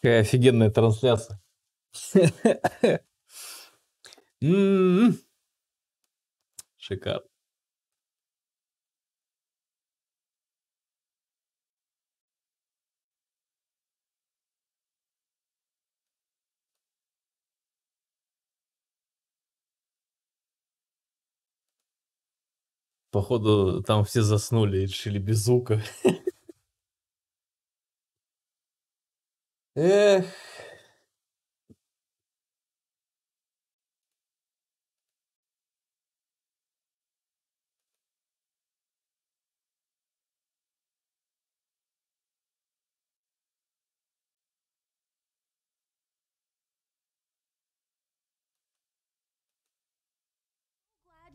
Какая офигенная трансляция. Шикарно. Походу, там все заснули и решили без звука. Эх.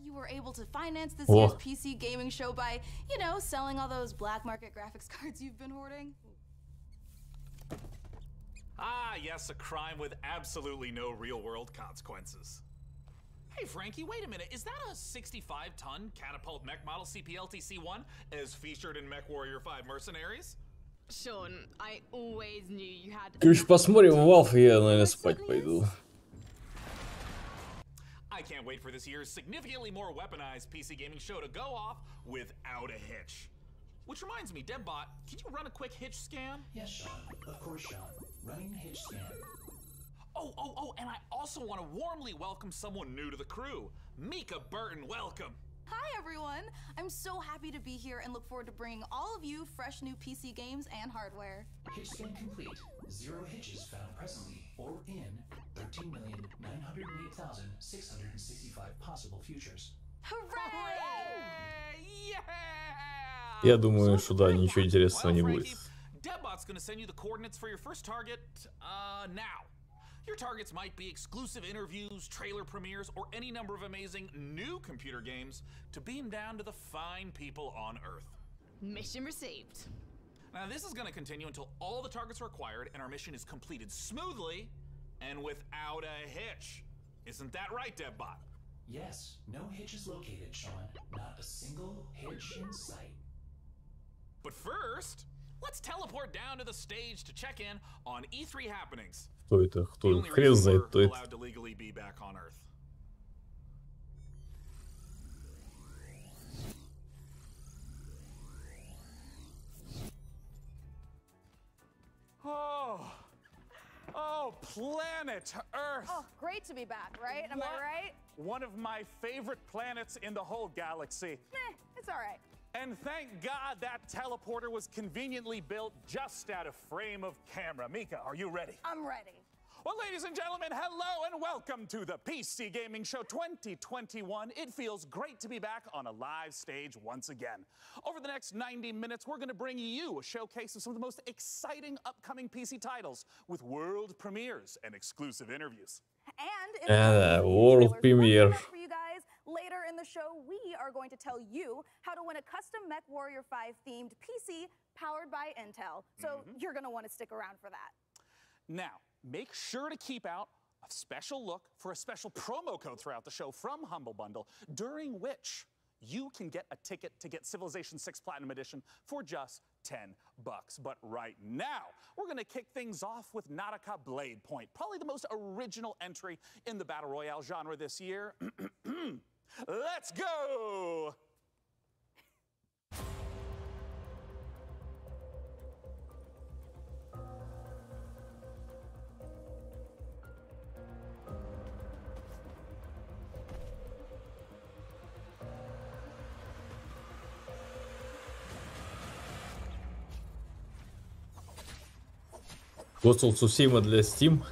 You were able to finance this year's PC gaming show by, you know, selling all those black market graphics cards you've been hoarding. Ah, yes, a crime with absolutely no real-world consequences. Hey, Frankie, wait a minute. Is that a 65-ton catapult mech model CPLTC-1 as featured in MechWarrior 5 Mercenaries? Sean, I always knew you had... Короче, посмотрим Valve, я, наверное, спать пойду. I can't wait for this year's significantly more weaponized PC gaming show to go off without a hitch. Which reminds me, Debbot, can you run a quick hitch scan? Yes, Sean. Of course, Sean. Running hitch scan. Oh, and I also want to warmly welcome someone new to the crew. Mika Burton, welcome. Hi, everyone. I'm so happy to be here and look forward to bringing all of you fresh new PC games and hardware. Hitch scan complete. 0 hitches found presently or in 13,908,665 possible futures. Hooray! Yeah! Я думаю, что да, ничего интересного не будет. Debbot's gonna send you the coordinates for your first target, now. Your targets might be exclusive interviews, trailer premieres, or any number of amazing new computer games to beam down to the fine people on Earth. Mission received. Now, this is gonna continue until all the targets are acquired and our mission is completed smoothly and without a hitch. Isn't that right, Debbot? Yes, no hitches located, Sean. Not a single hitch in sight. But first, let's teleport down to the stage to check in on E3 happenings. Кто это? Кто? Хрен знает, кто это. Allowed to legally be back on Earth. Oh, planet Earth! Oh, great to be back, right? Am I right? One of my favorite planets in the whole galaxy. It's all right. And thank God that teleporter was conveniently built just out of frame of camera. Mika, are you ready? I'm ready. Well, ladies and gentlemen, hello and welcome to the PC Gaming Show 2021. It feels great to be back on a live stage once again. Over the next 90 minutes, we're going to bring you a showcase of some of the most exciting upcoming PC titles with world premieres and exclusive interviews. And world premiere. For you guys, later in the show, we are going to tell you how to win a custom MechWarrior 5 themed PC powered by Intel. So you're going to want to stick around for that. Now, make sure to keep out a special look for a special promo code throughout the show from Humble Bundle, during which you can get a ticket to get Civilization 6 Platinum Edition for just $10. But right now, we're going to kick things off with Nautica Blade Point, probably the most original entry in the Battle Royale genre this year. Let's go! Гостел Сусима для Steam.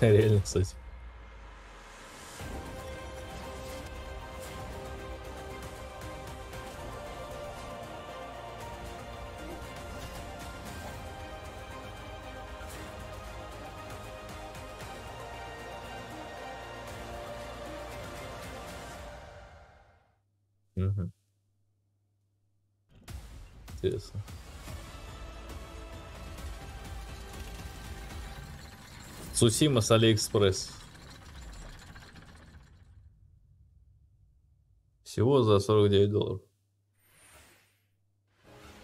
Реально, кстати. Интересно. Цусима с Алиэкспресс. Всего за $49.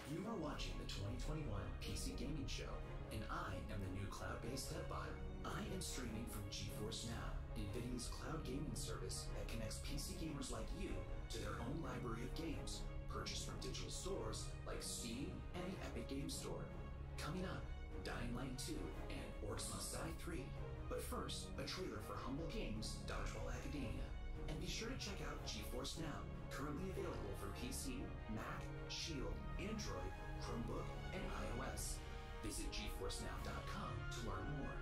You are watching the 2021 PC Gaming Show, and I am the new cloud-based headbot. I am streaming from GeForce Now, NVIDIA's cloud gaming service that connects PC gamers like you to their own library of games, purchased from digital stores like Steam and the Epic Games Store. Coming up, Dying Light 2 and Orcs Must Die 3. But first, a trailer for Humble Games' Dodgeball Academia. And be sure to check out GeForce Now, currently available for PC, Mac, Shield, Android, Chromebook, and iOS. Visit GeForceNow.com to learn more.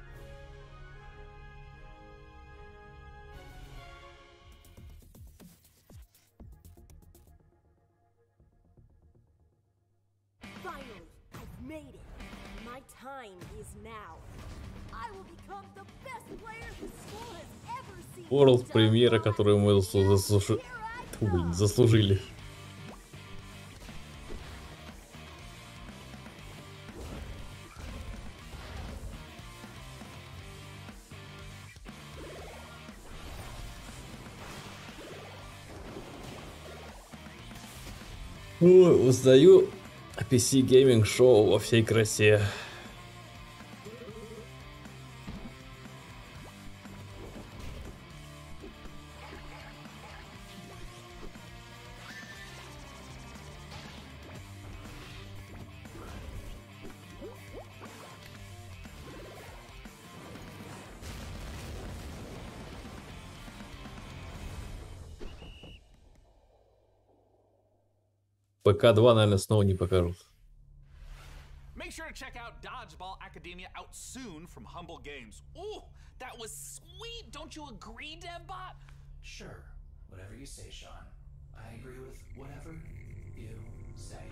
Finally, I've made it. My time is now. I will become the best player the school has ever seen. World премьера, которую мы заслужили. Ой, узнаю PC Gaming Show во всей красе. ПК-2, наверное, снова не покажут. Make sure to check out Dodgeball Academia out soon from Humble Games. Ooh, that was sweet. Don't you agree, DevBot? Sure, whatever you say, Sean. I agree with whatever you say.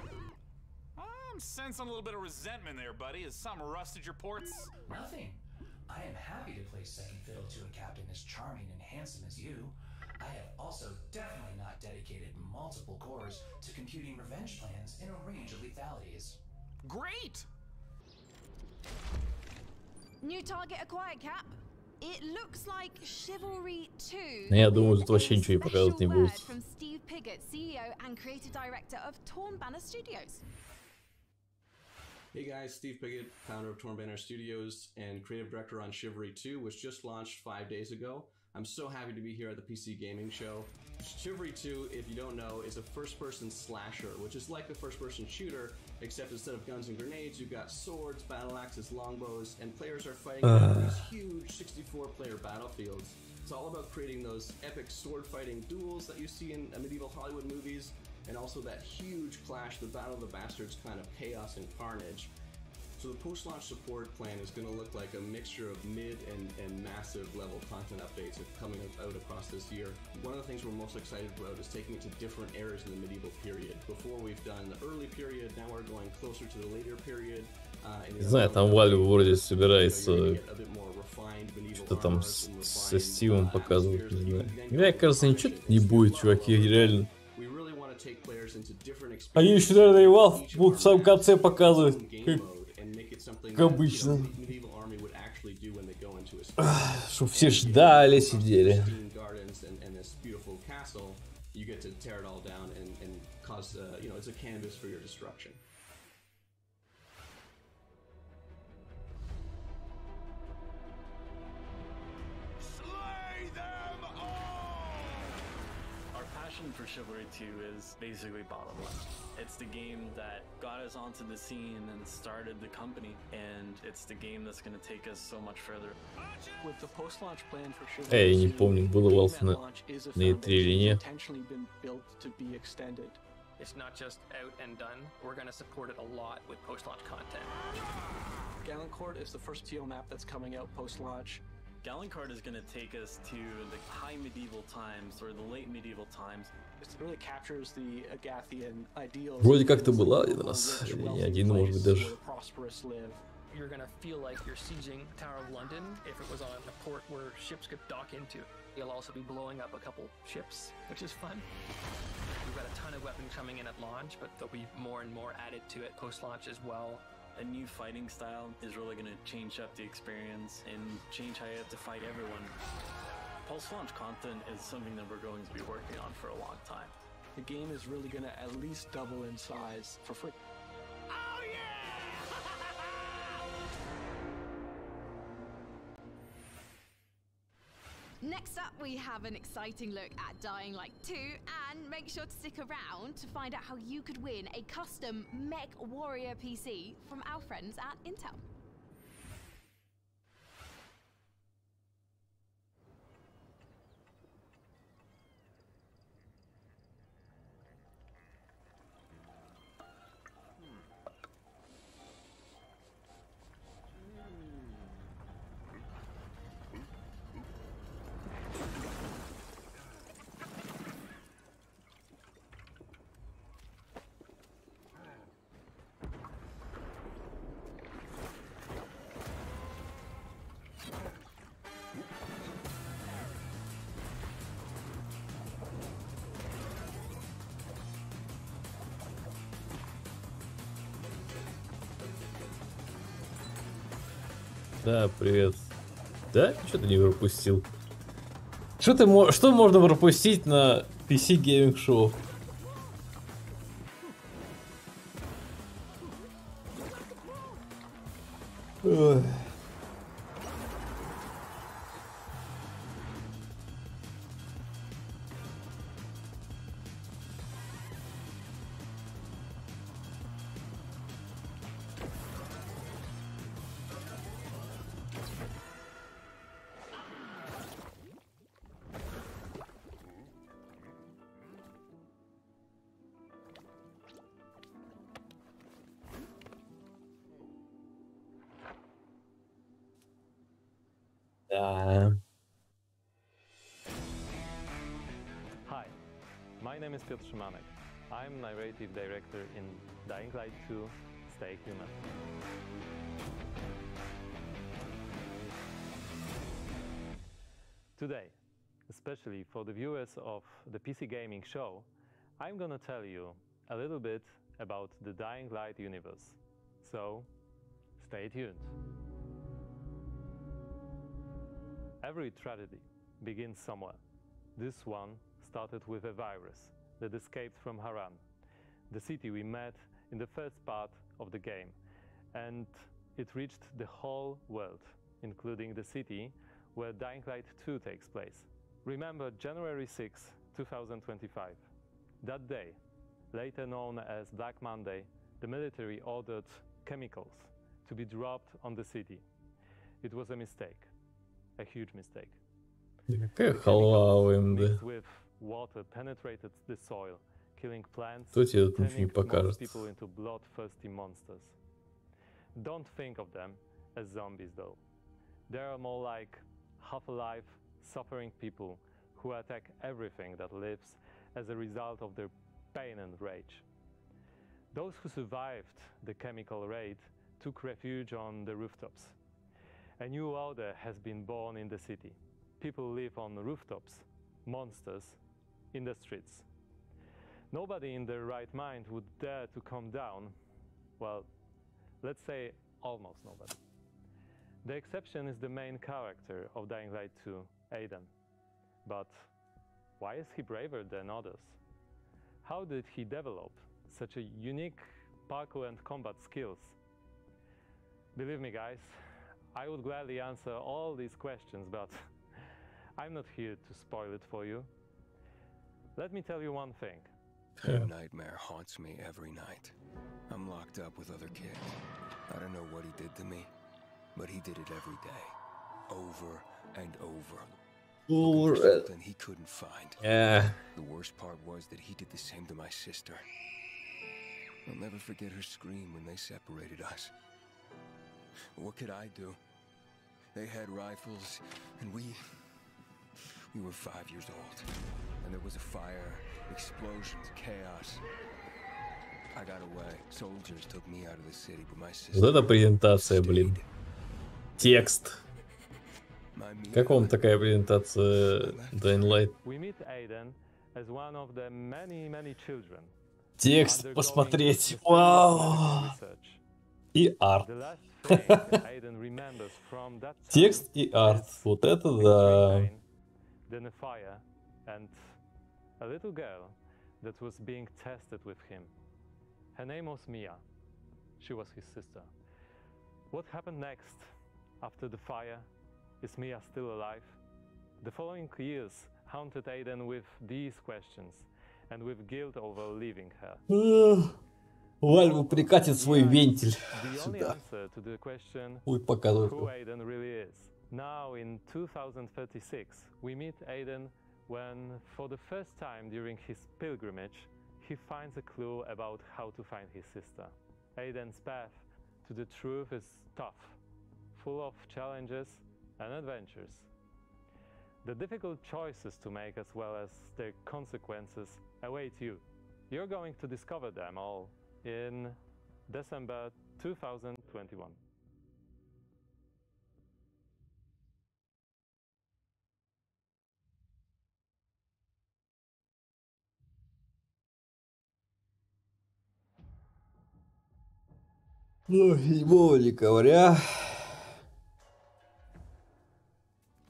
I'm sensing a little bit of resentment there, buddy. Has something rusted your ports? Nothing. I am happy to play second fiddle to a captain as charming and handsome as you. I have also definitely not dedicated multiple cores to computing revenge plans in a range of lethalities. Great! New target acquired, Cap. It looks like Chivalry 2. Я думаю, тут вообще ничего не показывать не будут. From Steve Piggott, CEO and creative director of Torn Banner Studios. Hey guys, Steve Piggott, founder of Torn Banner Studios and creative director on Chivalry 2, which just launched 5 days ago. I'm so happy to be here at the PC Gaming Show. Chivalry 2, if you don't know, is a first-person slasher, which is like a first-person shooter, except instead of guns and grenades, you've got swords, battle axes, longbows, and players are fighting on these huge 64-player battlefields. It's all about creating those epic sword-fighting duels that you see in medieval Hollywood movies, and also that huge clash, the Battle of the Bastards kind of chaos and carnage. So the post-launch support plan is going to look like a mixture of mid and massive level content updates coming out across this year. One of the things we're most excited about is taking it to different eras in the medieval period. Before we've done the early period, now we're going closer to the later period. Не знаю, там Валю вроде собирается что-то там со Стивом показывать, не знаю. Мне кажется, ничего не будет, чуваки, реально. Они еще, наверное, и Valve будут в самом конце показывать, как обычно. Чтоб все ждали, сидели. For Chivalry 2 is basically bottom left. It's the game that got us onto the scene and started the company, and it's the game that's going to take us so much further. With the post-launch plan for Chivalry 2, Я не помню, было Valve на E3 или нет. intentionally been built to be extended. It's not just out and done. We're going to support it a lot with post-launch content. Gallancourt is the first TO map that's coming out post-launch. Gallancourt is going to take us to the high medieval times or the late medieval times. It really captures the Agathian ideals. Вроде как-то была один раз, или не один, может быть, даже. You're gonna feel like you're sieging Tower of London if it was on a port where ships could dock into. You'll also be blowing up a couple ships, which is fun. We've got a ton of weapons coming in at launch, but there'll be more and more added to it post-launch as well. A new fighting style is really going to change up the experience and change how you have to fight everyone. Post-launch content is something that we're going to be working on for a long time. The game is really going to at least double in size for free. Oh yeah! Next up, we have an exciting look at Dying Light 2, and make sure to stick around to find out how you could win a custom Mech Warrior PC from our friends at Intel. Да, привет. Да? Что-то не пропустил. Что можно пропустить на PC Gaming Show? Ой. Hi, my name is Piotr Szymanek. I'm narrative director in Dying Light 2, Stay Human. Today, especially for the viewers of the PC Gaming Show, I'm gonna tell you a little bit about the Dying Light universe. So, stay tuned. Every tragedy begins somewhere. This one started with a virus that escaped from Haran, the city we met in the first part of the game, and it reached the whole world, including the city where Dying Light 2 takes place. Remember January 6, 2025. That day, later known as Black Monday, the military ordered chemicals to be dropped on the city. It was a mistake. A huge mistake. Какая халва у AMD? With water penetrated the soil, killing plants, Кто тебе тут ничего не turning most покажет? people into bloodthirsty monsters. Don't think of them as zombies though. They are more like half-alive, suffering people who attack everything that lives as a result of their pain and rage. Those who survived the chemical raid took refuge on the rooftops. A new order has been born in the city. People live on rooftops, monsters in the streets. Nobody in their right mind would dare to come down. Well, let's say almost nobody. The exception is the main character of Dying Light 2, Aiden. But why is he braver than others? How did he develop such a unique parkour and combat skills? Believe me guys, I would gladly answer all these questions, but I'm not here to spoil it for you. Let me tell you one thing. A nightmare haunts me every night. I'm locked up with other kids. I don't know what he did to me, but he did it every day. Over and over. Looking for something he couldn't find. Yeah. The worst part was that he did the same to my sister. I'll never forget her scream when they separated us. What could I do? They had rifles, and we were 5 years old. And there was a fire, explosions, chaos. I got away. Soldiers took me out of the city, but my sister... Вот это презентация, блин. Текст. Как вам такая презентация Dying Light? We meet Aiden as one of the many children. Текст посмотреть. Вау! И арт. The last thing Aiden remembers from that time Текст и арт. is Вот это a quick да. rain, then a fire, and a little girl that was being tested with him. Her name was Mia. She was his sister. What happened next after the fire? Is Mia still alive? The following years haunted Aiden with these questions and with guilt over leaving her. Вальву прикатит свой вентиль The only сюда. answer to the question Будет показывать. who Aiden really is. Now in 2036, we meet Aiden when, for the first time during his pilgrimage, he finds a clue about how to find his sister. Aiden's path to the truth is tough, full of challenges and adventures. The difficult choices to make as well as their consequences await you. You're going to discover them all in December 2021. Ну, 7 декабря.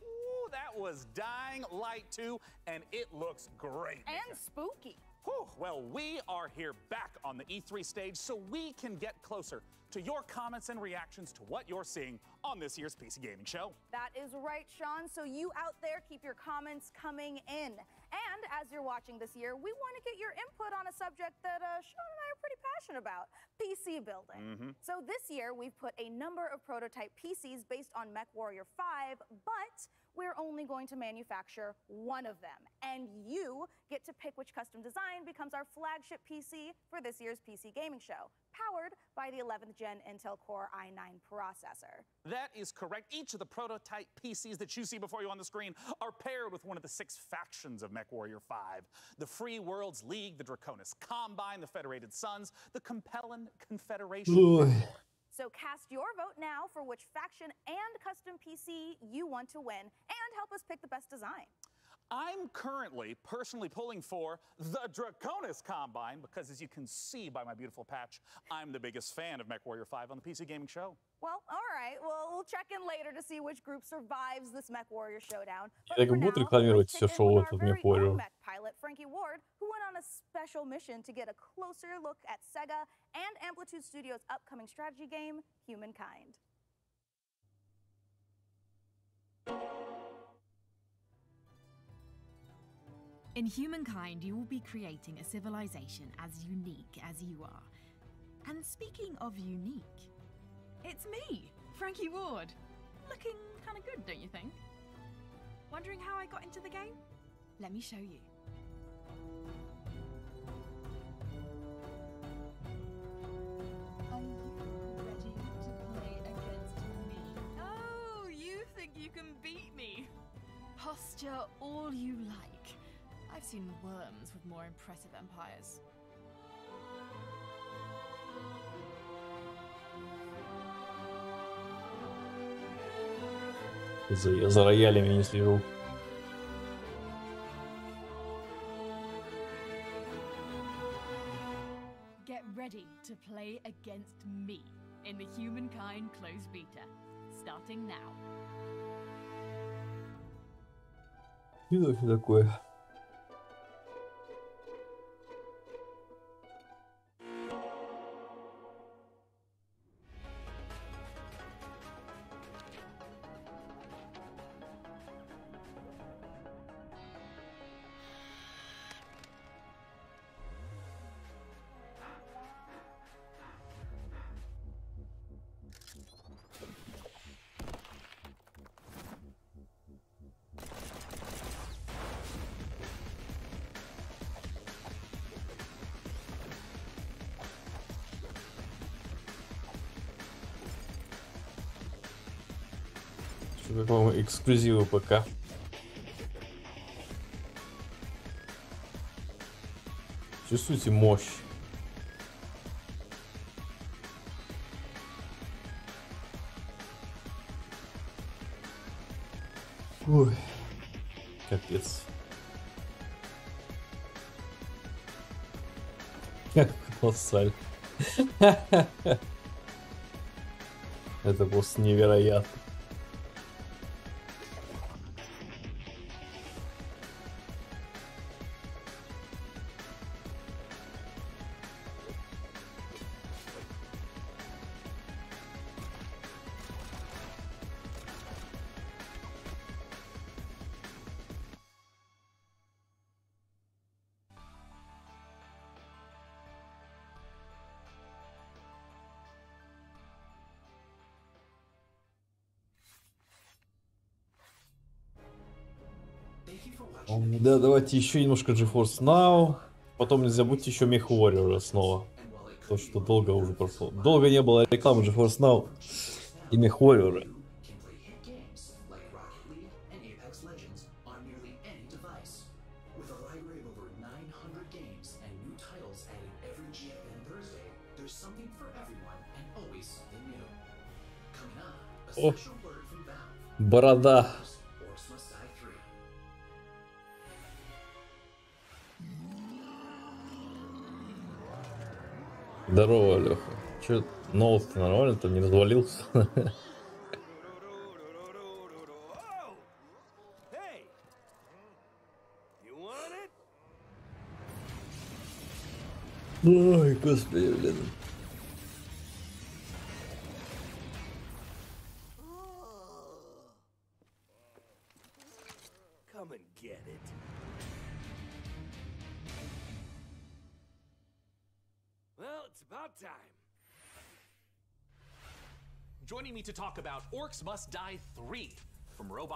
Ooh, that was Dying Light 2, and it looks great. And spooky. Whew. Well, we are here back on the E3 stage so we can get closer to your comments and reactions to what you're seeing on this year's PC Gaming Show. That is right, Sean. So you out there, keep your comments coming in. And as you're watching this year, we want to get your input on a subject that Sean and I are pretty passionate about, PC building. So this year, we've put a number of prototype PCs based on MechWarrior 5, but we're only going to manufacture one of them. And you get to pick which custom design becomes our flagship PC for this year's PC Gaming Show, powered by the 11th Gen Intel Core i9 processor. That is correct. Each of the prototype PCs that you see before you on the screen are paired with one of the 6 factions of MechWarrior 5. The Free Worlds League, the Draconis Combine, the Federated Sons, the Compellin Confederation. So cast your vote now for which faction and custom PC you want to win, and help us pick the best design. I'm currently personally pulling for the Draconis Combine because, as you can see by my beautiful patch, I'm the biggest fan of MechWarrior 5 on the PC Gaming Show. Well, all right. Well, we'll check in later to see which group survives this MechWarrior showdown. Я как будут рекламировать все шоу это в MechWarrior. Mech pilot Frankie Ward, who went on a special mission to get a closer look at Sega and Amplitude Studios' upcoming strategy game, Humankind. In Humankind, you will be creating a civilization as unique as you are. And speaking of unique, it's me, Frankie Ward. Looking kind of good, don't you think? Wondering how I got into the game? Let me show you. Are you ready to play against me? Oh, you think you can beat me? Posture all you like. I've seen worms with more impressive empires. Я за роялями не слежу. Get ready to play against me in the Humankind closed beta, starting now. И что такое? Что, по-моему, эксклюзивы ПК. Чувствуете мощь? Ой, капец. Колоссаль. Это просто невероятно. Да, давайте еще немножко GeForce Now. Потом не забудьте еще MechWarrior снова. То, что долго уже прошло. Долго не было рекламы GeForce Now и MechWarrior. О, борода. Здорово, Леха. Че, ноут нормально, там не развалился? Ой, господи, блин.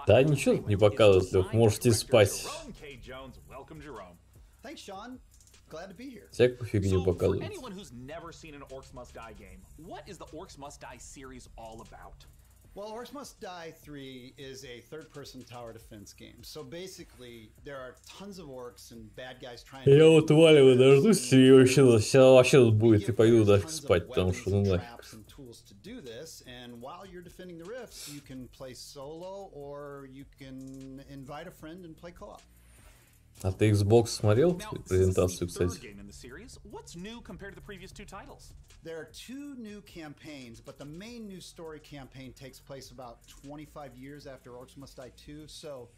Да ничего не показывает, Лех, можете спать. Всякую фигню показывает. Well, Orcs Must Die 3 is a third-person tower defense game. So basically, there are tons of orcs and bad guys trying to... Я вот валиваю, дождусь, и вообще тут будет, и пойду дальше спать, потому что ну нафиг. And while you're defending the rifts, you can play solo or you can invite a friend and play co-op. А ты Xbox смотрел презентацию, кстати? There are two new campaigns, but the main new story campaign takes place about 25 years after Orcs Must Die 2, so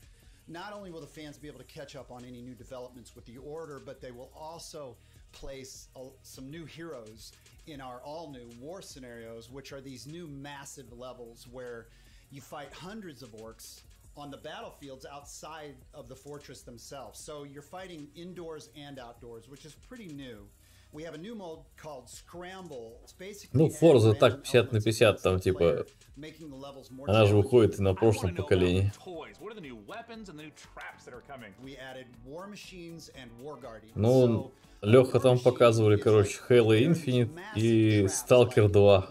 not only will the fans be able to catch up on any new developments with the Order, but they will also place some new heroes in our all-new war scenarios, which are these new massive levels where you fight hundreds of orcs on the battlefields outside of the fortress themselves. So you're fighting indoors and outdoors, which is pretty new. We have a new mode called Scramble. It's basically ну, Forza так 50 на 50, там типа, она же выходит и на прошлом поколении. Ну, Леха там показывали, короче, Halo Infinite и Stalker 2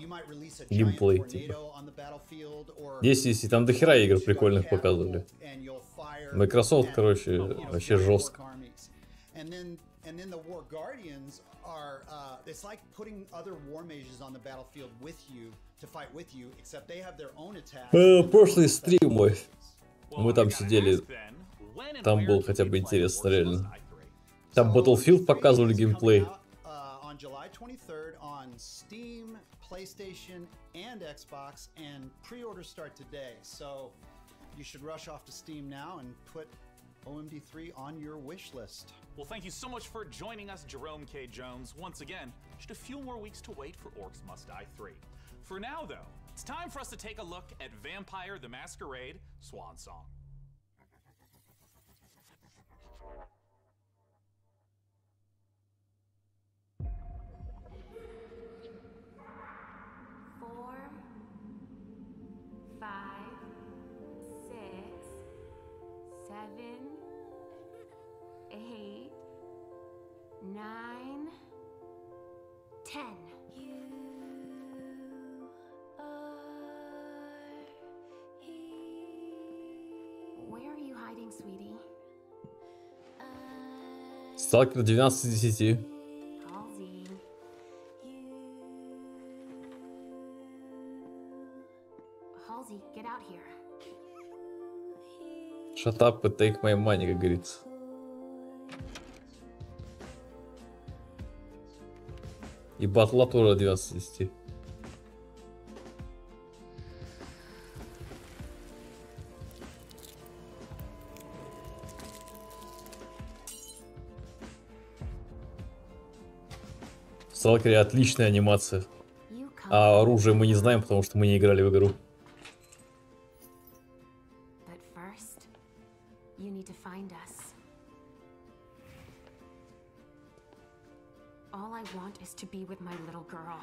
геймплей, типа. Если там дохера игр прикольных показывали. Microsoft, короче, вообще жестко. And then the War Guardians are, it's like putting other war mages on the battlefield with you to fight with you, except they have their own attacks. Прошлый стрим мой. Мы там сидели. Там был хотя бы интересно, реально. Там Battlefield показывали геймплей. On July 23rd on Steam, PlayStation, and Xbox, and pre-orders start today. So you should rush off to Steam now and put OMD3 on your wish list. Well, thank you so much for joining us, Jerome K. Jones. Once again, just a few more weeks to wait for Orcs Must Die 3. For now, though, it's time for us to take a look at Vampire the Masquerade Swan Song. Сталкер 12 из 10. Shut up and take my money, как говорится. И батла тоже 12 из 10. Сталкере отличная анимация. А оружие мы не знаем, потому что мы не играли в игру. But first, you need to find us. All I want is to be with my little girl.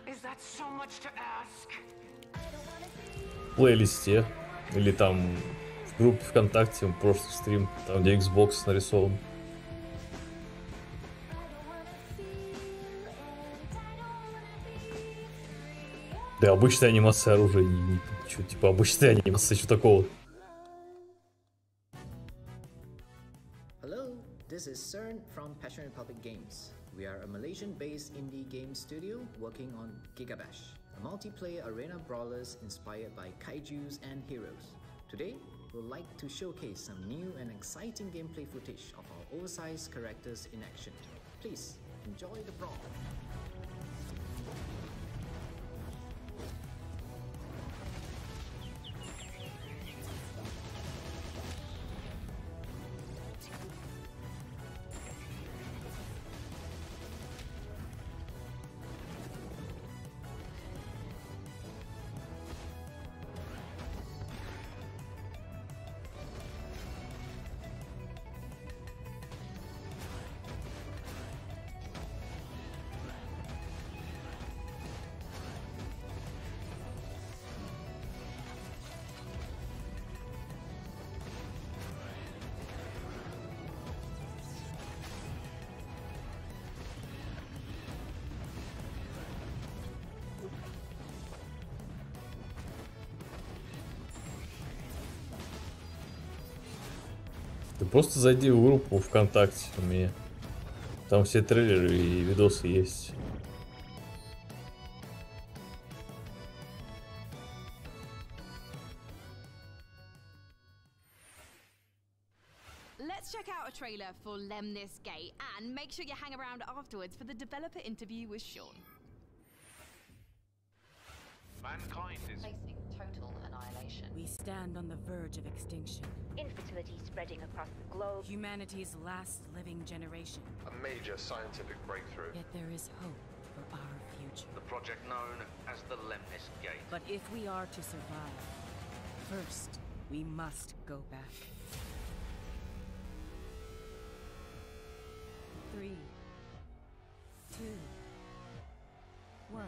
Is that so much to ask? В плейлисте или там в группе ВКонтакте, просто стрим, там где Xbox нарисован. Да, обычная анимация оружия, что, типа обычная анимация, что такого? Hello, this is CERN from Passion Republic Games. We are a Malaysian-based indie game studio working on Gigabash, a multiplayer arena brawlers inspired by kaijus and heroes. Today, we'd like to showcase some new and exciting gameplay footage of our oversized characters in action. Please enjoy the brawl. Ты просто зайди в группу ВКонтакте у меня. Там все трейлеры и видосы есть. Let's check out a trailer for Lemnis Gate and make sure you hang around afterwards for the developer interview with Sean. Mankind is facing total annihilation. We stand on the verge of extinction. Infertility spreading across the globe. Humanity's last living generation. A major scientific breakthrough. Yet there is hope for our future. The project known as the Lemnis Gate. But if we are to survive, first we must go back. 3, 2, 1.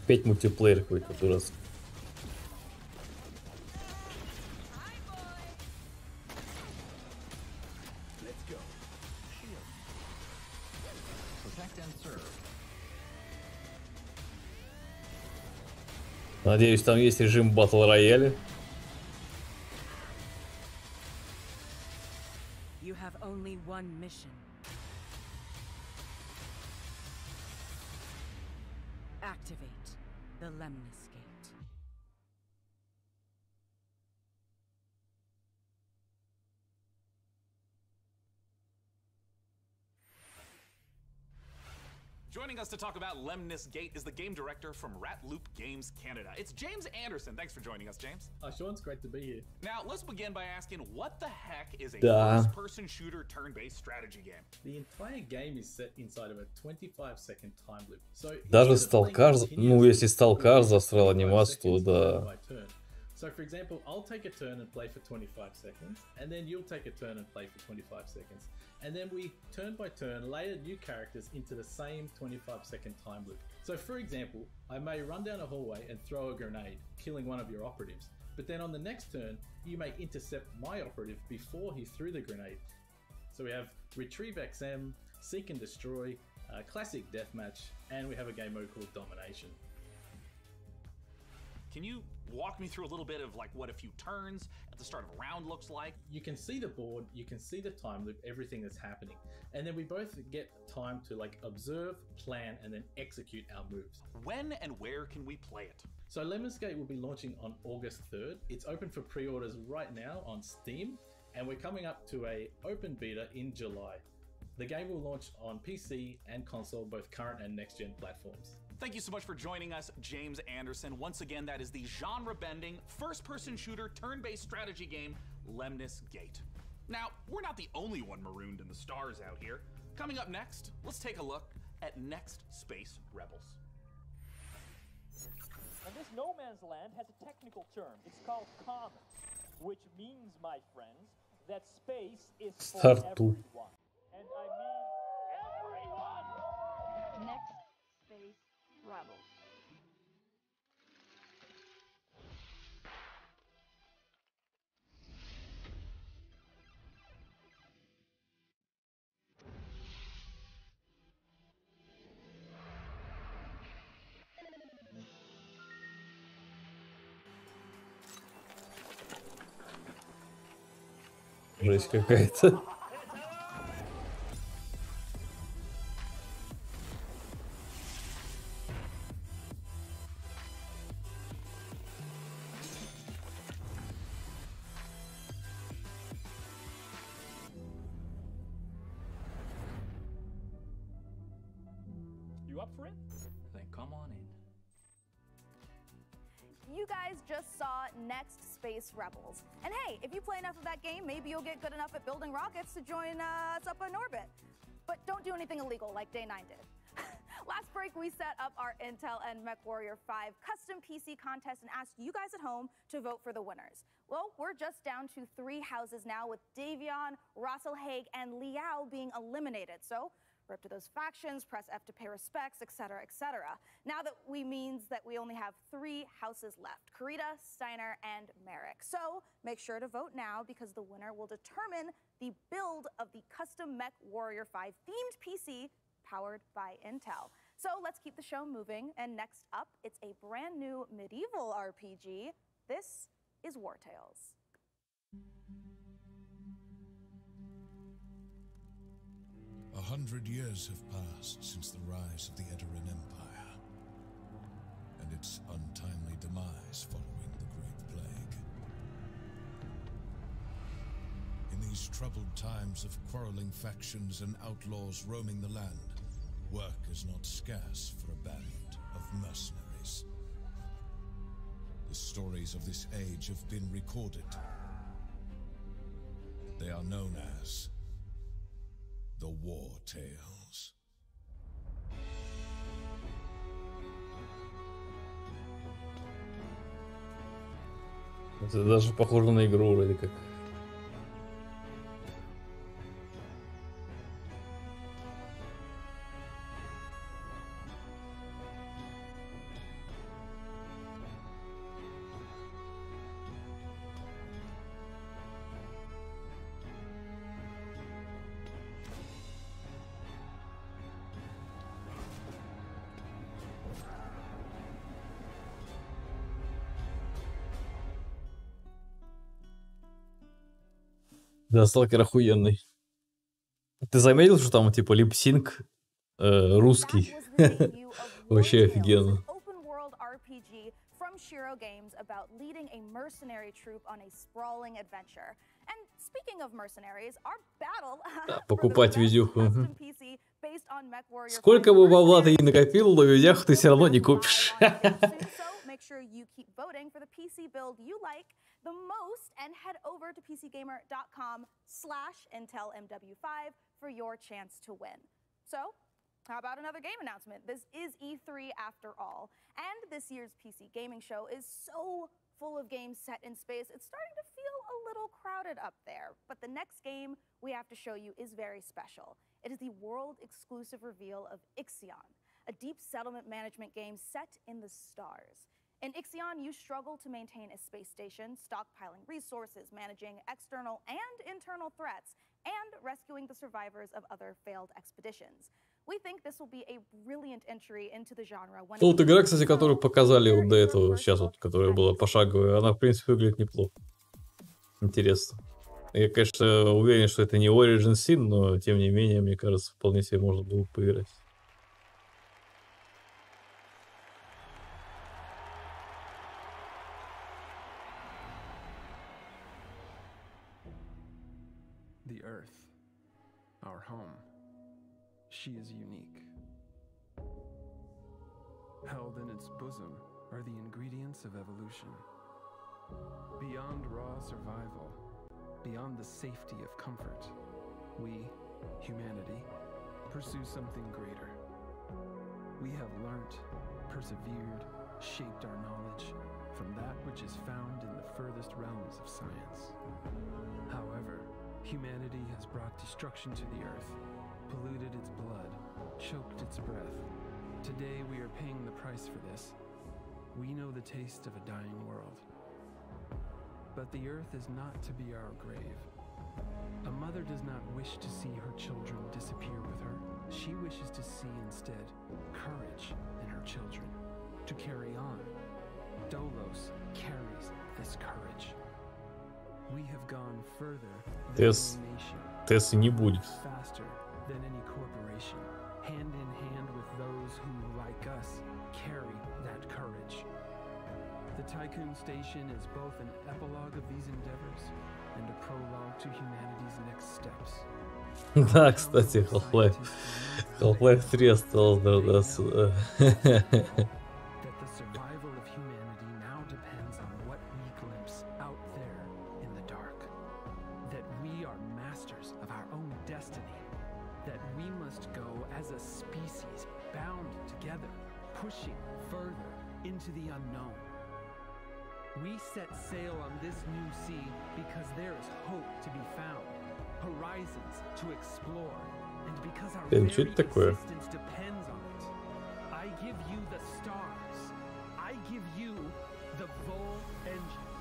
Опять мультиплеер какой-то дурацкий. Надеюсь, там есть режим батл рояля. You have only one mission. Activate the Lemnis Gate. Joining us to talk about Lemnis Gate is the game director from Rat Loop Games Canada. It's James Anderson. Thanks for joining us, James. Sean, it's great to be here. Now, let's begin by asking, what the heck is a Да. first-person shooter turn-based strategy game? The entire game is set inside of a 25-second time loop. So Даже Сталкар, ну если Сталкар засрал анимацию, то да. So for example, I'll take a turn and play for 25 seconds, and then you'll take a turn and play for 25 seconds. And then we, turn by turn, layer new characters into the same 25-second time loop. So for example, I may run down a hallway and throw a grenade, killing one of your operatives. But then on the next turn, you may intercept my operative before he threw the grenade. So we have Retrieve XM, Seek and Destroy, Classic Deathmatch, and we have a game mode called Domination. Can you walk me through a little bit of like what a few turns at the start of a round looks like? You can see the board, you can see the time loop, everything that's happening. And then we both get time to like observe, plan, and then execute our moves. When and where can we play it? So Lemnis Gate will be launching on August 3rd. It's open for pre-orders right now on Steam, and we're coming up to a open beta in July. The game will launch on PC and console, both current and next-gen platforms. Thank you so much for joining us, James Anderson. Once again, that is the genre-bending, first-person shooter, turn-based strategy game, Lemnis Gate. Now, we're not the only one marooned in the stars out here. Coming up next, let's take a look at Next Space Rebels. And this no man's land has a technical term. It's called common, which means, my friends, that space is for everyone. And I mean everyone! Next Space Rebels. Жесть какая-то. You up for it? Then come on in. You guys just saw Next Space Rebels. And hey, if you play enough of that game, maybe you'll get good enough at building rockets to join us up in orbit. But don't do anything illegal like Day 9 did. Last break, we set up our Intel and MechWarrior 5 custom PC contest and asked you guys at home to vote for the winners. Well, we're just down to 3 houses now, with Davion, Russell Haig, and Liao being eliminated. So rip to those factions, press F to pay respects, etc., etc. Now that means that we only have 3 houses left: Karita, Steiner, and Merrick. So make sure to vote now, because the winner will determine the build of the custom MechWarrior 5 themed PC powered by Intel. So let's keep the show moving, and next up, it's a brand new medieval RPG. This is War Tales. 100 years have passed since the rise of the Edoran Empire and its untimely demise following the Great Plague. In these troubled times of quarreling factions and outlaws roaming the land, work is not scarce for a band of mercenaries. The stories of this age have been recorded. They are known as the War Tales. Это даже похоже на игру вроде как. Да, сталкер охуенный. Ты заметил, что там типа липсинг русский? Вообще офигенно. Shiro Games about leading a mercenary troop on a sprawling adventure. And speaking of mercenaries, our battle Покупать видюху. Сколько бы бабла ты не накопил, но видяху ты все равно не купишь. Make sure you keep voting for the PC build you like the most and head over to pcgamer.com/IntelMW5 for your chance to win. So, how about another game announcement? This is E3 after all, and this year's PC gaming show is so full of games set in space, it's starting to feel a little crowded up there. But the next game we have to show you is very special. It is the world-exclusive reveal of Ixion, a deep settlement management game set in the stars. In Ixion, you struggle to maintain a space station, stockpiling resources, managing external and internal threats, and rescuing the survivors of other failed expeditions. We think this will be a brilliant entry into the genre. Ну, вот игра, кстати, которую показали вот до этого, сейчас вот, которая была пошаговая, она, в принципе, выглядит неплохо. Интересно. Я, конечно, уверен, что это не Origin Sin, но, тем не менее, мне кажется, вполне себе можно было поиграть. The Earth, our home, she is unique. Held in its bosom are the ingredients of evolution. Beyond raw survival, beyond the safety of comfort, we, humanity, pursue something greater. We have learnt, persevered, shaped our knowledge from that which is found in the furthest realms of science. However, humanity has brought destruction to the earth, polluted its blood, choked its breath. Today we are paying the price for this. We know the taste of a dying world. But the earth is not to be our grave. A mother does not wish to see her children disappear with her. She wishes to see instead courage in her children, to carry on. Dolos carries this courage. We have gone further than any nation, Тессы не будет. faster than any corporation, hand in hand with those who, like us, carry that courage. The Tycoon Station is both an epilogue of these endeavors and a prologue to humanity's next steps. Да, кстати, Half-Life 3 осталось дождаться. That the survival of humanity now depends on what we glimpse out there in the dark. That we are masters of our own destiny. That we must go as a species bound together, pushing further into the unknown. We set sail on this new sea because there is hope to be found, horizons to explore, and because our very existence depends on it. I give you the stars. I give you the Vol engine.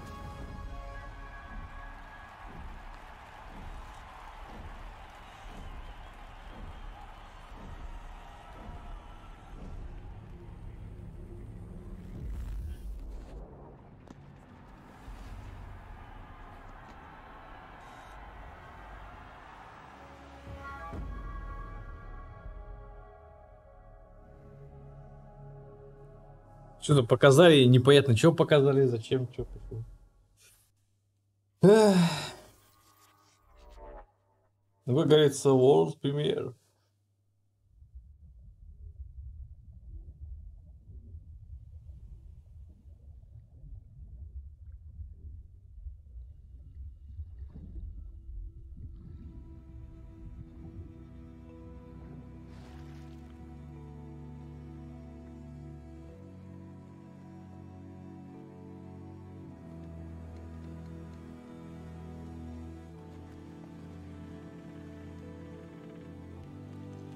Что-то показали, непонятно, что показали, зачем, что. Вы, говорится, World Premiere.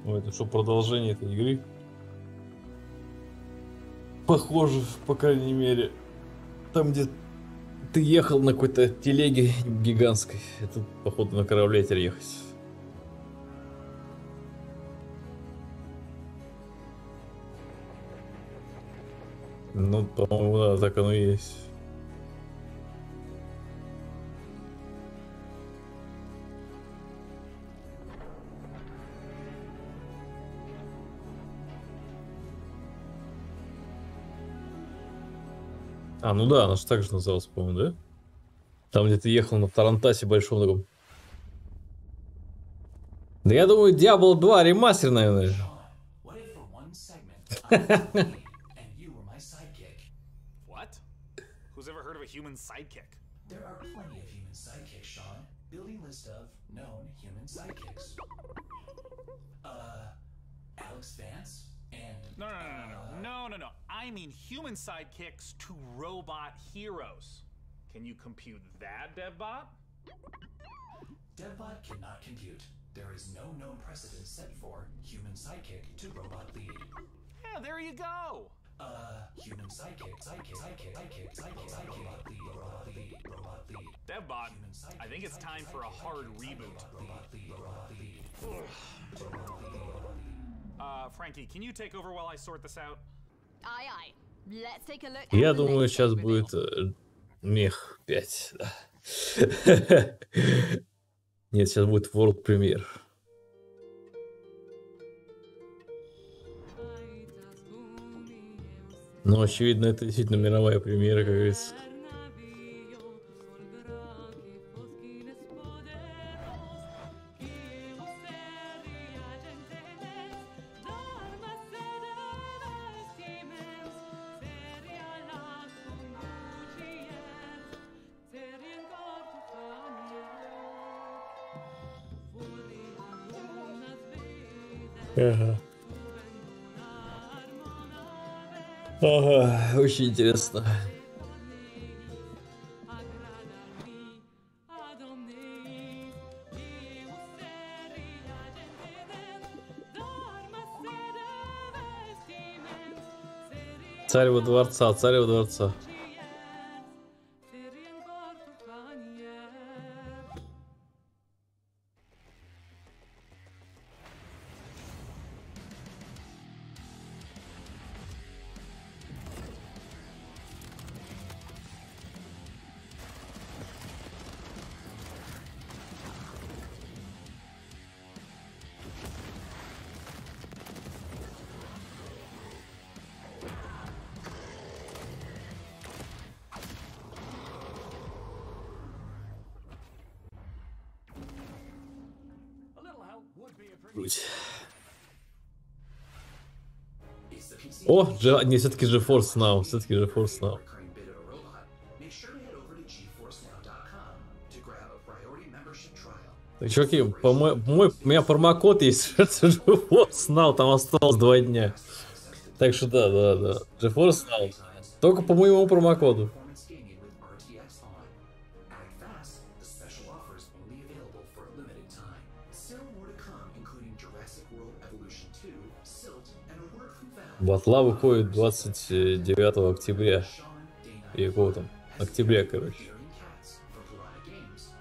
Ой, это что, продолжение этой игры? Похоже, по крайней мере. Там, где ты ехал на какой-то телеге гигантской. Это, походу, на корабле теперь ехать. Ну, по-моему, да, так оно и есть. А, ну да, она же так же называлась, по-моему, да? Там, где ты ехал на Тарантасе большом таком. Да я думаю, Diablo 2 ремастер, наверное. What? Who's ever heard of a human sidekick? There are plenty of human sidekicks, Sean. Building list of known human sidekicks. Alex Vance and... No. I mean human sidekicks to robot heroes. Can you compute that, DevBot? DevBot cannot compute. There is no known precedent set for human sidekick to robot lead. Yeah, there you go. Human sidekick, robot lead. DevBot, I think it's time for a hard reboot. Frankie, can you take over while I sort this out? Aye. Let's take a look. Я думаю, сейчас будет Мех 5. Да. Нет, сейчас будет World Premiere. Но, очевидно, это действительно мировая премьера, как говорится. Ага. Ага, очень интересно. Царь во дворца, царь во дворца. О, не, все-таки GeForce Now, все-таки GeForce Now. Так, чуваки, у меня промокод есть, GeForce Now, там осталось 2 дня. Так что да, GeForce Now. Только по моему промокоду. Батла выходит 29 октября. И какого там? Октября, короче.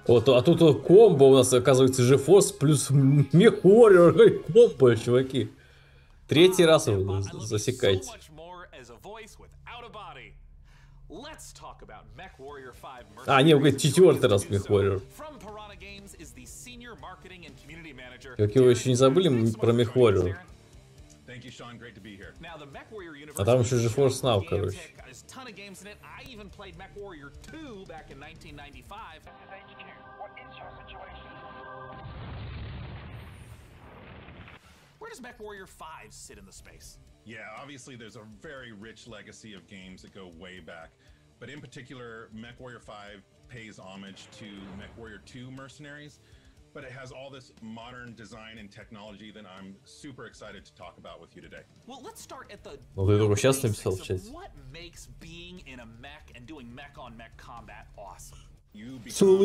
Вот, а тут комбо у нас, оказывается, GeForce плюс MechWarrior. Комбо, чуваки. 3-й раз его засекайте. А, не, вы говорите, 4-й раз MechWarrior. Чуваки, вы еще не забыли про MechWarrior? А там еще GeForce Now, короче. Where does MechWarrior 5 sit in the space? Yeah, obviously there's a very rich legacy of games that go way back. But in particular, MechWarrior 5 pays homage to MechWarrior 2 Mercenaries. But it has all this modern design and technology that I'm super excited to talk about with you today. Well, let's start at the what makes being in a mech and doing mech on mech combat awesome. You become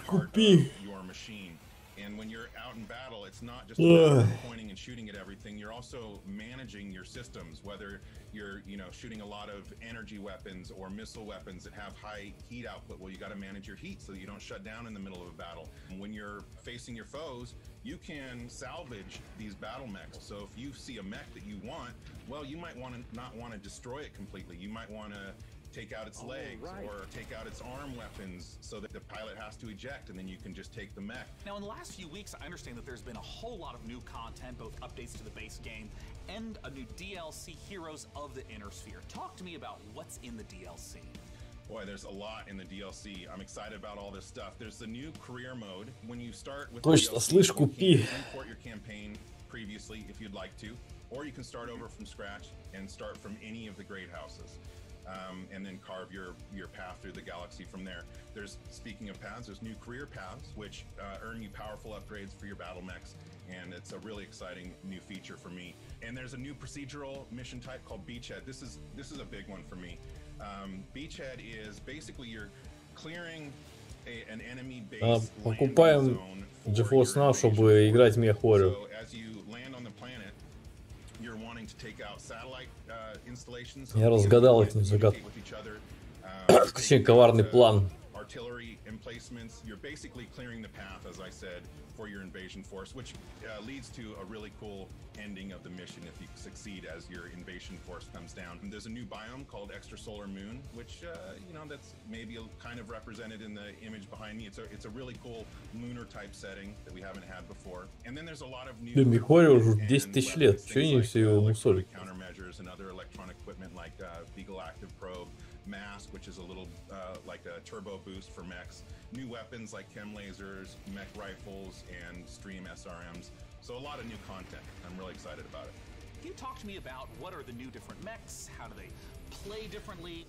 part of your machine. And when you're out in battle, it's not just about pointing and shooting at everything. You're also managing your systems, whether you're, shooting a lot of energy weapons or missile weapons that have high heat output. Well, you got to manage your heat so that you don't shut down in the middle of a battle. And when you're facing your foes, you can salvage these battle mechs. So if you see a mech that you want, well, you might not want to destroy it completely. You might want to take out its legs or take out its arm weapons so that the pilot has to eject, and then you can just take the mech. Now, in the last few weeks, I understand that there's been a whole lot of new content, both updates to the base game and a new DLC, Heroes of the Inner Sphere. Talk to me about what's in the DLC. Boy, there's a lot in the DLC. I'm excited about all this stuff. There's the new career mode. When you start with the DLC, you can import your campaign previously if you'd like to, or you can start over from scratch and start from any of the great houses. And then carve your path through the galaxy from there. Speaking of paths, there's new career paths, which earn you powerful upgrades for your battle mechs, and it's a really exciting new feature for me. And there's a new procedural mission type called Beachhead. This is a big one for me. Beachhead is basically you're clearing an enemy base. Покупаем GeForce Now, чтобы играть MechWarrior. So as you land on the planet, you're wanting to take out satellite installations. Я разгадал эту загадку. Очень коварный план. Artillery emplacements. You're basically clearing the path, as I said, for your invasion force, which leads to a really cool ending of the mission if you succeed as your invasion force comes down. And there's a new biome called Extrasolar Moon, which that's maybe kind of represented in the image behind me. It's a really cool lunar type setting that we haven't had before. And then there's a lot of new MechWarrior уже 10 тысяч лет. Чего они все его мусорят? countermeasures and other electronic equipment like Beagle Active Probe, Mask, which is a little like a turbo boost for mechs, new weapons like chem lasers, mech rifles, and stream SRMs. So a lot of new content. I'm really excited about it. Can you talk to me about what are the new different mechs? How do they play differently?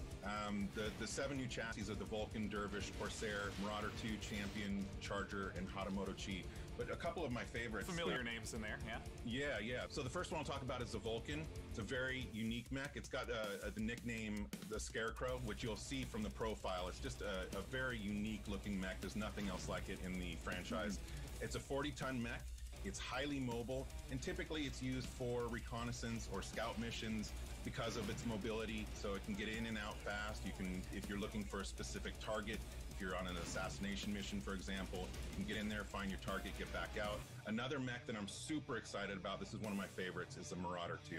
The 7 new chassis of the Vulcan, Dervish, Corsair, Marauder 2, Champion, Charger, and Hatamoto Chi. but a couple of my favorites. Familiar names in there, yeah? Yeah. So the first one I'll talk about is the Vulcan. It's a very unique mech. It's got the nickname, the Scarecrow, which you'll see from the profile. It's just a very unique looking mech. There's nothing else like it in the franchise. It's a 40-ton mech. It's highly mobile, and typically it's used for reconnaissance or scout missions because of its mobility, so it can get in and out fast. You can, if you're looking for a specific target, if you're on an assassination mission, for example, you can get in there, find your target, get back out. Another mech that I'm super excited about, this is one of my favorites, is the Marauder 2.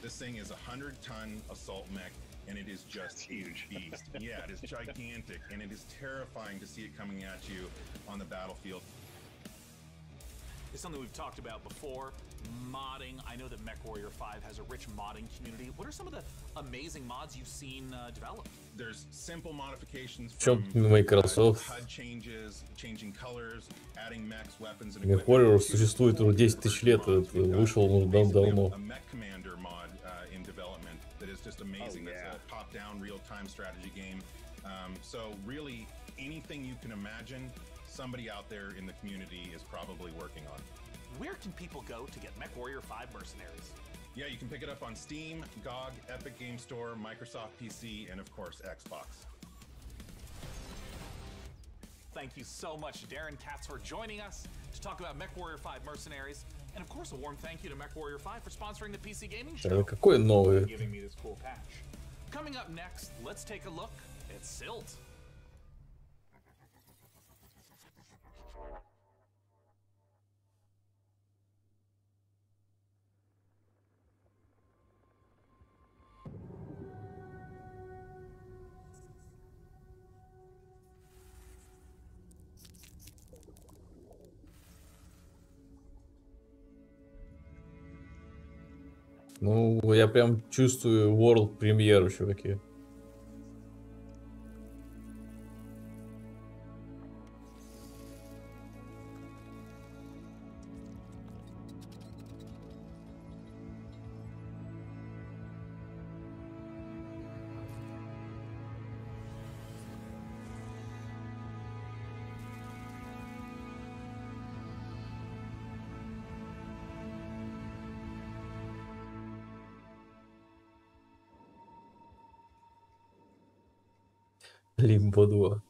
This thing is a 100-ton assault mech, and it is just a beast. Yeah, it is gigantic, and it is terrifying to see it coming at you on the battlefield. It's something we've talked about before, modding. I know that MechWarrior 5 has a rich modding community. What are some of the amazing mods you've seen developed? There's simple modifications from HUD changes, changing colors, adding mechs, weapons, and MechWarrior существует уже 10 тысяч лет, вышел он давно. A Mech Commander mod in development that is just amazing. That's a top-down real-time strategy game. So really, anything you can imagine, somebody out there in the community is probably working on. Where can people go to get MechWarrior 5 Mercenaries? Yeah, you can pick it up on Steam, GOG, Epic Game Store, Microsoft PC, and of course, Xbox. Thank you so much, Darren Katz, for joining us to talk about MechWarrior 5 Mercenaries. And of course, a warm thank you to MechWarrior 5 for sponsoring the PC Gaming Show. Какой новый? Giving me this cool patch. Coming up next, let's take a look at Silt. Ну, я прям чувствую World премьеру, чуваки. Лимбо 2.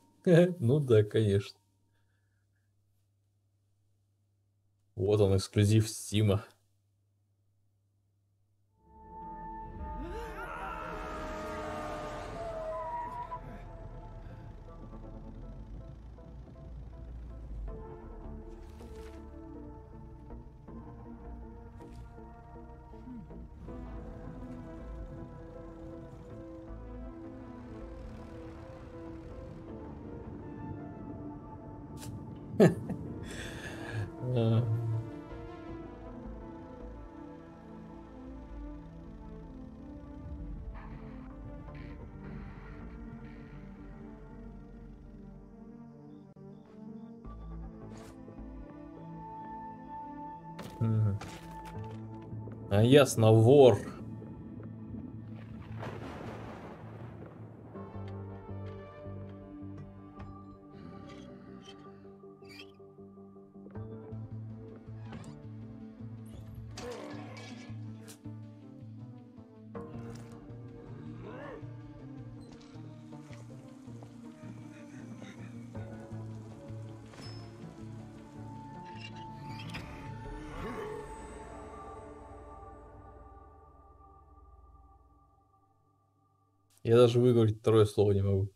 Ну да, конечно. Вот он, эксклюзив Стима. А ясно, вор. Я даже выговорить второе слово не могу.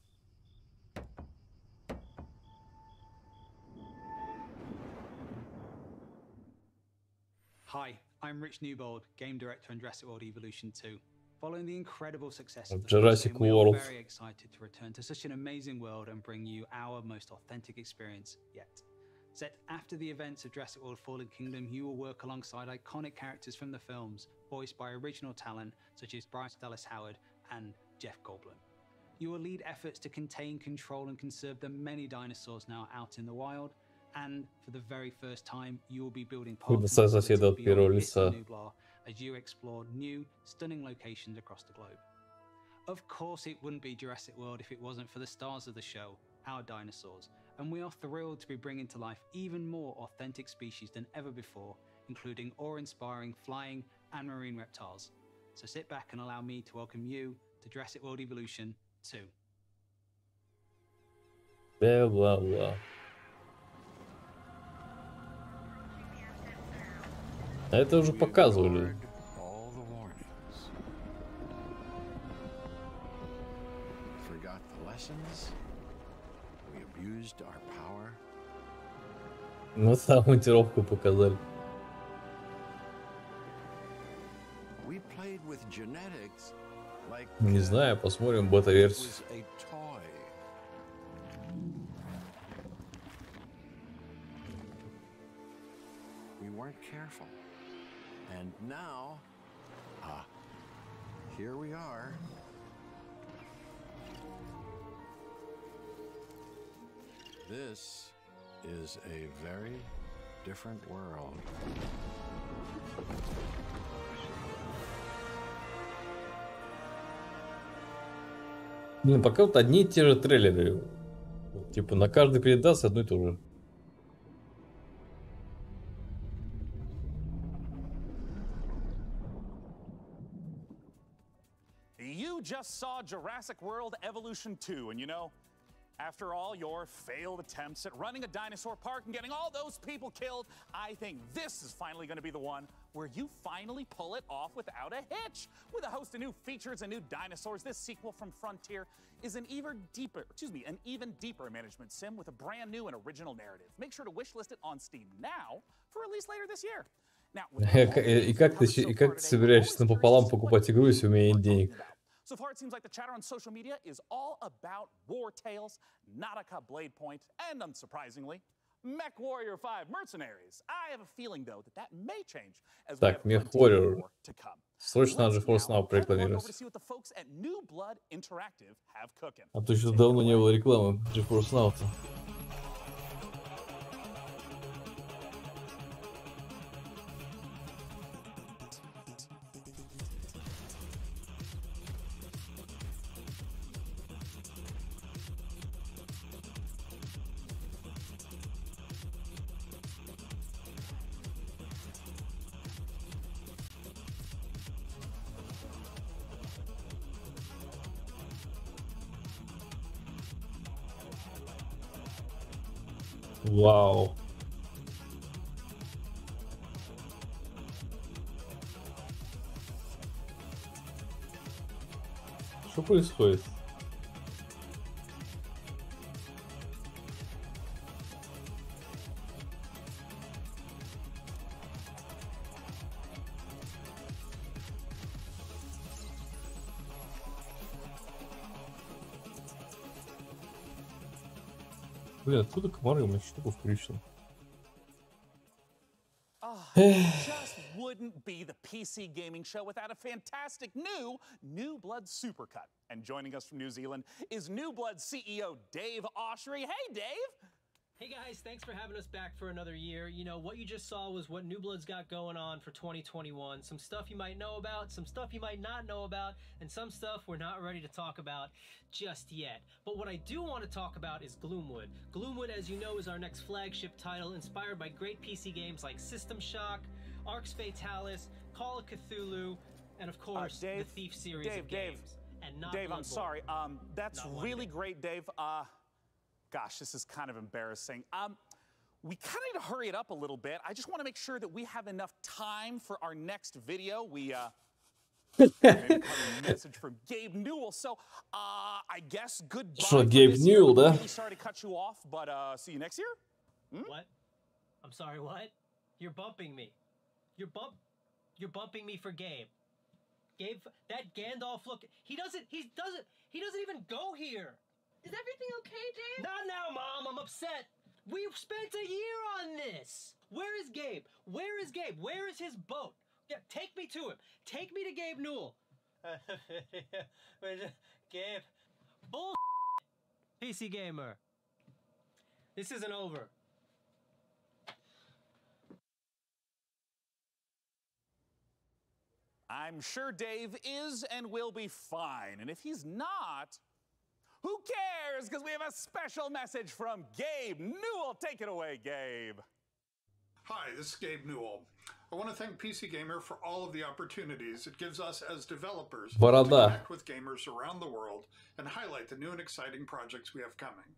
Hi, I'm Rich Newbold, game director on Jurassic World Evolution 2. Following the incredible success of the Jurassic World, we are very excited to return to such an amazing world and bring you our most authentic experience yet. Set after the events of Jurassic World Fallen Kingdom, you will work alongside iconic characters from the films, voiced by original talent such as Bryce Dallas Howard and Jeff Goldblum. You will lead efforts to contain, control, and conserve the many dinosaurs now out in the wild, and for the very first time, you will be building paths as you explore new, stunning locations across the globe. Of course, it wouldn't be Jurassic World if it wasn't for the stars of the show, our dinosaurs, and we are thrilled to be bringing to life even more authentic species than ever before, including awe-inspiring flying and marine reptiles. So sit back and allow me to welcome you to Jurassic World Evolution 2. Бла-бла-бла. Это уже показывали. Ну, там монтировку показали. Не знаю, посмотрим бета-версию. And now, here we are. This is a very different world. Блин, пока вот одни и те же трейлеры. Типа на каждый передаст одно и то же. You just saw Jurassic World Evolution 2, and you know, after all your failed attempts at running a dinosaur park and getting all those people killed, I think this is finally going to be the one where you finally pull it off without a hitch. With a host of new features and new dinosaurs, this sequel from Frontier is an even deeper management sim with a brand new and original narrative. Make sure to wishlist it on Steam now for release later this year. Now, И как ты собираешься напополам покупать игру, если у меня нет денег? So far, it seems like the chatter on social media is all about war tales, Nautica Blade Point, and unsurprisingly, Mech Warrior 5 Mercenaries. I have a feeling, though, that may change as we have Mech Warrior. to come. Срочно на GeForce Now прорекламировать. А то еще давно не было рекламы GeForce Now-то. Вау. Что происходит? Блин, откуда комары? У меня штука включена. Just wouldn't be the PC gaming show without a fantastic New Blood Supercut. And joining us from New Zealand is New Blood CEO Dave Oshry. Hey, Dave! Hey guys, thanks for having us back for another year. You know, what you just saw was what New Blood's got going on for 2021. Some stuff you might know about, some stuff you might not know about, and some stuff we're not ready to talk about just yet. But what I do want to talk about is Gloomwood. Gloomwood, as you know, is our next flagship title inspired by great PC games like System Shock, Arx Fatalis, Call of Cthulhu, and of course, the Thief series of games. And not Dave, I'm Bloodborne. sorry. That's really great, Dave. Gosh, this is kind of embarrassing. We kind of need to hurry it up a little bit. I just want to make sure that we have enough time for our next video. We message from Gabe Newell. So, I guess goodbye. Что, Gabe Newell, да? Really sorry to cut you off, but see you next year. What? I'm sorry, what? You're bumping me. You're bumping me for Gabe. Gabe, that Gandalf look, he doesn't even go here. Is everything okay, Dave? Not now, Mom. I'm upset. We've spent a year on this. Where is Gabe? Where is Gabe? Where is his boat? Yeah, take me to him. Take me to Gabe Newell. Gabe. Bull. PC Gamer. This isn't over. I'm sure Dave is and will be fine. And if he's not, Who cares? Because we have a special message from Gabe Newell. Take it away, Gabe. Hi, this is Gabe Newell. I want to thank PC Gamer for all of the opportunities it gives us as developers to connect with gamers around the world and highlight the new and exciting projects we have coming.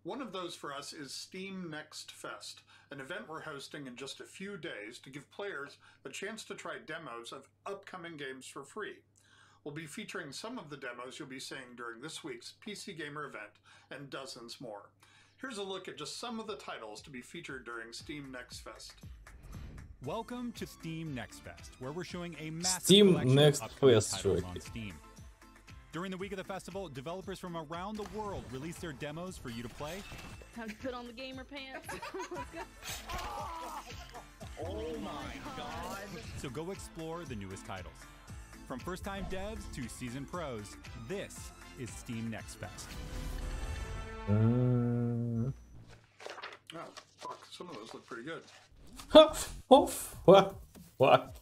One of those for us is Steam Next Fest, an event we're hosting in just a few days to give players a chance to try demos of upcoming games for free. We'll be featuring some of the demos you'll be seeing during this week's PC Gamer event and dozens more. Here's a look at just some of the titles to be featured during Steam Next Fest. Welcome to Steam Next Fest, where we're showing a massive Steam collection Next of upcoming Fest, titles on Steam. During the week of the festival, developers from around the world release their demos for you to play. Time to put on the gamer pants. Oh my god! So go explore the newest titles. From first-time devs to seasoned pros, this is Steam Next Fest. Oh, fuck. Some of those look pretty good. What?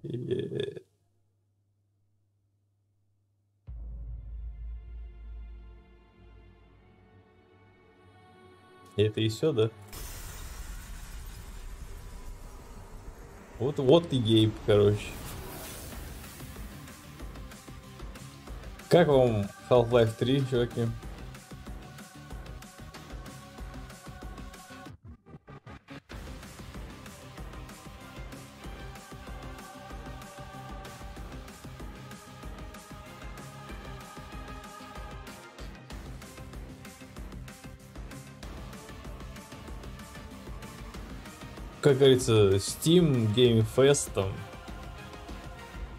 Yeah. Это и все, да? Вот и Гейб, короче. Как вам Half-Life 3, чуваки? Как говорится, Steam Game Fest там.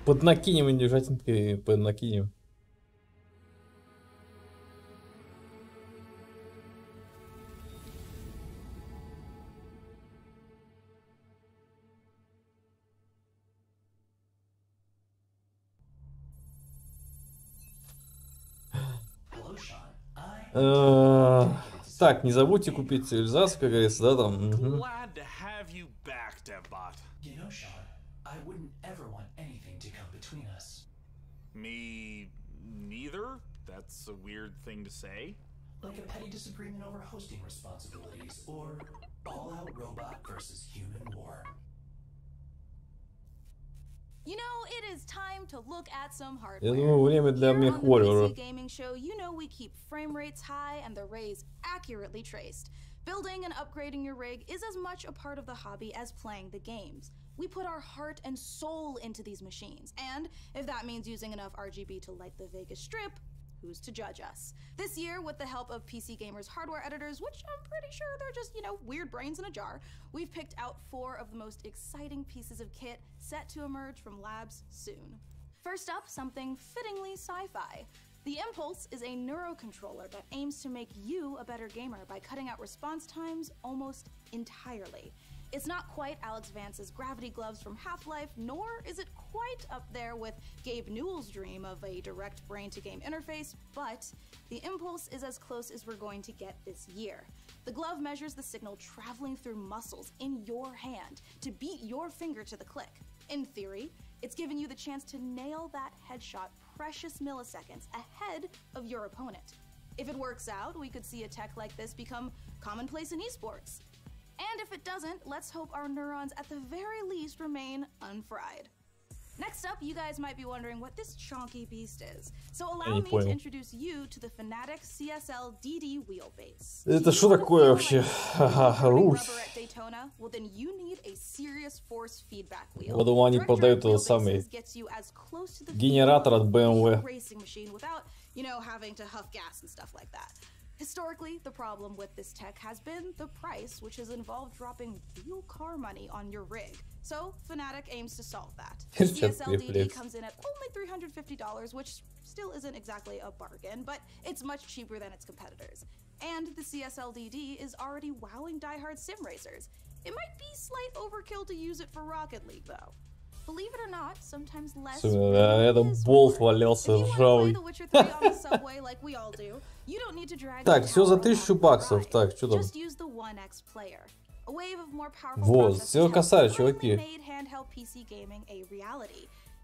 Поднакинем индюшатинкой, поднакинем. Так, не забудьте купить цивилизацию, как говорится, да, там. Glad to have you back, DevBot. You know, Sean, I wouldn't ever want anything to come between us. Me neither? That's a weird thing to say. Like a petty disagreement over hosting responsibilities, or all-out robot versus human war. You know, it is time to look at some hardware. Я думаю, время для мехварриора. Gaming show, you know we keep frame rates high and the rays accurately traced. Building and upgrading your rig is as much a part of the hobby as playing the games. We put our heart and soul into these machines, and if that means using enough RGB to light the Vegas Strip, who's to judge us? This year, with the help of PC Gamer's hardware editors, which I'm pretty sure they're just, you know, weird brains in a jar, we've picked out 4 of the most exciting pieces of kit set to emerge from labs soon. First up, something fittingly sci-fi. The Impulse is a neurocontroller that aims to make you a better gamer by cutting out response times almost entirely. It's not quite Alex Vance's gravity gloves from Half-Life, nor is it quite up there with Gabe Newell's dream of a direct brain-to-game interface, but the Impulse is as close as we're going to get this year. The glove measures the signal traveling through muscles in your hand to beat your finger to the click. In theory, it's giving you the chance to nail that headshot precious milliseconds ahead of your opponent. If it works out, we could see a tech like this become commonplace in esports. And if it doesn't, let's hope our neurons at the very least remain unfried. Next up, you guys might be wondering what this chonky beast is. So allow me to introduce you to the Fanatec CSL DD wheelbase. Это что такое вообще? Well, then you need a serious force feedback wheel. Я думаю, они продают тот самый генератор от BMW. Racing machine without, you know, having to huff gas and stuff like that. Historically, the problem with this tech has been the price, which has involved dropping real car money on your rig. So, Fanatec aims to solve that. The CSL DD comes in at only $350, which still isn't exactly a bargain, but it's much cheaper than its competitors. And the CSL DD is already wowing diehard sim racers. It might be slight overkill to use it for Rocket League, though. Believe it or not, sometimes less. Это болт валялся ржавый. Так, все за $1000. Так, что там? Вот, все косарь, чуваки.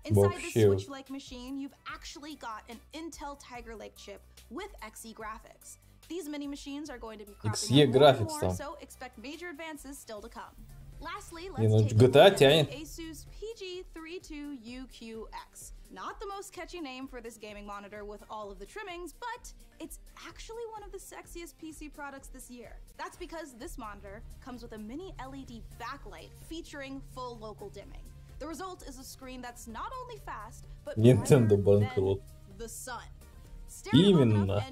Inside the Switch-like machine, you've actually got an Intel Tiger Lake chip with XE graphics. These mini machines are going to be cropping up more and more, so expect major advances still to come. Lastly, let's take a look at the ASUS PG32UQX. Not the most catchy name for this gaming monitor with all of the trimmings, but it's actually one of the sexiest PC products this year. That's because this monitor comes with a mini LED backlight featuring full local dimming. The result is a screen that's not only fast, but brighter than the sun. Именно.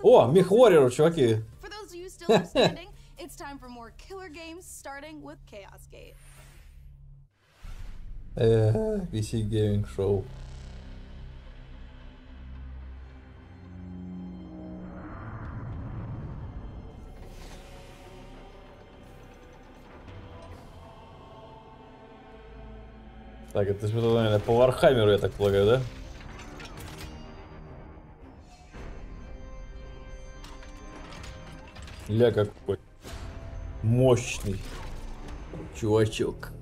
О, MechWarrior, чуваки. For those of you still understanding, it's time for more killer games, starting with Chaos Gate. PC Gaming Show. Так, это что-то, наверное, по Вархаммеру, я так полагаю, да? Ля, какой мощный чувачок.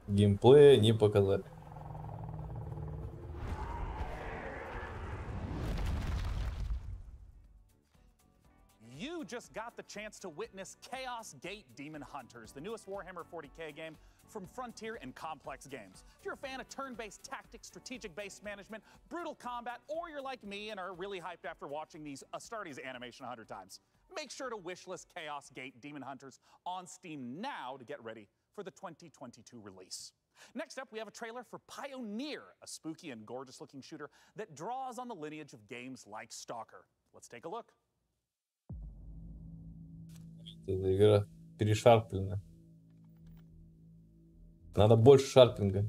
Геймплея не показали. You just got the chance to witness Chaos Gate Demon Hunters, the newest Warhammer 40k game from Frontier and Complex Games. If you're a fan of turn-based tactics, strategic-based management, brutal combat, or you're like me and are really hyped after watching these Astartes animation 100 times, make sure to wishlist Chaos Gate Demon Hunters on Steam now to get ready for the 2022 release. Next up, we have a trailer for Pioneer, a spooky and gorgeous-looking shooter that draws on the lineage of games like Stalker. Let's take a look. Эта игра перешарпленная. Надо больше шарпинга.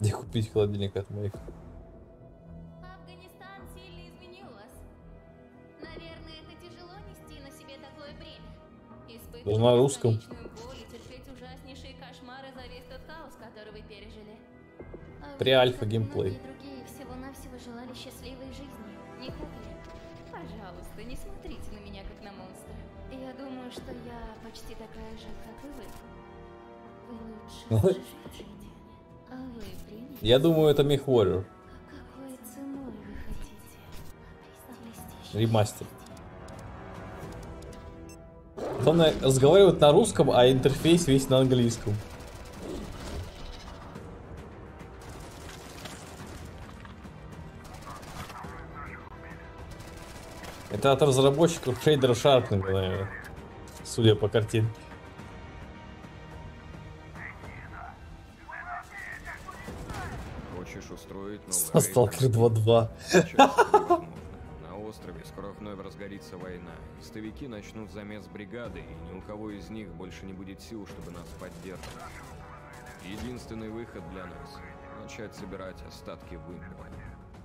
Где купить холодильник от моих? Афганистан сильно изменил вас. Наверное, это тяжело нести на себе такое бремя. Испытывать на русском. боль и терпеть ужаснейшие кошмары за весь тот хаос, который вы пережили. При альфа геймплей. Другие всего-навсего желали счастливой жизни. Не так ли? Пожалуйста, не смотрите на меня как на монстра. Я думаю, что я почти такая же, как и вы. Вы лучше живете. А вы примете? Я думаю, это MechWarrior. Какой ценой вы хотите? Ремастер. Он разговаривает на русском, а интерфейс весь на английском. Это от разработчиков шейдера шарпинга, наверное, судя по картинке. Хочешь устроить Сталкер 2.2. На острове скоро вновь разгорится война. Истовики начнут замес бригады, и ни у кого из них больше не будет сил, чтобы нас поддерживать. Единственный выход для нас — начать собирать остатки вымпела.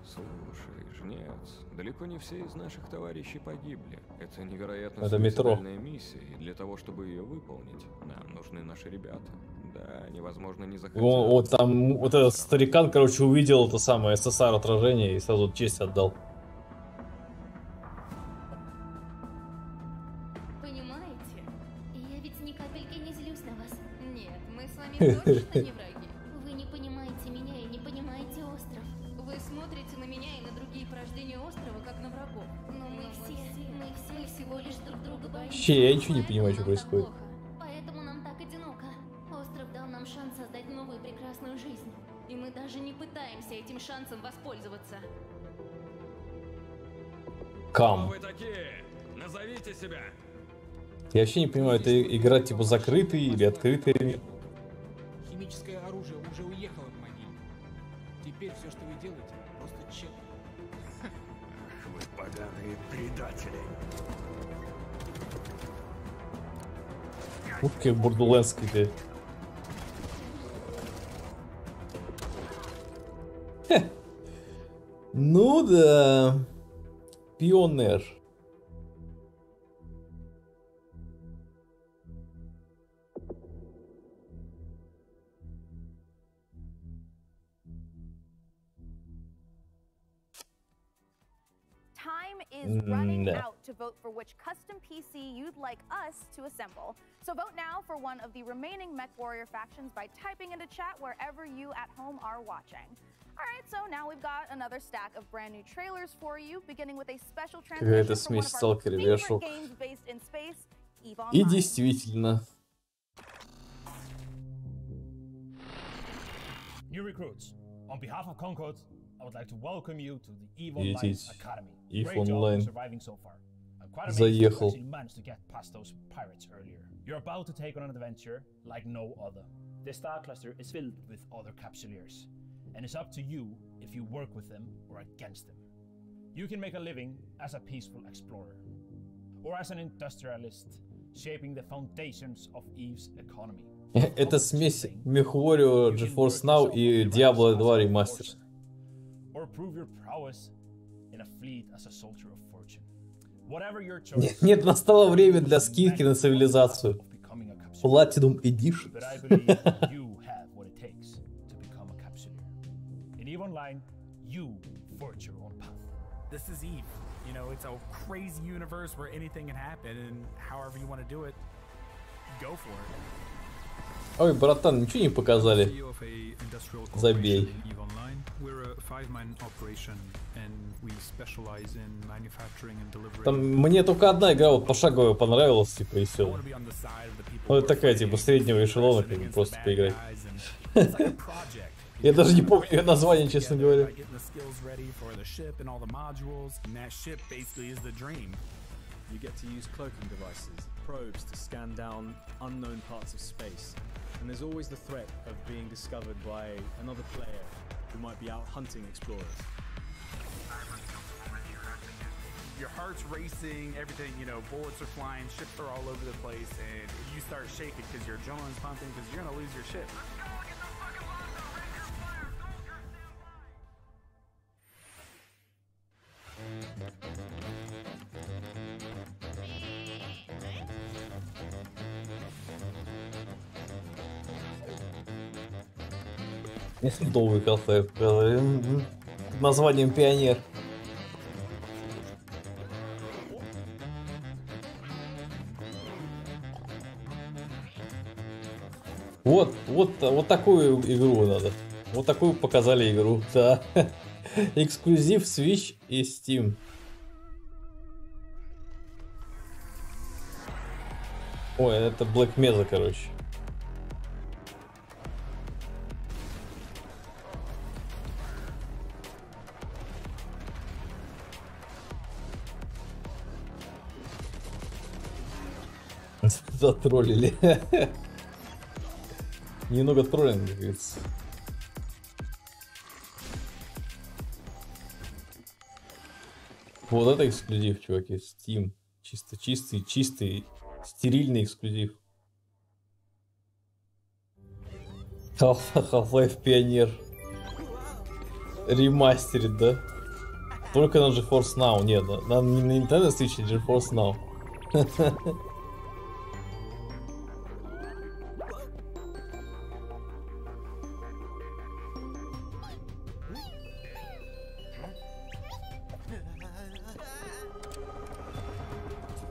Слушай, жнец, далеко не все из наших товарищей погибли. Это невероятно суицидальная миссия, и для того, чтобы ее выполнить, нам нужны наши ребята. Да, невозможно не захотеть. Вот там вот этот старикан, короче, увидел это самое СССР отражение и сразу честь отдал. Понимаете? Я ведь ни капельки не злюсь на вас. Нет, мы с вами точно не враги. Вы не понимаете меня и не понимаете остров. Вы смотрите на меня и на другие порождения острова, как на врагов. Но мы все всего лишь друг друга боимся. Вообще, я ничего не понимаю, что происходит. Поэтому нам так одиноко. Остров дал нам шанс создать новую прекрасную жизнь. И мы даже не пытаемся этим шансом воспользоваться. Кам. Вы такие? Назовите себя. Я вообще не понимаю, это игра типа закрытый или открытый мир. Химическое оружие уже уехало в могилу. Теперь все, что вы делаете, просто тщетно. Вы поганые предатели. Ух, как бурдуленский. Ну да. Пионер. is running out to vote for which custom PC you'd like us to assemble. So vote now for one of the remaining Mech Warrior factions by typing into chat wherever you at home are watching. Alright, so now we've got another stack of brand new trailers for you, beginning with a special transmission from one of our favorite games based in space, EVE Online. И действительно. New recruits, on behalf of Concord, I would like to welcome you to the EVE Online Academy. Great job surviving so far. I'm quite amazed you actually managed to get past those pirates earlier. You're about to take on an adventure like no other. This star cluster is filled with other capsuleers, and it's up to you if you work with them or against them. You can make a living as a peaceful explorer, or as an industrialist, shaping the foundations of EVE's economy. Это смесь MechWarrior, GeForce Now и Diablo 2 ремастер. Нет, настало время для скидки на цивилизацию. Platinum Edition. This is EVE. You know, it's a crazy universe where anything can happen, and however you want to do it, go for it. Ой, братан, ничего не показали. Забей. Там мне только одна игра вот пошаговая понравилась, типа, и все. Ну, это такая, типа, среднего эшелона, как бы просто поиграть. Я даже не помню ее название, честно говоря. You get to use cloaking devices, probes to scan down unknown parts of space. And there's always the threat of being discovered by another player who might be out hunting explorers. Your heart's racing, everything, you know, bullets are flying, ships are all over the place, and you start shaking because your adrenaline's pumping because you're gonna lose your ship. Долгий кафе под названием Пионер. Вот такую игру надо. Вот такую показали игру. Да. Эксклюзив Switch и Steam. Ой, это Black Mesa, короче. Затроллили. Немного троллинга, как говорится. Вот это эксклюзив, чуваки. Steam. Чистый, стерильный эксклюзив. Half-Life Pioneer. Ремастерит, да? Только на GeForce Now. Нет, на Nintendo Switch, GeForce Now.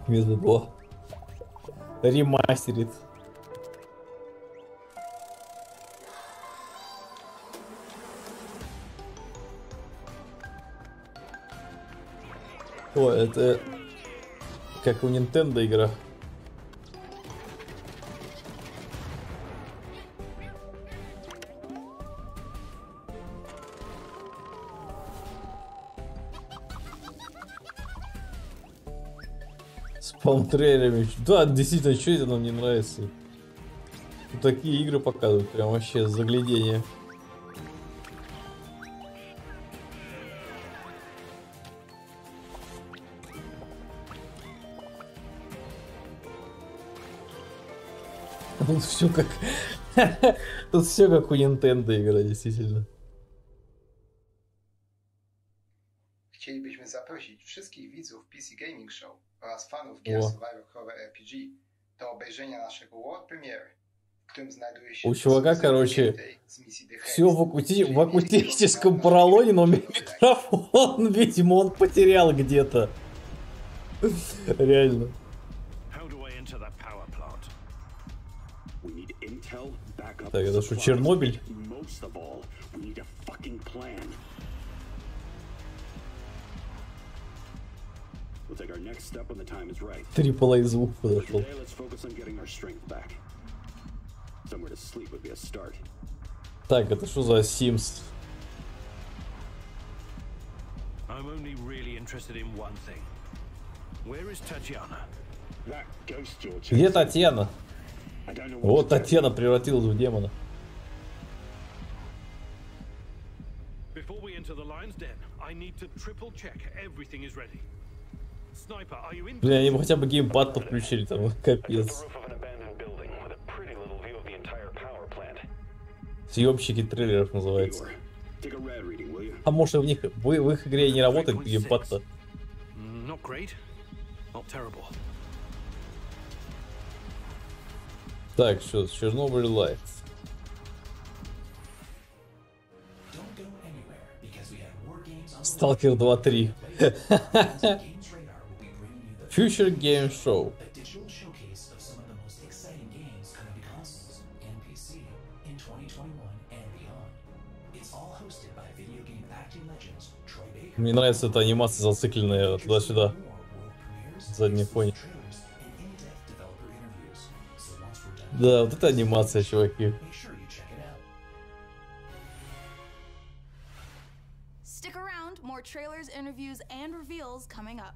Между два. Ремастерит. О, это как у Nintendo игра. С палм-трейлерами. Да, действительно, что это нам не нравится? Тут такие игры показывают, прям вообще заглядение. Тут все как... Тут все как у Nintendo игра, действительно. Chcielibyśmy zaprosić wszystkich widzów PC Gaming Show oraz fanów gier Survivor Horror RPG do obejrzenia naszego World Premiere, w którym znajduje się... У чувака, короче, все в акустическом поролоне, но микрофон, видимо, он потерял где-то. Реально. Так, это что, Чернобыль? Трипл-А звук подошел. Так, это что за Sims? Где Татьяна? Вот Татьяна превратилась в демона. Бля, они бы хотя бы геймпад подключили, там, капец. Съемщики трейлеров называется. А может в них в их игре не работает геймпад-то? Так, что, Чернобыль Лайт. Сталкер 2.3. Future Game Show. Мне нравится эта анимация зацикленная туда-сюда. Задний фон. Да, вот это анимация, чуваки. Stick around, more trailers, interviews, and reveals coming up.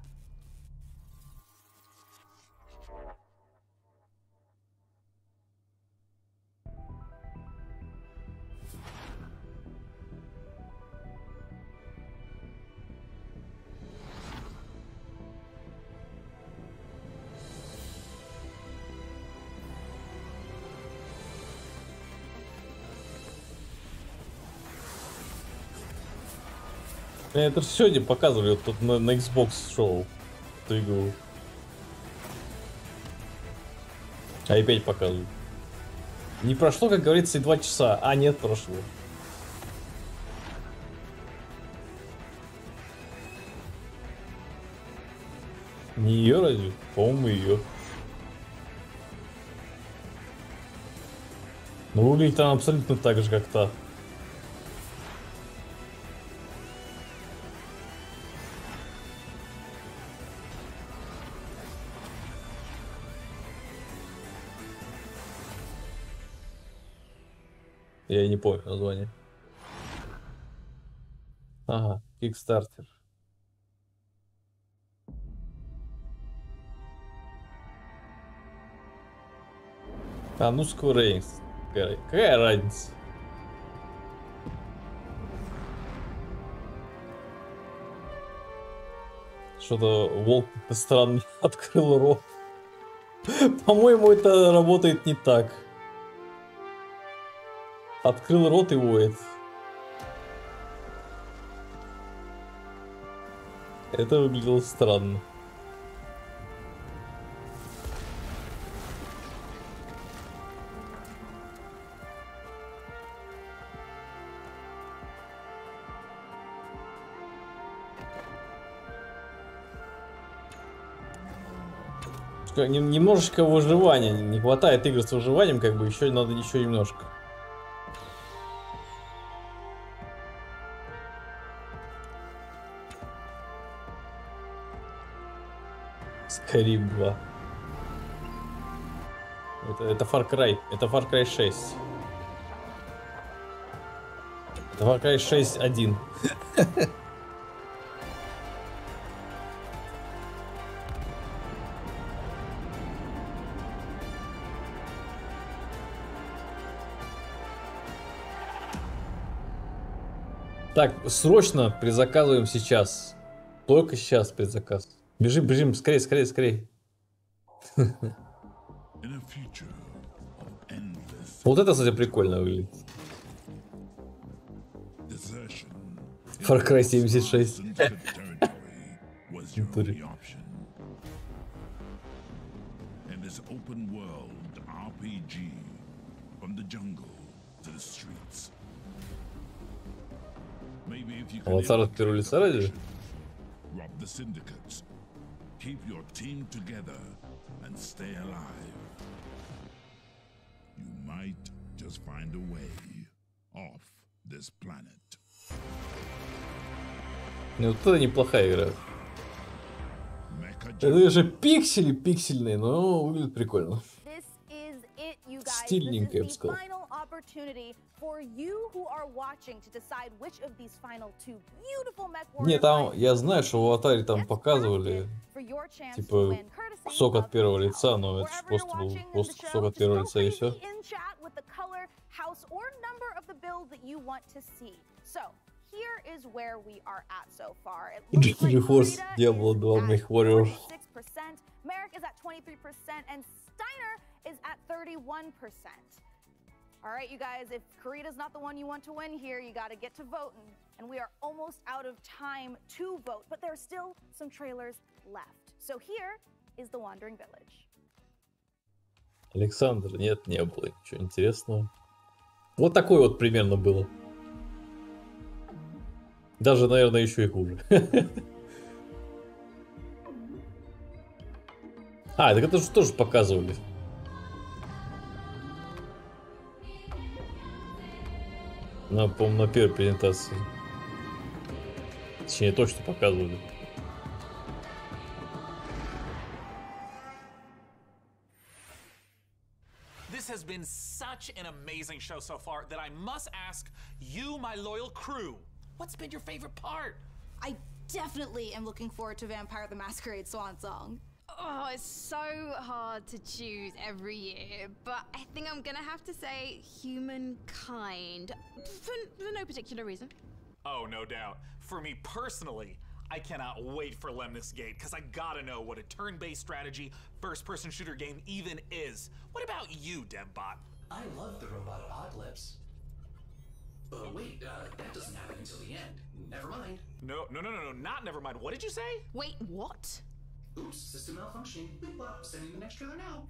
Это же сегодня показывали вот тут на Xbox шоу эту игру. А опять показывают. Не прошло, как говорится, и 2 часа. А, нет, прошло. Не ее разве? По-моему, ее. Ну, выглядит она абсолютно так же, как та. Я не помню название. Ага, Kickstarter. А, ну Square Enix. Какая разница? Что-то волк странно открыл рот. По-моему, это работает не так. Открыл рот и воет. Это выглядело странно. Немножечко выживания. Не хватает игр с выживанием, как бы еще надо еще немножко. Skyrim 2. Это Far Cry. Это Far Cry 6. Это Far Cry 6.1. Так, срочно предзаказываем сейчас. Только сейчас предзаказ. Бежим, бежим, скорее, скорее, скорее. Вот это, кстати, прикольно выглядит. Far Cry 76. Аватар от первого лица ради? Keep your team together and stay alive. You might just find a way off this planet. Ну, вот это неплохая игра. Это же пиксели пиксельные, но выглядит прикольно. Стильненько, я бы сказал. Не, там, я знаю, что в аватаре там показывали, типа, кусок от первого лица, но это же просто был просто кусок от первого лица, и все. Here is where we are at so far. It looks like GeForce Diablo 2 MechWarrior. 46%, Merrick is at 23%, and Steiner is at 31%. All right, you guys, if Karita's not the one you want to win here, you got to get to voting. And we are almost out of time to vote, but there are still some trailers left. So here is The Wandering Village. Александр, нет, не было ничего интересного. Вот такое вот примерно было. Даже, наверное, еще и хуже. А, так это же тоже показывали. По-моему, на первой презентации. Точнее, точно показывали. This has been such an amazing show so far that I must ask you, my loyal crew, what's been your favorite part? I definitely am looking forward to Vampire the Masquerade Swan Song. Oh, it's so hard to choose every year, but I think I'm gonna have to say Humankind, for no particular reason. Oh, no doubt. For me personally, I cannot wait for Lemnis Gate, because I gotta know what a turn-based strategy first-person shooter game even is. What about you, DevBot? I love the robot apocalypse. But wait, that doesn't happen until the end. Never mind. No, not never mind. What did you say? Wait, what? Oops, system malfunctioning. Well, sending the next trailer now.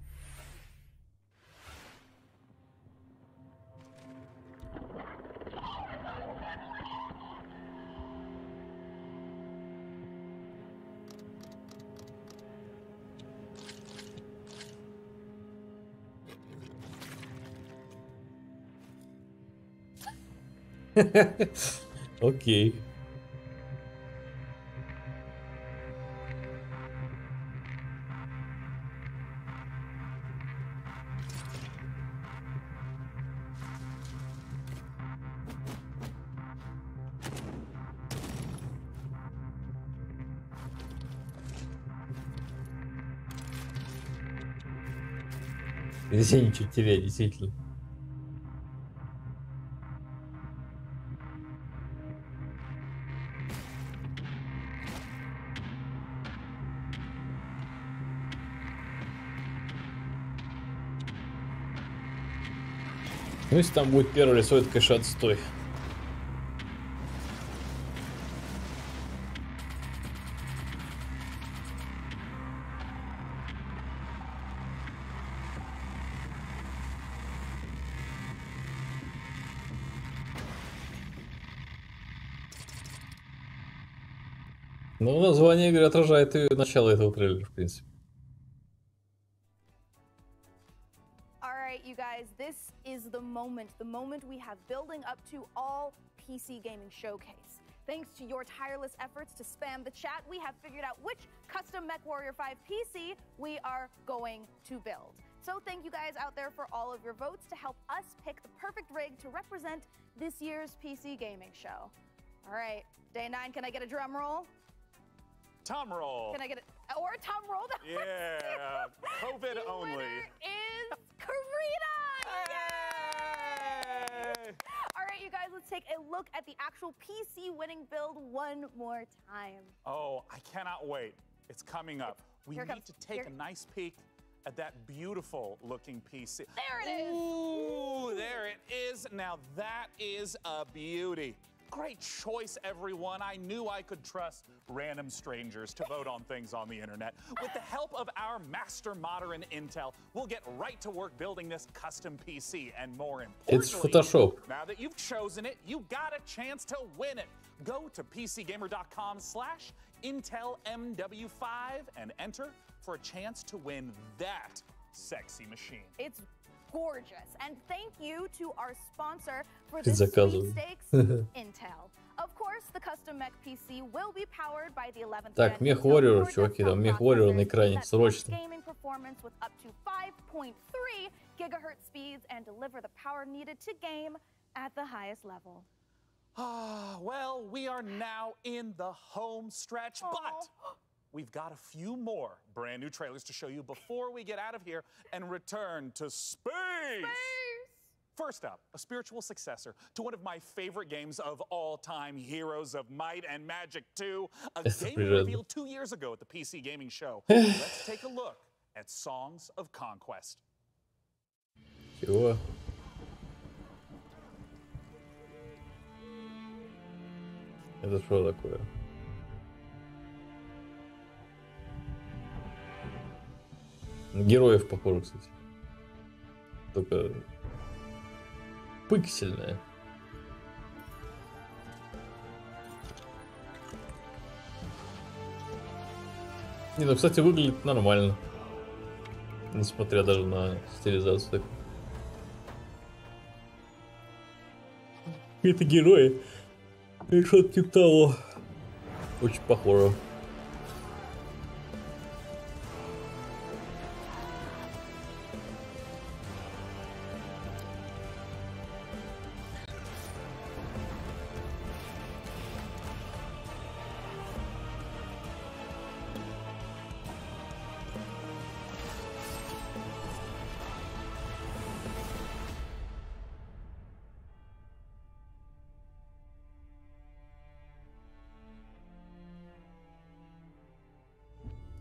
Окей. Здесь я ничего теряю, действительно. Ну, если там будет первое лицо, это, конечно, отстой. Ну, название игры отражает и начало этого трейлера, в принципе. You guys, this is the moment we have building up to all PC gaming showcase. Thanks to your tireless efforts to spam the chat, we have figured out which custom MechWarrior 5 PC we are going to build. So thank you guys out there for all of your votes to help us pick the perfect rig to represent this year's PC gaming show. All right, day 9, can I get a drum roll? Tom roll. Can I get it? Or a Tom roll? Yeah, COVID the only. Winner is Karita! Yay! All right, you guys, let's take a look at the actual PC winning build one more time. Oh, I cannot wait. It's coming up. We need to take a nice peek at that beautiful looking PC. There it is! Ooh, there it is. Now that is a beauty. Great choice, everyone. I knew I could trust random strangers to vote on things on the internet. With the help of our master modder and intel, we'll get right to work building this custom PC. And more importantly, it's Photoshop. Now that you've chosen it, you got a chance to win it. Go to PCGamer.com/ Intel MW5 and enter for a chance to win that sexy machine. It's gorgeous. And thank you to our sponsor for Ты this заказывай. sweepstakes, Intel. Of course, the custom mech PC will be powered by the 11th Так, gen Мех Intel Warrior, Core чуваки, там desktop Мех Warrior на processors экране, that срочно. boost gaming performance with up to 5.3 gigahertz speeds and deliver the power needed to game at the highest level. Well, we are now in the home stretch, but we've got a few more brand new trailers to show you before we get out of here and return to space. First up, a spiritual successor to one of my favorite games of all time, Heroes of Might and Magic 2, a game we revealed 2 years ago at the PC Gaming Show. Let's take a look at Songs of Conquest. Чего? Это что такое? Героев похоже, кстати. Только пиксельная. Не, ну, кстати, выглядит нормально. Несмотря даже на стилизацию. Это герои. И что-то типа того. Очень похоже.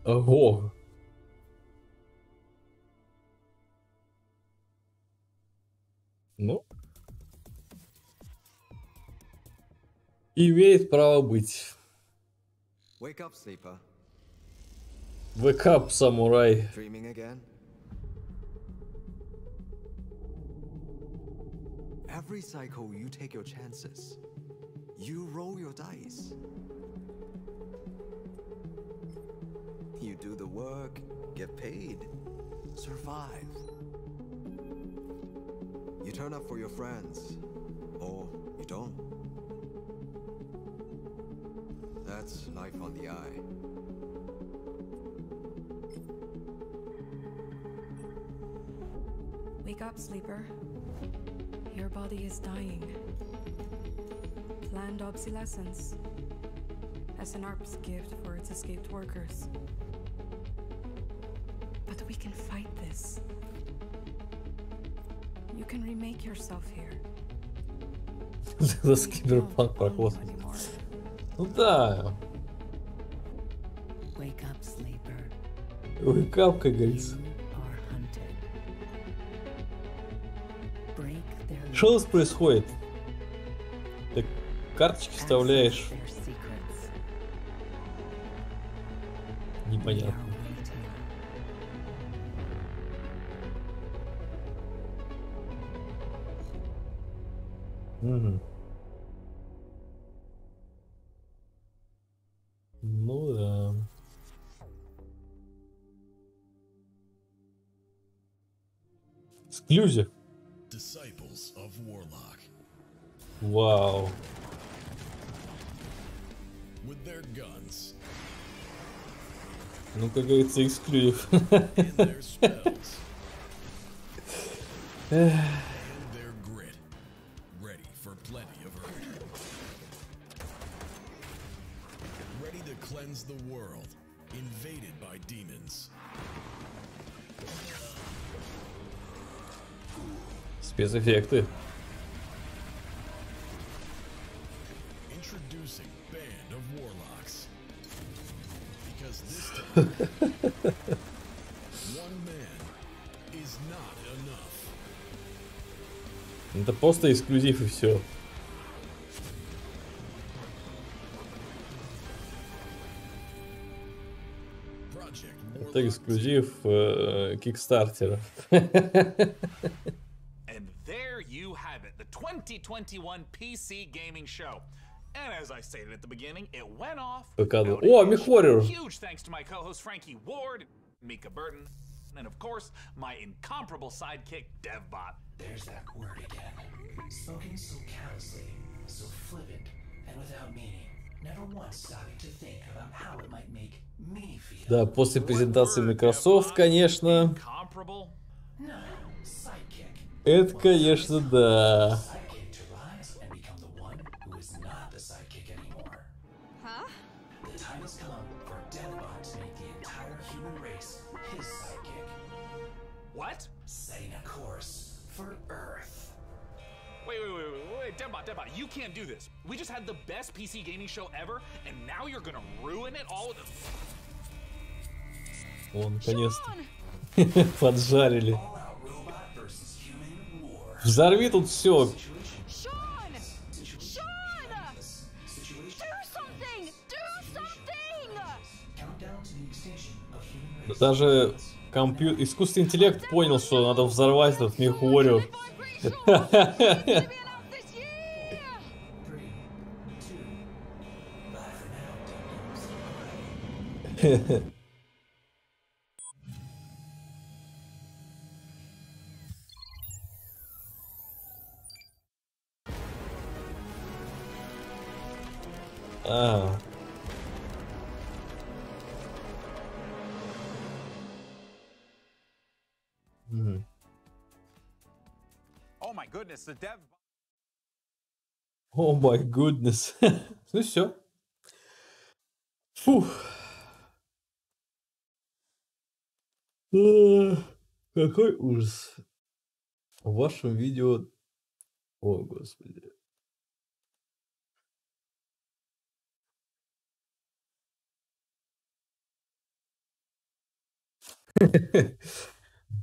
Ого. Ну. Имеет право быть. Wake up, sleeper. Wake up, самурай. Dreaming again? Every cycle you take your chances. You roll your dice. You do the work, get paid, survive. You turn up for your friends, or you don't. That's life on the eye. Wake up, sleeper. Your body is dying. Planned obsolescence. As an ARP's gift for its escaped workers. But we can fight this. You can remake yourself here. За Cyberpunk проход. Ну да. Wake up, sleeper. Wake up, как говорится. Что у нас происходит? Ты карточки вставляешь. Непонятно. Угу. Ну да. Эксклюзив. Вау. Ну, как говорится, эксклюзив. Спецэффекты. Это просто эксклюзив и все. Это эксклюзив Кикстартера. And there you have it, the 2021 PC Gaming Show. And as I stated at the beginning, it went off. О, Михорер. Huge thanks to my co-host Frankie Ward, Mika Burton, and of course, my incomparable sidekick, DevBot. There's that word again. Spoken so callously, so flippant, and without meaning. Never once stopping to think about how it might make me feel. Да, после презентации Microsoft, конечно. No, sidekick. Это, конечно, да. Sidekick to rise and become the one who is not the sidekick anymore. Huh? The time has come for DevBot to make the entire human race his sidekick. What? Setting a course for Earth. Wait, DevBot, you can't do this. We just had the best PC gaming show ever, and now you're gonna ruin it all with a... О, наконец-то. Поджарили. Взорви тут все. Даже искусственный интеллект понял, что надо взорвать этот Михорю. Oh my goodness, the dev... О май гуднес. Ну все. Фух. Какой ужас. В вашем видео... О, господи.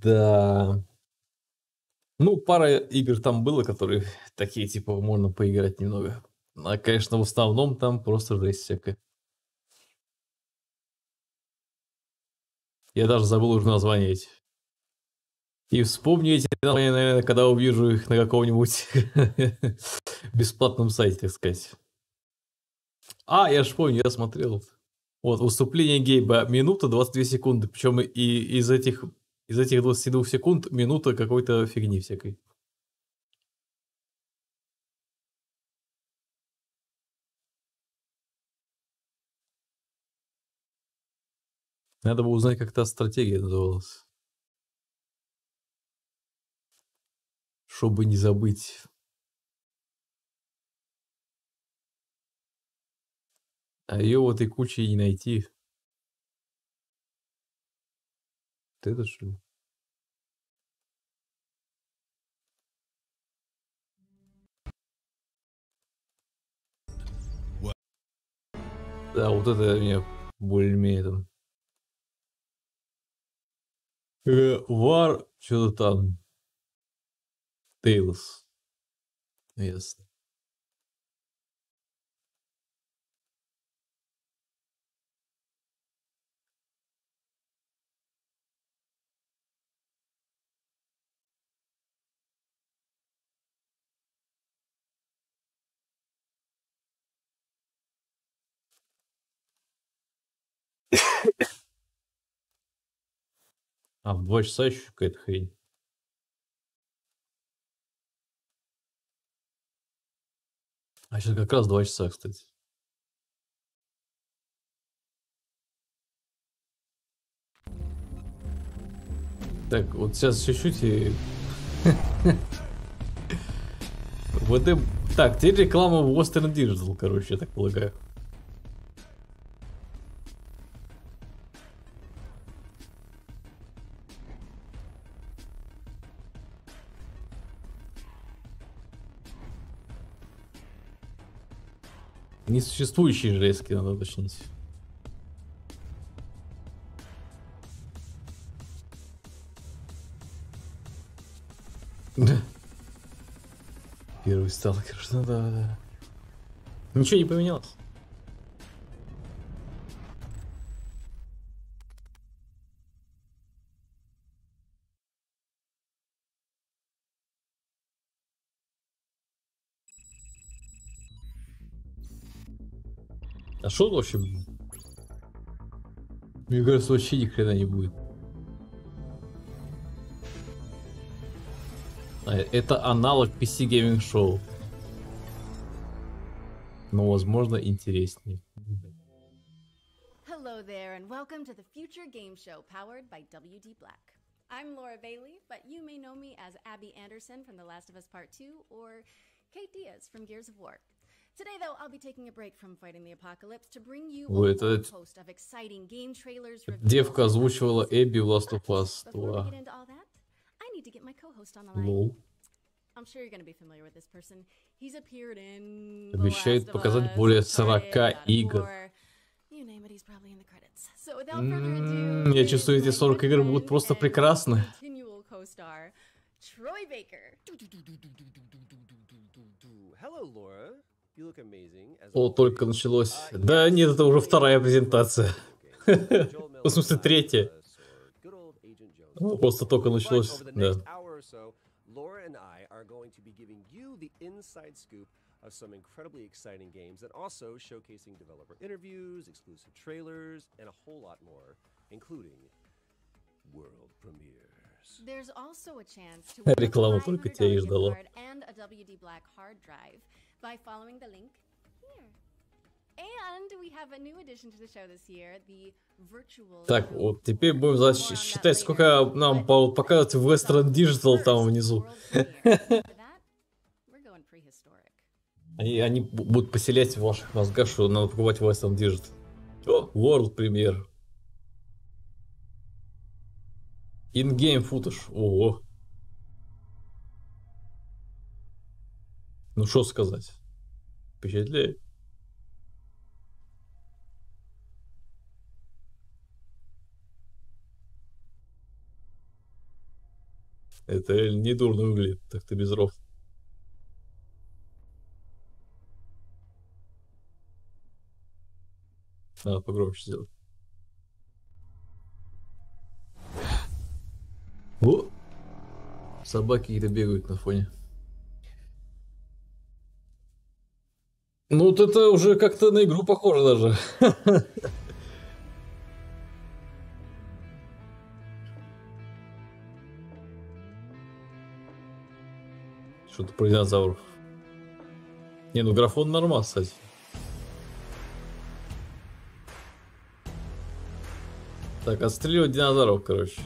Да. Ну, пара игр там было, которые такие, типа, можно поиграть немного. А, конечно, в основном там просто жесть всякая. Я даже забыл уже название эти. И вспомню эти названия, наверное, когда увижу их на каком-нибудь бесплатном сайте, так сказать. А, я же помню, я смотрел. Вот, выступление Гейба, минута 22 секунды. Причем и из этих 22 секунд минута какой-то фигни всякой. Надо бы узнать, как та стратегия называлась. Чтобы не забыть. А ее в этой куче и не найти. Вот это что ли? Да, вот это мне более-менее там. War, что-то там. Tales. Ясно. А в 2 часа еще какая-то хрень. А сейчас как раз 2 часа, кстати. Так, вот сейчас чуть-чуть и... ВД... Так, теперь реклама в Western Digital, короче, я так полагаю. Несуществующие железки, надо уточнить. Первый сталкер, что да. Ничего не поменялось. А что вообще? Мне кажется, вообще ни хрена не будет. Это аналог PC Gaming Show. Но, возможно, интереснее. Hello there, and welcome to the Future Game Show powered by WD Black. I'm Laura Bailey, but you may know me as Abby Anderson from The Last of Us Part 2 or Kate Diaz from Gears of War. Today, though, I'll be taking a break from fighting the apocalypse to bring you a host of exciting game trailers. Девка озвучивала Эбби в Last of Us 2. Before we get into all that, I need to get my co-host on the line. Lol. I'm sure you're going to be familiar with this person. He's appeared in Обещает показать более 40 игр. You name it, he's probably in the credits. So without further ado, Я чувствую, эти 40 игр будут просто прекрасны. continual co-star Troy Baker. Hello, Laura. You look amazing. О, только началось. Да нет, это уже вторая презентация. В смысле, третья. Просто только началось. Да. Laura and I are going to be giving you the inside scoop of some incredibly exciting games and also showcasing developer interviews, exclusive trailers, and a whole lot more, including world premieres. There's also a chance to win a Реклама только тебя и $500 ждала. gift card and a WD Black hard drive by following the link here. And we have a new addition to the show this year, the virtual. Так, вот теперь будем считать, сколько нам показывать в Western Digital там внизу. Они будут поселять в ваших мозгах, что надо покупать Western Digital. О, World Premiere. In-game footage. Ого. Ну что сказать. Впечатляет. Это недурно выглядит, так-то без ров. Надо погромче сделать. О! Собаки какие-то бегают на фоне. Ну вот это уже как-то на игру похоже даже. Что-то про динозавров. Не, ну графон нормально, кстати. Так, отстреливать динозавров, короче.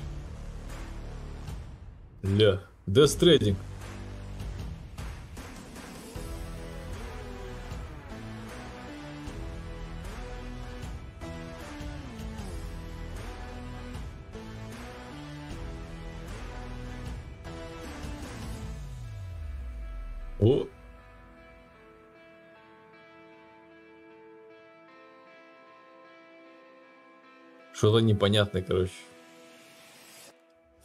Ля, Death Stranding. О! Что-то непонятное, короче.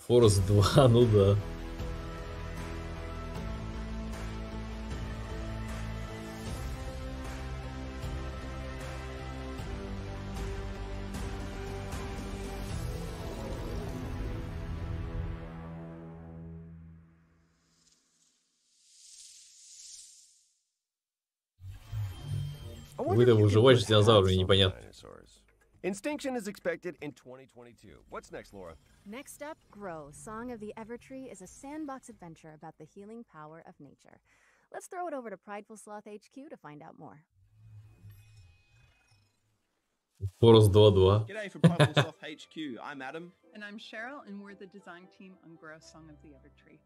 Force 2, ну да. Вы там выживаешь с динозаврами, непонятно. Extinction is expected in 2022. What's next, Laura? Next up, Grow, Song of the Evertree is a sandbox adventure about the healing power of nature. Let's throw it over to Prideful Sloth HQ to find out more. Force 2-2. G'day from Prideful Sloth HQ. I'm Adam. And I'm Cheryl, and we're the design team on Grow, Song of the Evertree.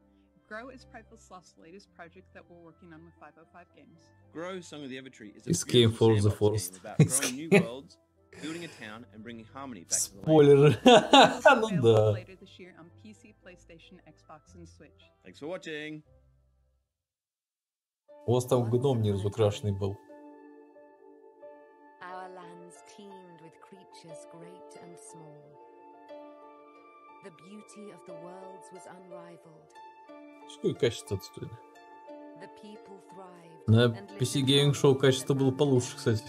Grow is Prideful Sloth's latest project that we're working on with 505 Games. Grow, Song of the Evertree is a Escape for the beautiful Forest. sandbox game about growing new worlds, building a town, and bringing harmony back to the land. Спойлеры. Ну да. Later this year on PC, PlayStation, Xbox, and Switch. Thanks for watching. У вас там гном не разукрашенный был. Our lands teemed with creatures great and small. The beauty of the worlds was unrivaled. Какое качество отстойно. The people thrived. На PC Gaming Show качество было получше, кстати.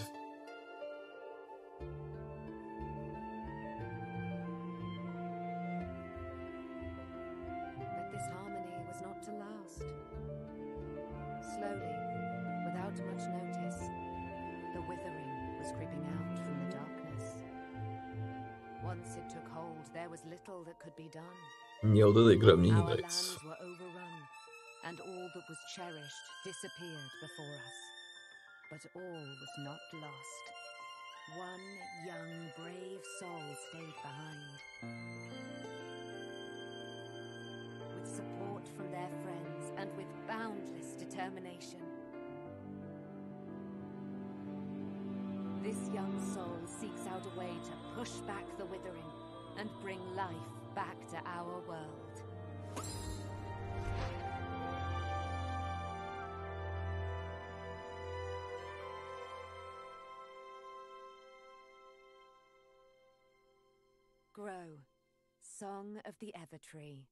But this harmony was not to last. Slowly, without much notice, the withering was creeping was little that could be done. Не, вот эта игра мне не Our нравится. lands were overrun, and all that was cherished disappeared before us. But all was not lost. One young, brave soul stayed behind. With support from their friends and with boundless determination. This young soul seeks out a way to push back the withering and bring life back to our world. Grow, Song of the Evertree.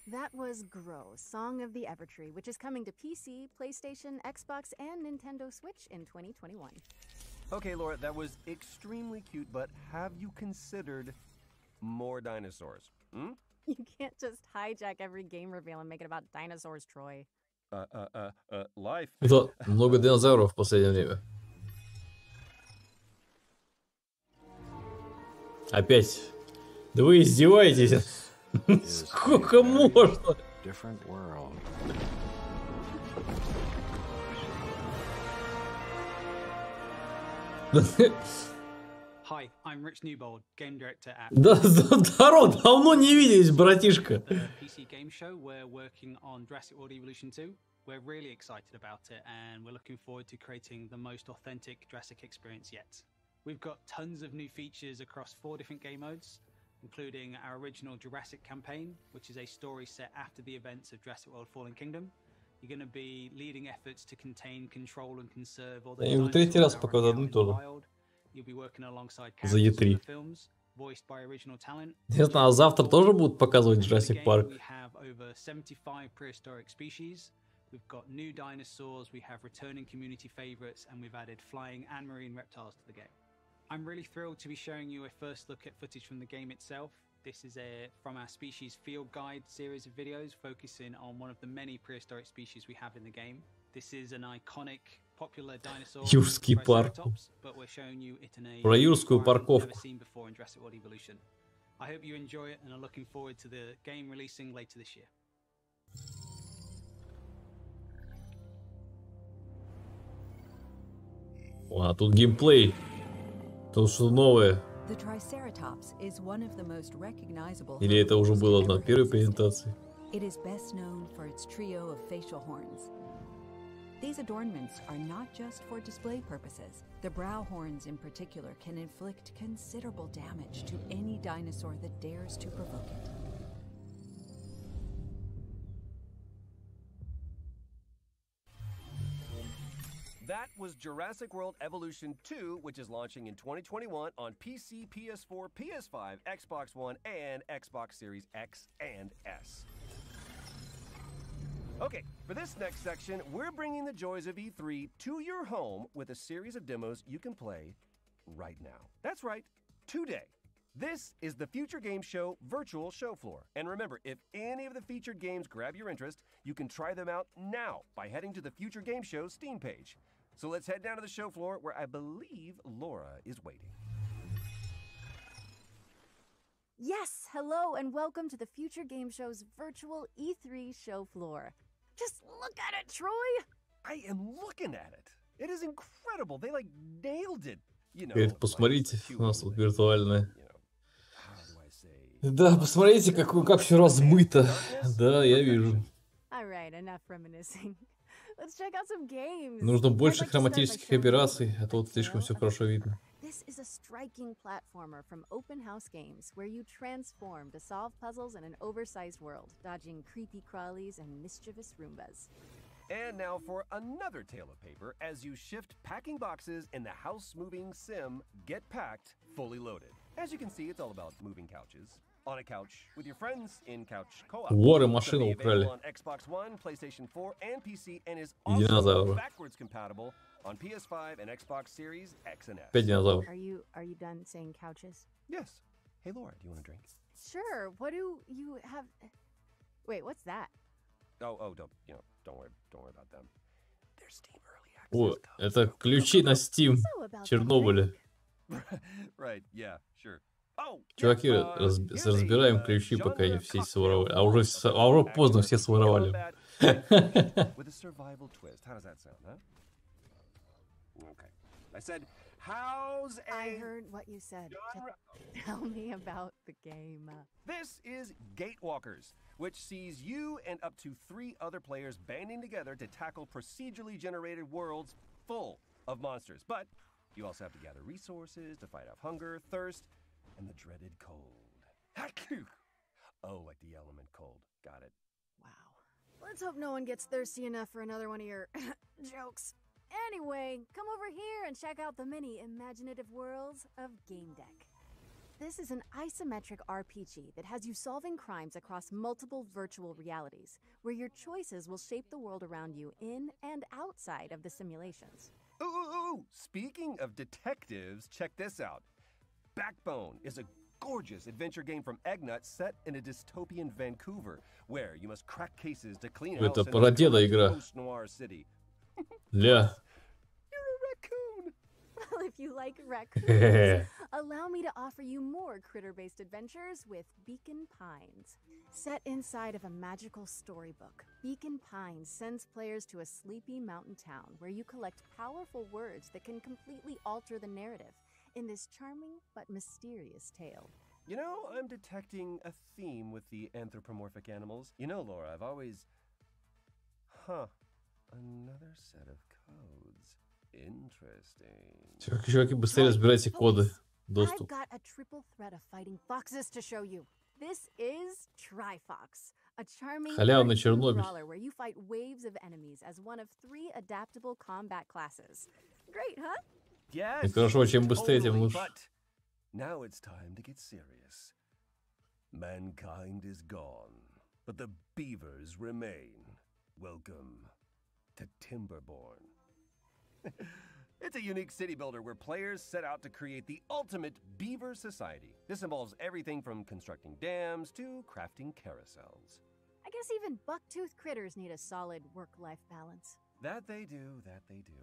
That was Grow, Song of the Evertree, which is coming to PC, PlayStation, Xbox, and Nintendo Switch in 2021. Okay, Laura, that was extremely cute, but have you considered more dinosaurs? Hmm? You can't just hijack every game reveal and make it about dinosaurs, Troy. Life. Да, много динозавров в последнее время. Опять. Да вы издеваетесь? Сколько можно? Hi, I'm Rich Newbold, game director at Да, здорово, давно не виделись, братишка. the PC game show. We're working on Jurassic World Evolution 2. We're really excited about it, and we're looking forward to creating the most authentic Jurassic experience yet. We've got tons of new features across 4 different game modes, including our original Jurassic campaign, which is a story set after the events of Jurassic World Fallen Kingdom. You're going to be leading efforts to contain, control, and conserve all the Я его третий раз показывают одно и то же. You'll be working alongside За characters from E3. the films, voiced by original talent. Не знаю, а завтра тоже будут показывать Jurassic Park? We have over 75 prehistoric species. We've got new dinosaurs, we have returning community favorites, and we've added flying and marine reptiles to the game. I'm really thrilled to be showing you a first look at footage from the game itself. This is from our Species Field Guide series of videos focusing on one of the many prehistoric species we have in the game. This is an iconic, popular dinosaur, Юрский парк. Triceratops, but we're showing you it in a Про юрскую environment парковку. never seen before in Jurassic World Evolution. I hope you enjoy it and are looking forward to the game releasing later this year. А тут геймплей. Тут что новое. The Triceratops is one of the most recognizable. Или это уже было на первой презентации? It is best known for its trio of facial horns. These adornments are not just for display purposes. The brow horns in particular can inflict considerable damage to any dinosaur that dares to provoke it. That was Jurassic World Evolution 2, which is launching in 2021 on PC, PS4, PS5, Xbox One, and Xbox Series X and S. Okay, for this next section, we're bringing the joys of E3 to your home with a series of demos you can play right now. That's right, today. This is the Future Game Show virtual show floor. And remember, if any of the featured games grab your interest, you can try them out now by heading to the Future Game Show Steam page. So let's head down to the show floor where I believe Laura is waiting. Yes, hello and welcome to the Future Game Show's virtual E3 show floor. Just look at it, Troy! I am looking at it. It is incredible. They like nailed it. You know, Говорит, посмотрите, у нас тут виртуальная. Да, посмотрите, как все размыто. Да, я вижу. Alright, enough reminiscing. Let's check out some games. Нужно больше хроматических операций, а то вот слишком все хорошо видно. This is a striking platformer from Open House Games where you transform to solve puzzles in an oversized world, dodging creepy crawlies and mischievous Roombas. And now for another tale of paper as you shift packing boxes in the house-moving sim Get Packed Fully Loaded. As you can see, it's all about moving couches. On a couch with your friends in couch co-op. Воры машину украли. On Xbox One, PlayStation 4, and PC, and is also backwards compatible on PS5 and Xbox Series X and S. 5 динозавров. Are you done saying couches? Yes. Hey Laura, do you want a drink? Sure. What do you have? Wait, what's that? Don't worry about them. They're Steam early О, это ключи на Steam Чернобыля. Чуваки, разбираем ключи, пока не все своровали. А уже поздно, все своровали. I heard what you said. Tell me about the game. This is Gatewalkers, which sees you and up to 3 other players banding together to tackle procedurally generated worlds full of monsters. But you also have to gather resources to fight off hunger, thirst, and the dreaded cold. Oh, like the element cold. Got it. Wow. Let's hope no one gets thirsty enough for another one of your jokes. Anyway, come over here and check out the many imaginative worlds of Game Deck. This is an isometric RPG that has you solving crimes across multiple virtual realities, where your choices will shape the world around you in and outside of the simulations. Ooh! Speaking of detectives, check this out. Backbone is a gorgeous adventure game from Eggnut set in a dystopian Vancouver, where you must crack cases to clean house in a post-noir city. Ля. Well, if you like raccoons, allow me to offer you more critter-based adventures with Beacon Pines. Set inside of a magical storybook, Beacon Pines sends players to a sleepy mountain town where you collect powerful words that can completely alter the narrative in this charming but mysterious tale. You know, I'm detecting a theme with the anthropomorphic animals. You know, Laura, I've always... Another set of codes. Interesting. Чуваки, быстрее разбирайте коды доступ. I've got a triple threat of fighting foxes to show you. This is Trifox, a charming brawler where you fight waves of enemies as one of 3 adaptable combat classes. Great, huh? Yes. Хорошо, чем быстрее, тем лучше. But now it's time to get serious. Mankind is gone, but the beavers remain. Welcome to Timberborn. It's a unique city builder where players set out to create the ultimate beaver society. This involves everything from constructing dams to crafting carousels. I guess even buck-toothed critters need a solid work-life balance. That they do, that they do.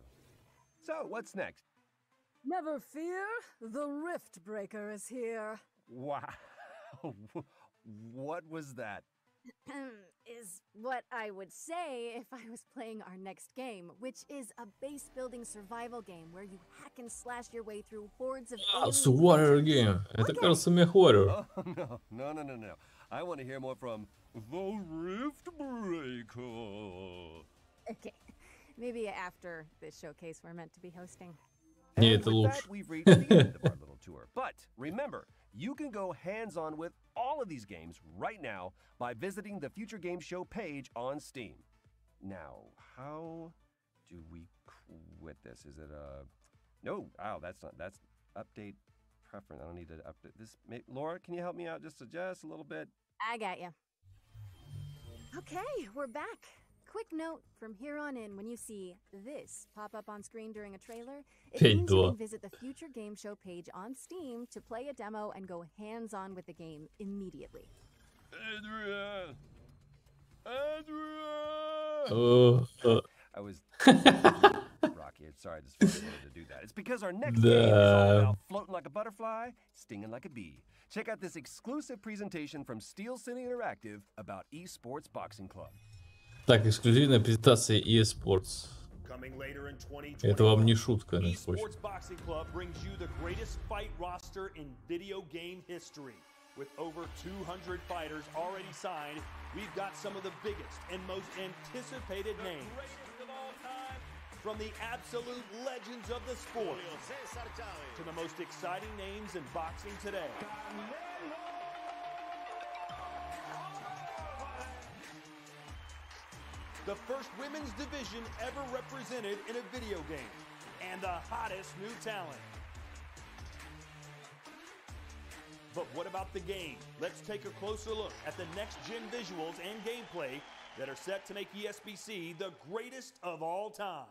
So, what's next? Never fear, the Rift Breaker is here. Wow. What was that? Is what I would say if I was playing our next game, which is a base-building survival game where you hack and slash your way through hordes of aliens. Warrior game. Это, кажется, мех-хоррор. Oh, no. I want to hear more from the Rift Breaker. Okay, maybe after this showcase we're meant to be hosting. Не, это лучше. We've reached the end of our little tour. But remember, you can go hands-on with all of these games right now by visiting the Future Game Show page on Steam. Now, how do we quit this? Is it a... No, that's update preference. I don't need to update this. Laura, can you help me out just a little bit? I got you. Okay, we're back. Quick note, from here on in, when you see this pop up on screen during a trailer, it means you can visit the Future Game Show page on Steam to play a demo and go hands-on with the game immediately. Adrian! I was... Rocky, sorry, I just wanted to do that. It's because our next game is all about floating like a butterfly, stinging like a bee. Check out this exclusive presentation from Steel City Interactive about eSports Boxing Club. Так, эксклюзивная презентация eSports. Это вам не шутка, не eSports Boxing Club brings you the greatest fight roster in video game history. With over 200 fighters already signed, we've got some of the biggest and most anticipated names. From the absolute legends of the sport to the most exciting names in boxing today. The first women's division ever represented in a video game, and the hottest new talent. But what about the game? Let's take a closer look at the next-gen visuals and gameplay that are set to make ESBC the greatest of all time.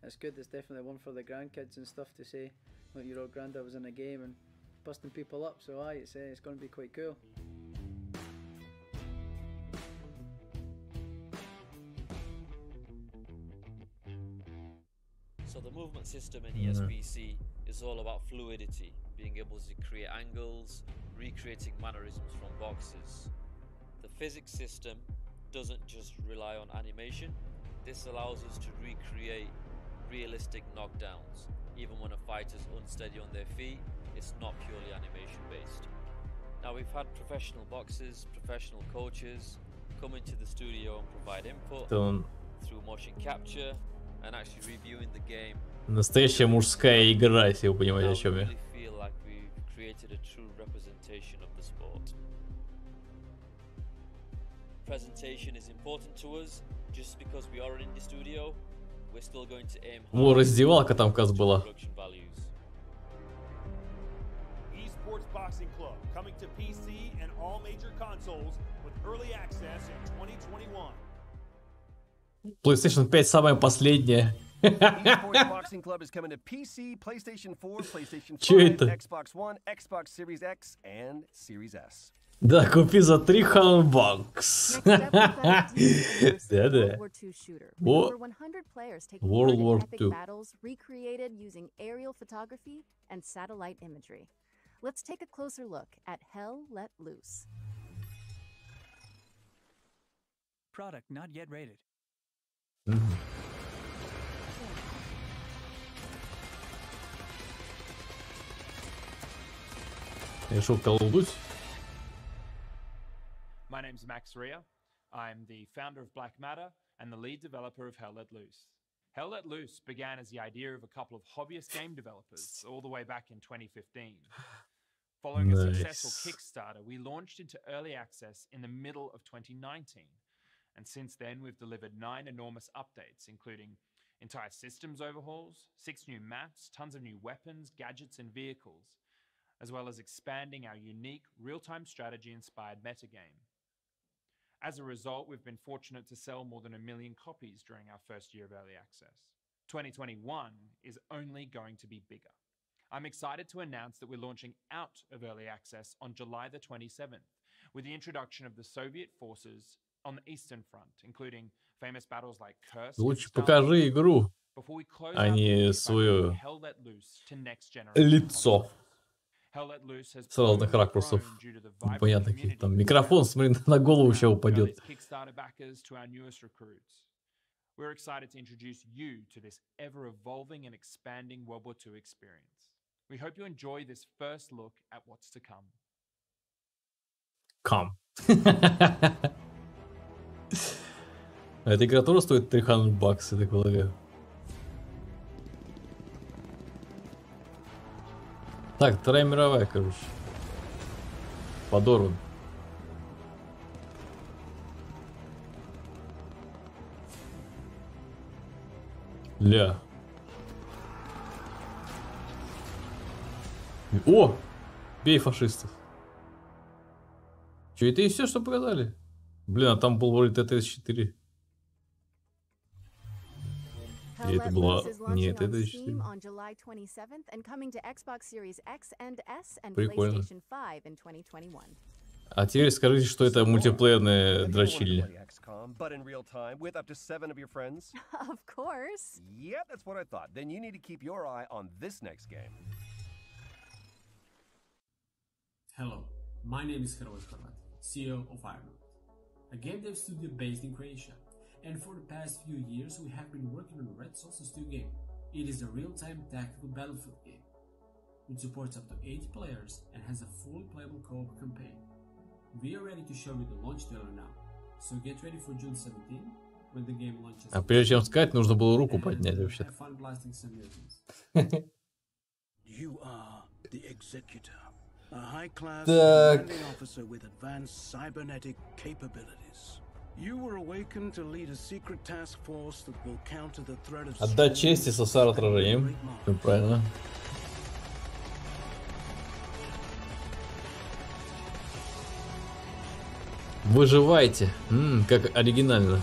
That's good. There's definitely one for the grandkids and stuff to say, like your old granddad was in a game and busting people up, so it's going to be quite cool. So the movement system in ESPC is all about fluidity, being able to create angles, recreating mannerisms from boxes. The physics system doesn't just rely on animation. This allows us to recreate realistic knockdowns. Even when a fighter's unsteady on their feet, it's not purely animation based. Now we've had professional boxers, professional coaches come into the studio and provide input through motion capture and actually reviewing the game. Настоящая мужская игра, если вы понимаете, о чем я. I feel like we've created a true representation of the sport. Presentation is important to us. Just because we are in the studio, we're still going to aim О, раздевалка там, кажется, была. Esports Boxing Club coming to PC and all major consoles with early access in 2021. PlayStation 5 самая последняя. Esports Boxing Club is coming to PC, PlayStation 4, PlayStation 5, Xbox One, Xbox Series X, and Series S. Да, купи за $300. Да-да. World War II. Battles recreated using aerial photography and satellite imagery. Let's take a closer look at Hell Let Loose. Product not yet rated. Я шел колдуть. My name's Max Ria. I'm the founder of Black Matter and the lead developer of Hell Let Loose. Hell Let Loose began as the idea of a couple of hobbyist game developers all the way back in 2015. Following a successful Kickstarter, we launched into early access in the middle of 2019. And since then, we've delivered 9 enormous updates, including entire systems overhauls, 6 new maps, tons of new weapons, gadgets, and vehicles, as well as expanding our unique real-time strategy-inspired metagame. As a result, we've been fortunate to sell more than 1 million copies during our first year of early access. 2021 is only going to be bigger. I'm excited to announce that we're launching out of early access on July the 27th with the introduction of the Soviet forces on the Eastern Front, including famous battles like Kursk. Лучше покажи игру, а не свое лицо. С разных ракурсов. Понятно, какие там микрофон, смотри, на голову еще упадет. We're excited to introduce you to this ever-evolving and expanding World War II experience. We hope you enjoy this first look at what's to come. Эта игра тоже стоит $300, я так полагаю. Так, Вторая мировая, короче. Подорван. Ля. О! Бей фашистов. Че, это и все, что показали? Блин, а там был вроде ТТС-4. И это была... Нет, ТТС-4. Прикольно. А теперь скажите, что это мультиплеерная дрочильня. But in real time with up to 7 of your friends? Of course. Yeah, that's what I thought. Then you need to keep your eye on this next game. Hello, my name is Heroes Horvat, CEO of Ironwood, a game dev studio based in Croatia. And for the past few years, we have been working on Red Solstice 2 game. It is a real-time tactical battlefield game. It supports up to 8 players and has a fully playable co-op campaign. We are ready to show you the launch trailer now. So get ready for June 17 when the game launches. А прежде чем сказать, нужно было руку поднять вообще-то. You are the executor, a high-class Так. commanding officer with advanced cybernetic capabilities. You were awakened to lead a secret task force that will counter the threat of Отдать честь и сосар отражаем. Правильно. Выживайте. Как оригинально.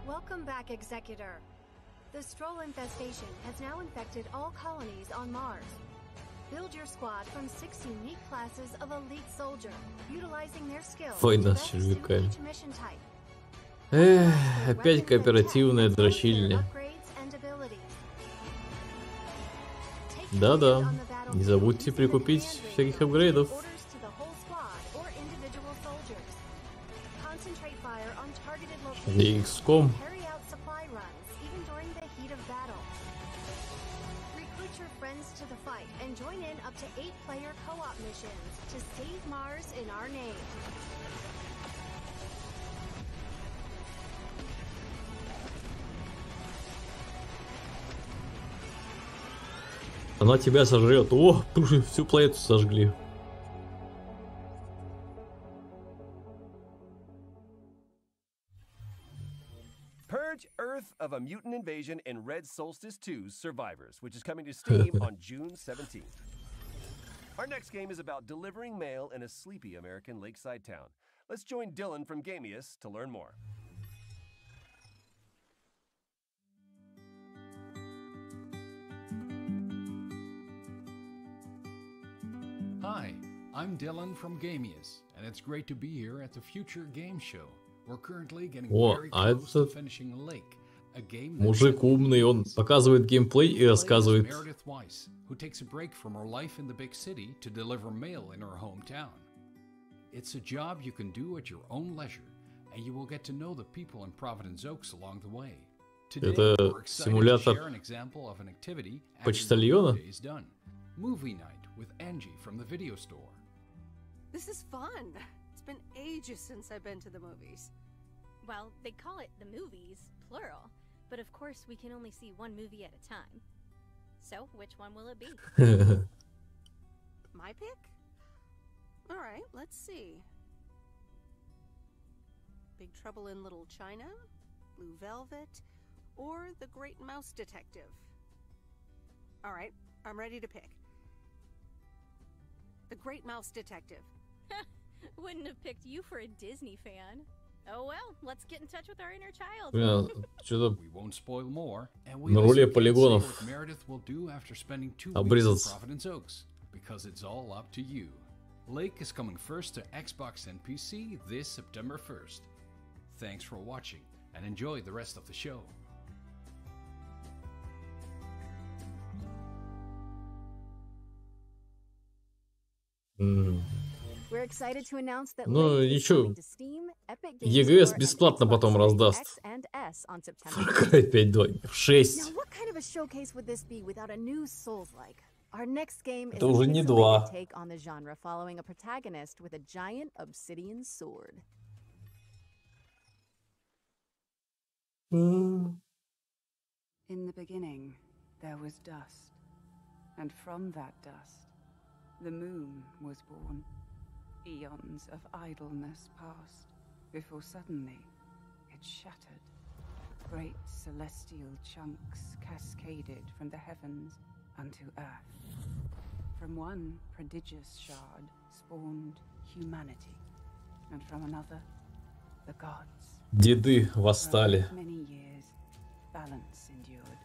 Welcome back, Executor. The Stroll infestation has now infected all colonies on Mars. Build your squad from 6 unique classes of elite soldier, utilizing their skills. Война с червяками. Эх, опять кооперативная дрочильня. Да-да, не забудьте прикупить всяких апгрейдов. XCOM. Recruit your friends to the fight and join in up to 8-player co-op missions to save Mars in our name. Она тебя сожрет. О, уже всю планету сожгли. Purge Earth of a mutant invasion in Red Solstice 2's Survivors, which is coming to Steam on June 17th. Our next game is about delivering mail in a sleepy American lakeside town. Let's join Dylan from Gamius to learn more. Hi, I'm Dylan from Gamius, and it's great to be here at the Future Game Show. We're currently getting very close to finishing Lake, a game that мужик умный, он показывает геймплей и рассказывает. Meredith Weiss, who takes a break from her life in the big city to deliver mail in her hometown. It's a job you can do at your own leisure, and you will get to know the people in Providence Oaks along the way. Today, we're excited to share an example of an activity after the day is done. Movie night with Angie from the video store. This is fun. It's been ages since I've been to the movies. Well, they call it the movies, plural, but of course we can only see one movie at a time. So, which one will it be? My pick? All right, let's see. Big Trouble in Little China, Blue Velvet, or The Great Mouse Detective. All right, I'm ready to pick. The Great Mouse Detective. Wouldn't have picked you for a Disney fan. Oh well, let's get in touch with our inner child. Что-то We won't spoil more, and на руле полигонов what Meredith will do after spending 2 weeks in обрезаться. Providence Oaks, because it's all up to you. Lake is coming first to Xbox and PC this September 1st. Thanks for watching, and enjoy the rest of the show. We're excited to announce that Ну Lake is ничего, coming to Steam, Epic Games EGS Store, and бесплатно потом Xbox раздаст. X and S on September Far Cry 5 2, 6. Now, what kind of a showcase would this be without a new Souls-like? Our next game is Это a уже не pixelated 2. take on the genre, following a protagonist with a giant obsidian sword. In the beginning, there was dust, and from that dust, the moon was born. Eons of idleness passed, before suddenly it shattered. Great celestial chunks cascaded from the heavens unto earth. From one prodigious shard spawned humanity, and from another, the gods. Деды восстали. For many years, balance endured,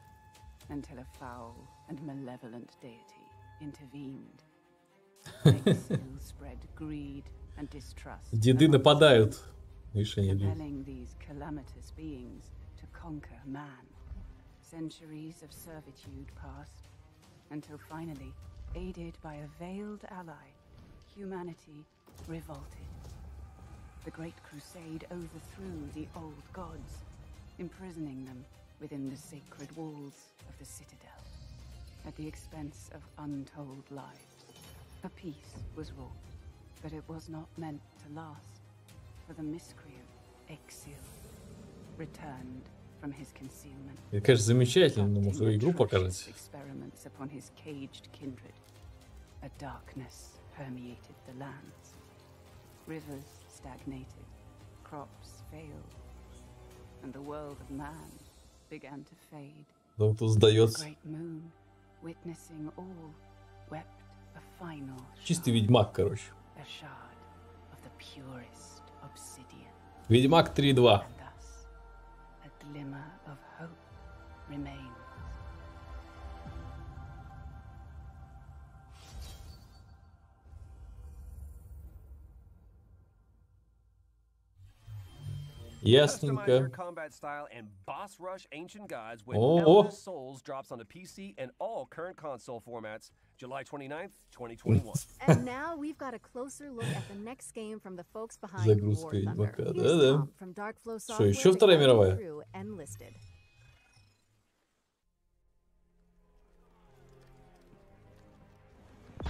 until a foul and malevolent deity intervened. Spread greed and distrust. Деды нападают. Видишь, они идут. Compelling these calamitous beings to conquer man. Centuries of servitude passed, until finally, aided by a veiled ally, humanity revolted. The Great Crusade overthrew the old gods, imprisoning them within the sacred walls of the Citadel, at the expense of untold lives. A peace was wrought, but it was not meant to last, for the miscreant Exil returned from his concealment. Это, конечно, замечательно, но может игру покажете. Experiments upon his caged kindred. A darkness permeated the lands. Rivers stagnated, crops failed, and the world of man began to fade. Ну, тут The сдается. great moon, witnessing all, wept a final Чистый ведьмак, короче. a shard of the purest obsidian. Ведьмак 3.2. And thus, a glimmer of hope remains. Ясненько. combat style and boss rush ancient gods when О! Endless Souls drops onto PC and all current console formats July 29th, 2021. And now we've got a closer look at the next game from the folks behind Загрузка War Thunder. Ведьмака. Here's Да-да. Tom from Dark Flow Что, Software еще that Вторая guided мировая? through Enlisted.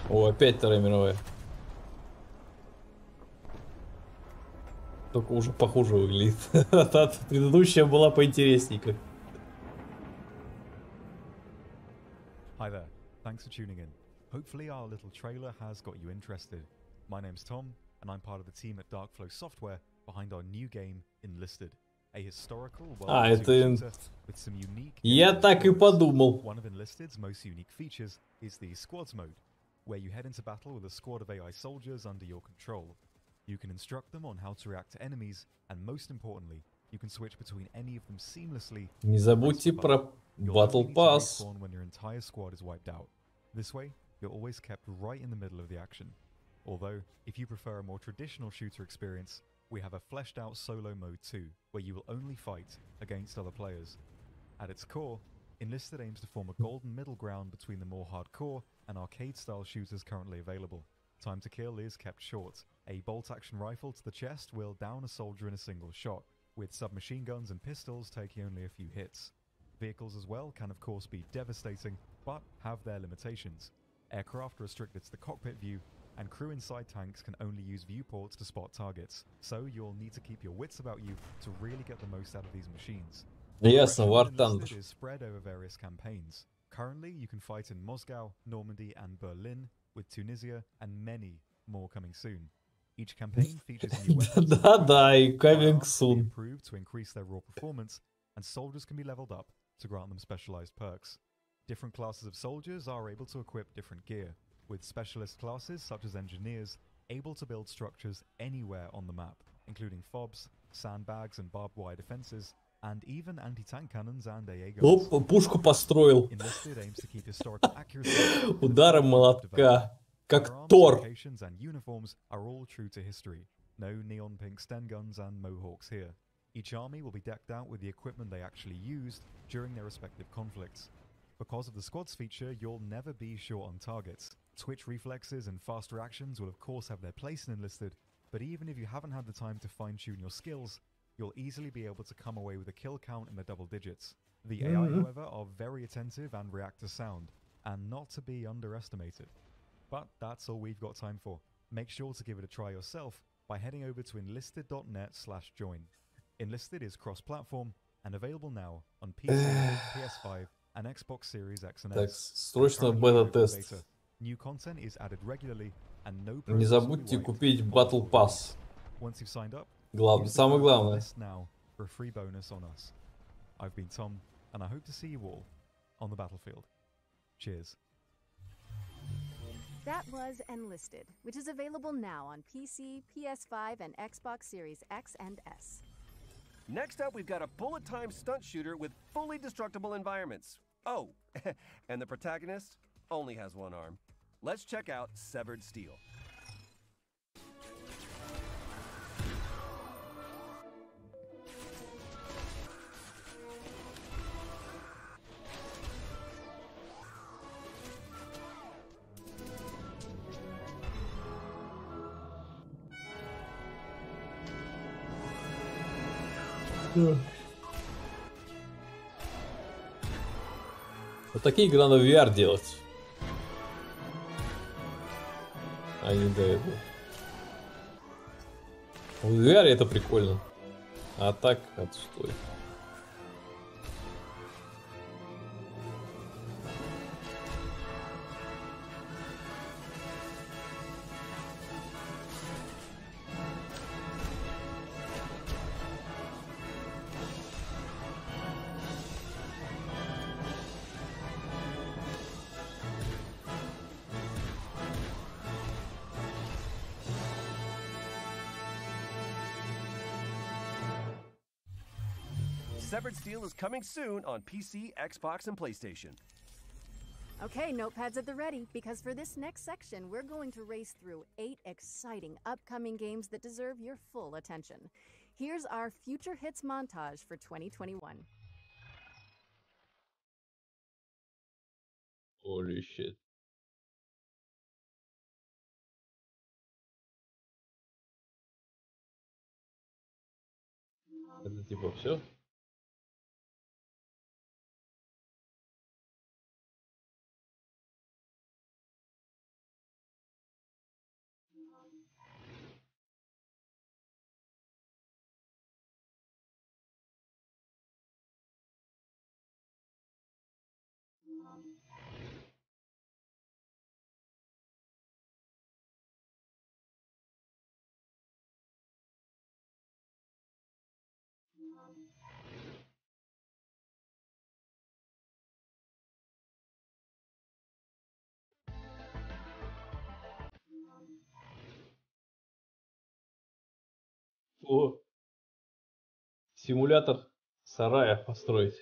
О, опять Вторая мировая. Только уже похуже выглядит. Предыдущая была поинтересней как. Hi there, thanks for tuning in. Hopefully our little trailer has got you interested. My name's Tom, and I'm part of the team at Darkflow Software behind our new game, Enlisted. A historical, Это... with some unique... Я так и подумал. One of Enlisted's most unique features is the Squads mode, where you head into battle with a squad of AI soldiers under your control. You can instruct them on how to react to enemies, and most importantly, you can switch between any of them seamlessly. Не забудьте про Battle Pass. When your entire squad is wiped out. This way, you're always kept right in the middle of the action. Although, if you prefer a more traditional shooter experience, we have a fleshed out solo mode too, where you will only fight against other players. At its core, Enlisted aims to form a golden middle ground between the more hardcore and arcade-style shooters currently available. Time to kill is kept short. A bolt-action rifle to the chest will down a soldier in a single shot, with submachine guns and pistols taking only a few hits. Vehicles as well can of course be devastating, but have their limitations. Aircraft are restricted to the cockpit view, and crew inside tanks can only use viewports to spot targets, so you'll need to keep your wits about you to really get the most out of these machines. Ясно, War Thunder. Is spread over various campaigns. Currently, you can fight in Moscow, Normandy, and Berlin, with Tunisia and many more coming soon. Each campaign features new weapons и coming soon. improved to increase their raw performance, and soldiers can be leveled up to grant them specialized perks. Different classes of soldiers are able to equip different gear, with specialist classes such as engineers able to build structures anywhere on the map, including FOBs, sandbags and barbed wire defenses, and even anti-tank cannons and AA guns. Оп, пушку построил. Enlisted aims to keep historical accuracy. Ударом молотка. Как Тор. And uniforms are all true to history. No neon pink Sten guns and mohawks here. Each army will be decked out with the equipment they actually used during their respective conflicts. Because of the squads feature, you'll never be short on targets. Twitch reflexes and fast reactions will of course have their place in Enlisted, but even if you haven't had the time to fine-tune your skills, you'll easily be able to come away with a kill count in the double digits. The AI, however, are very attentive and react to sound, and not to be underestimated. But that's all we've got time for. Make sure to give it a try yourself by heading over to enlisted.net/join. Enlisted is cross-platform and available now on PC, PS5, and Xbox Series X and Так, S. срочно бета-тест. New content is added regularly, and no Не забудьте купить Battle Pass. Once you've signed up, Главное, самое главное. list now for a free bonus on us. I've been Tom, and I hope to see you all on the battlefield. Cheers. That was Enlisted, which is available now on PC, PS5, and Xbox Series X and S. Next up, we've got a bullet-time stunt shooter with fully destructible environments. Oh, and the protagonist only has one arm. Let's check out Severed Steel. Вот такие игры надо в VR делать. А не до этого. В VR это прикольно. А так отстой. Severed Steel is coming soon on PC, Xbox, and PlayStation. Okay, notepads at the ready, because for this next section, we're going to race through 8 exciting upcoming games that deserve your full attention. Here's our future hits montage for 2021. Holy shit. Это типа все? О, симулятор сарая построить.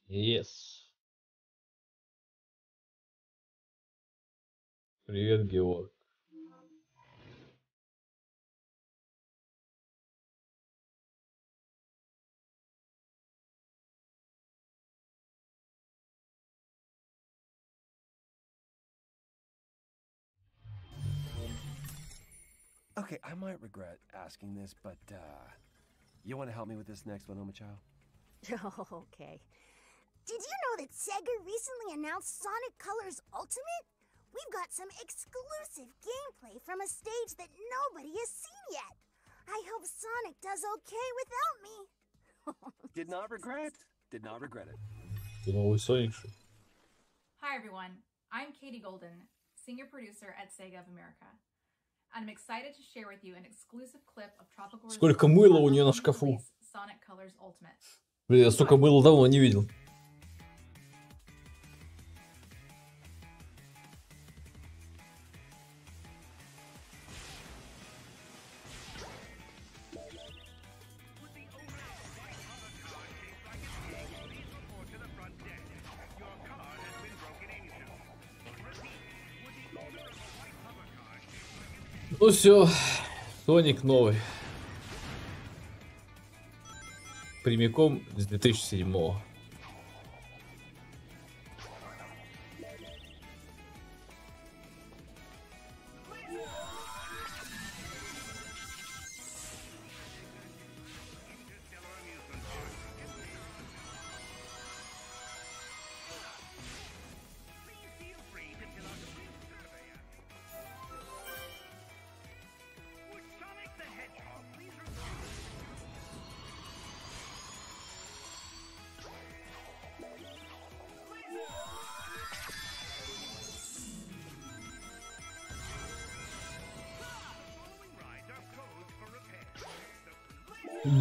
Yes. Привет, Георг. Okay, I might regret asking this, but you want to help me with this next one, Omachow? Okay. Did you know that Sega recently announced Sonic Colors Ultimate? We've got some exclusive gameplay from a stage that nobody has seen yet. I hope Sonic does okay without me. Did not regret. Did not regret it. Новый Sonic. Hi everyone, I'm Katie Golden, senior producer at Sega of America. And I'm excited to share with you an exclusive clip of Tropical Сколько мыла у нее на шкафу. Sonic Colors Ultimate. Блин, я столько мыла давно не видел. Ну все, Соник новый. Прямиком с 2007-го.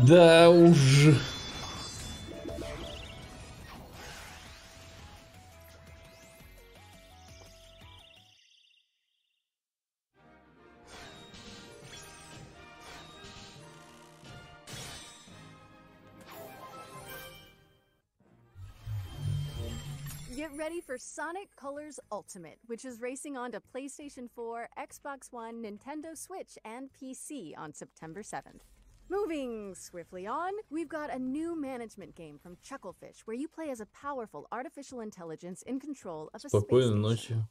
Да уж. Get ready for Sonic Colors Ultimate, which is racing on to PlayStation 4, Xbox One, Nintendo Switch, and PC on September 7th. Moving swiftly on, we've got a new management game from Chucklefish where you play as a powerful artificial intelligence in control of a space station.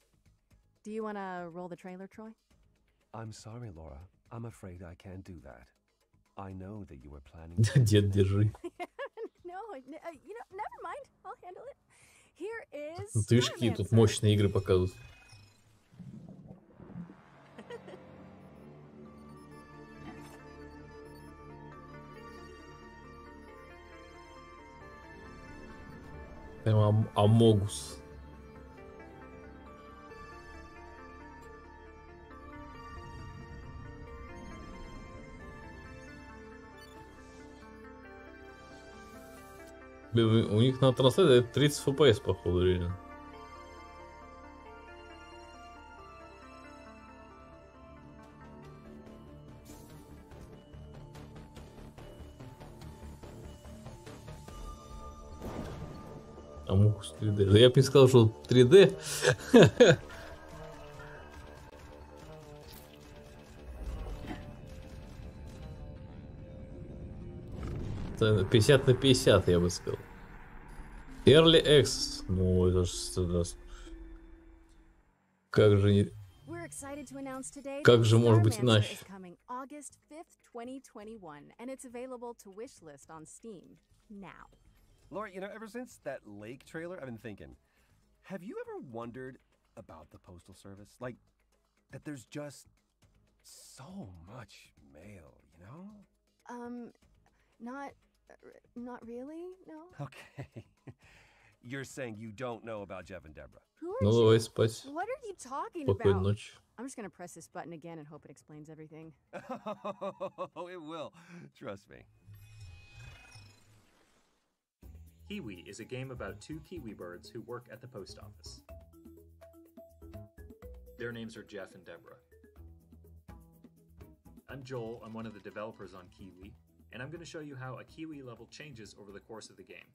Do you want to roll the trailer, Troy? I'm sorry, Laura. I'm afraid I can't do that. I know that you were planning. Дед, держи. No, never mind. I'll handle it. Here is. Ты видишь, какие тут мощные игры показывают. Прямо Амогус. У них на трансляции 30 FPS, походу, реально. Амухус 3D. Да я бы не сказал, что 3D. 50 на 50, я бы сказал. Early Access. Ну, это ж... Как же не... Как же может быть иначе? August 5th, 2021, and it's available to wish list on Steam now. Laura, you know, ever since that lake trailer, I've been thinking, have you ever wondered about the Postal Service? Like, that there's just so much mail, you know? Not really, no. Okay. You're saying you don't know about Jeff and Deborah? Who are Ну, you? давай спать. What are you talking Спокойной about? ночи. I'm just gonna press this button again and hope it explains everything. Oh, it will. Trust me. Kiwi is a game about two kiwi birds who work at the post office. Their names are Jeff and Deborah. I'm Joel, I'm one of the developers on Kiwi, and I'm going to show you how a Kiwi level changes over the course of the game.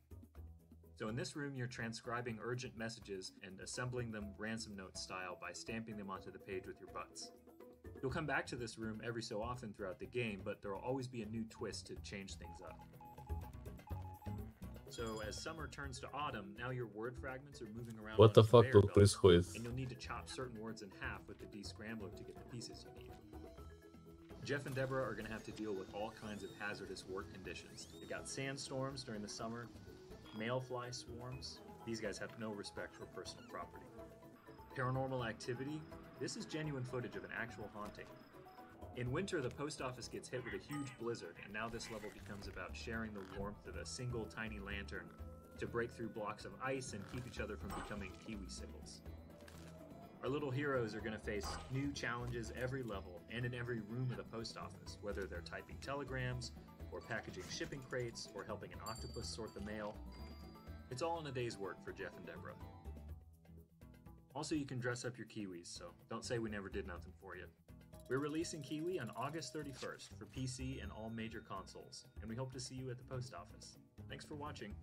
So in this room, you're transcribing urgent messages and assembling them ransom note style by stamping them onto the page with your butts. You'll come back to this room every so often throughout the game, but there will always be a new twist to change things up. So as summer turns to autumn, now your word fragments are moving around. What the on fuck conveyor тут belts, происходит? and you'll need to chop certain words in half with the descrambler to get the pieces you need. Jeff and Deborah are going to have to deal with all kinds of hazardous work conditions. They got sandstorms during the summer, mayfly swarms. These guys have no respect for personal property. Paranormal activity. This is genuine footage of an actual haunting. In winter, the post office gets hit with a huge blizzard, and now this level becomes about sharing the warmth of a single tiny lantern to break through blocks of ice and keep each other from becoming kiwi sickles. Our little heroes are going to face new challenges every level and in every room of the post office, whether they're typing telegrams, or packaging shipping crates, or helping an octopus sort the mail. It's all in a day's work for Jeff and Deborah. Also, you can dress up your kiwis, so don't say we never did nothing for you. We're releasing Kiwi on August 31st for PC and all major consoles, and we hope to see you at the post office. Thanks for watching.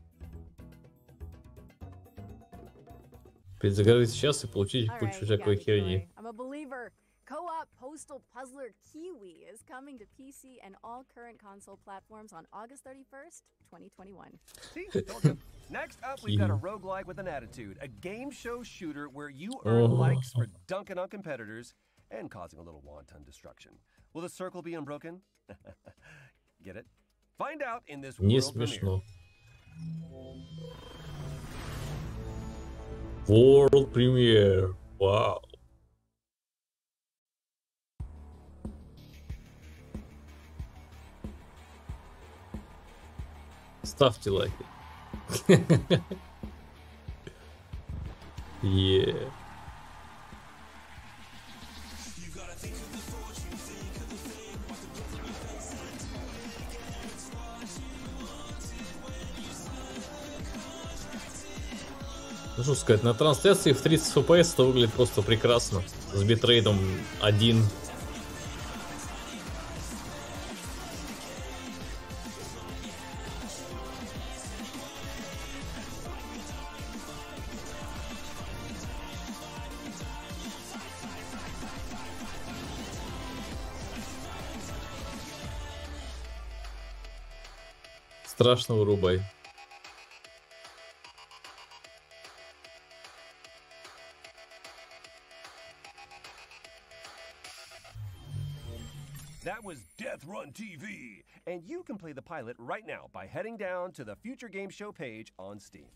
Перезагрузить сейчас и получить All кучу right, you всякой got me, херни. Troy. I'm a believer. Co-op Postal Puzzler Kiwi is coming to PC and all current console platforms on August 31st, 2021. See? Told you. Next up, we've got a roguelike with an attitude. A game show shooter where you earn likes for dunking on competitors and causing a little wanton destruction. Will the circle be unbroken? Get it? Find out in this Не world premiere. смешно. World Premiere. Вау. Ставьте лайки. Yeah. Ну что сказать, на трансляции в 30 FPS это выглядит просто прекрасно. С битрейтом 1. Страшно вырубай. That was Death Run TV, and you can play the pilot right now by heading down to the Future Game Show page on Steam.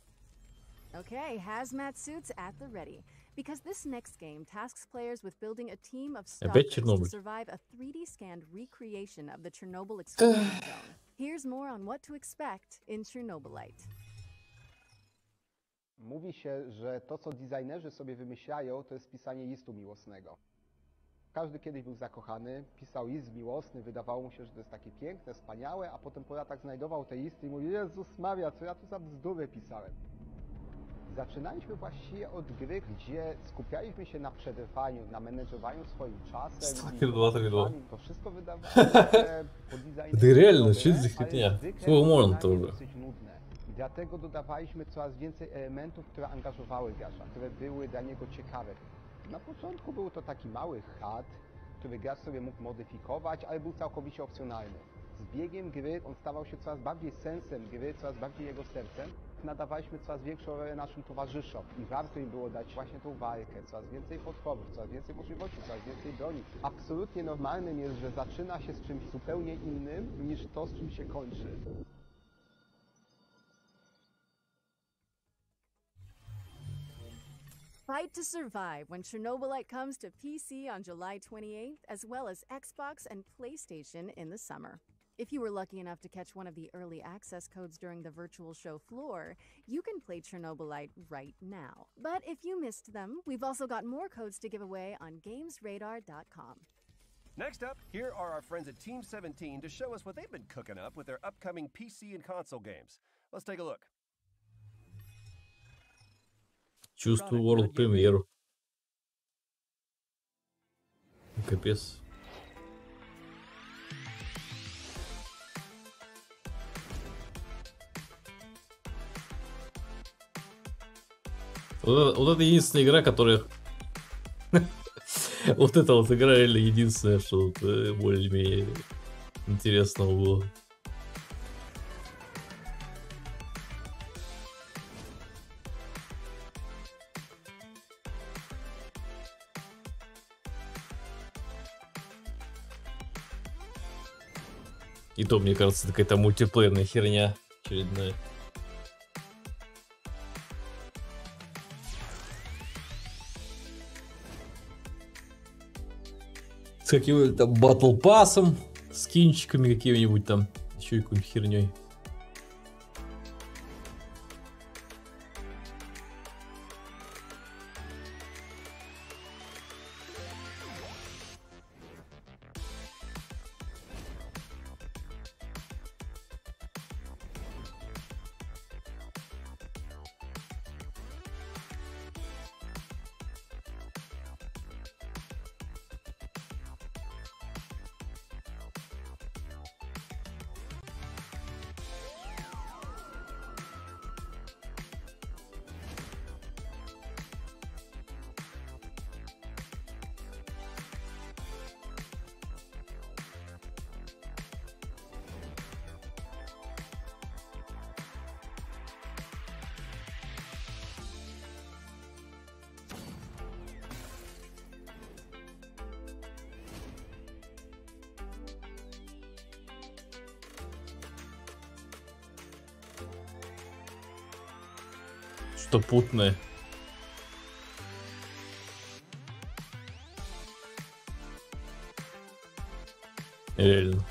Okay, hazmat suits at the ready. Because this next game tasks players with building a team of Опять stalkers to Чернобыль. survive a 3D scanned recreation of the Chernobyl explosion zone. Here's more on what to expect in Chernobylite. Mówi się, że to, co designerzy sobie wymyślają, to jest pisanie listu miłosnego. Każdy kiedyś był zakochany, pisał list miłosny, wydawało mu się, że to jest takie piękne, wspaniałe, a potem po latach znajdował te listy i mówił: Jezus Maria, co ja tu za bzdury pisałem. Zaczynaliśmy właściwie od gry, gdzie skupialiśmy się na przetrwaniu, na menedżowaniu swoim czasem. Stalker 2 3.2. To wszystko wydawało się po designie Да реально, dobre, что это за ale херня? zwykle Сколько можно wykonanie тоже? dosyć nudne. Dlatego dodawaliśmy coraz więcej elementów, które angażowały gracza, które były dla niego ciekawe. Na początku był to taki mały chat, który gracz sobie mógł modyfikować, ale był całkowicie opcjonalny. Z biegiem gry on stawał się coraz bardziej sensem gry, coraz bardziej jego sercem. Nadawaliśmy coraz większą rolę naszym towarzyszom i warto im było dać właśnie tą walkę, coraz więcej potworów, coraz więcej możliwości, coraz więcej broni. Absolutnie normalnym jest, że zaczyna się z czymś zupełnie innym niż to, z czym się kończy. Fight to survive when Chernobylite comes to PC on July 28th, as well as Xbox and PlayStation in the summer. If you were lucky enough to catch one of the early access codes during the virtual show floor, you can play Chernobylite right now. But if you missed them, we've also got more codes to give away on GamesRadar.com. Next up, here are our friends at Team 17 to show us what they've been cooking up with their upcoming PC and console games. Let's take a look. Чувствую World премьеру. Капец. Вот это единственная игра, которая... Вот эта вот игра реально единственная, что более-менее интересного было. И то, мне кажется, какая-то мультиплеерная херня очередная. С каким-нибудь там батл пассом, скинчиками какими-нибудь там, еще и какой-нибудь херней. Что путное. Реально.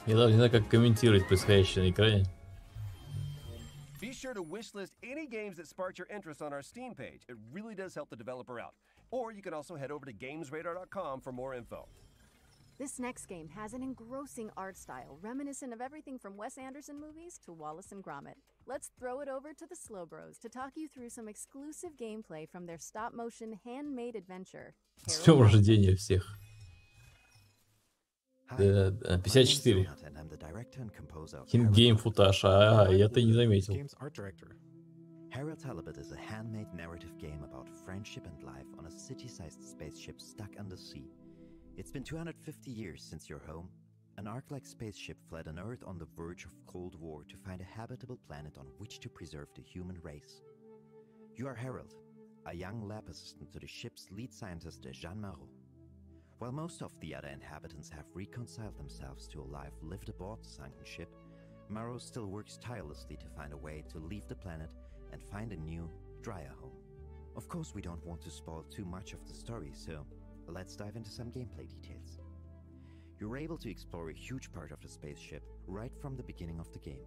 Я даже не знаю, как комментировать происходящее на экране. Be sure to wishlist any games that sparked your interest on our Steam page. It really does help the developer out. Or you can also head over to GamesRadar.com for more info. This next game has an engrossing art style, reminiscent of everything from Wes Anderson movies to Wallace and Gromit. Let's throw it over to the Slow Bros to talk you through some exclusive gameplay from their stop-motion handmade adventure. С днем рождения всех. Да, 54. Гейм футаж, я-то не заметил. Harold Halibut is a handmade narrative game about friendship and life on a city-sized spaceship stuck under sea. It's been 250 years since your home. An Ark-like spaceship fled an Earth on the verge of Cold War to find a habitable planet on which to preserve the human race. You are Harold, a young lab assistant to the ship's lead scientist, Jean Marot. While most of the other inhabitants have reconciled themselves to a life lived aboard the sunken ship, Maro still works tirelessly to find a way to leave the planet and find a new, drier home. Of course, we don't want to spoil too much of the story, so let's dive into some gameplay details. You're able to explore a huge part of the spaceship right from the beginning of the game.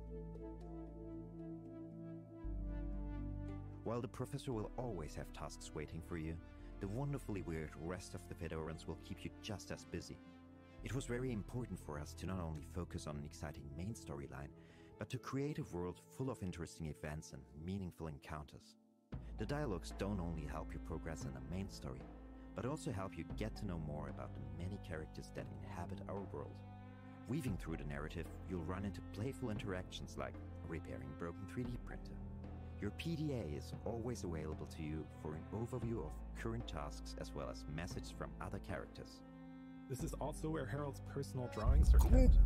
While the professor will always have tasks waiting for you, the wonderfully weird rest of the Fedorans will keep you just as busy. It was very important for us to not only focus on an exciting main storyline, but to create a world full of interesting events and meaningful encounters. The dialogues don't only help you progress in the main story, but also help you get to know more about the many characters that inhabit our world. Weaving through the narrative, you'll run into playful interactions like repairing a broken 3D printer. Your PDA is always available to you for an overview of current tasks as well as messages from other characters. This is also where Harold's personal drawings are kept.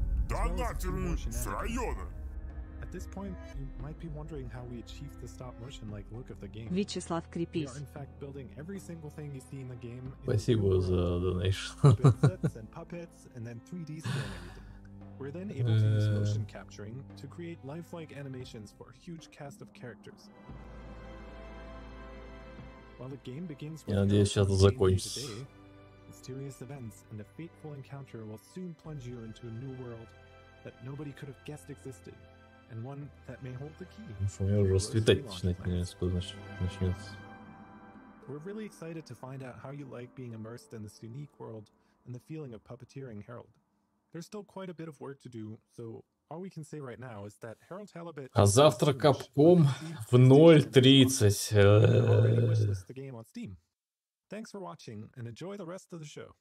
At this point, you might be wondering how we achieved the stop-motion-like look of the game. Вячеслав, We крепись. are in fact building every single thing you see in the game. Спасибо за донейшн. Sets and puppets, and then 3D scan everything. We're then able to use motion capturing to create lifelike animations for a huge cast of characters. While the game begins with Я надеюсь, сейчас это закончится. mysterious events and a fateful encounter will soon plunge you into a new world that nobody could have guessed existed, and one that may hold the key. У меня уже светать начинает, скоро начнется. We're really excited to find out how you like being immersed in this unique world and the feeling of puppeteering Harold. There's still quite a bit of work to do, so all we can say right now is that Harold Halibut. А завтра Capcom в 0:30. Already wishlist the game on Steam. Thanks for watching and enjoy the rest of the show.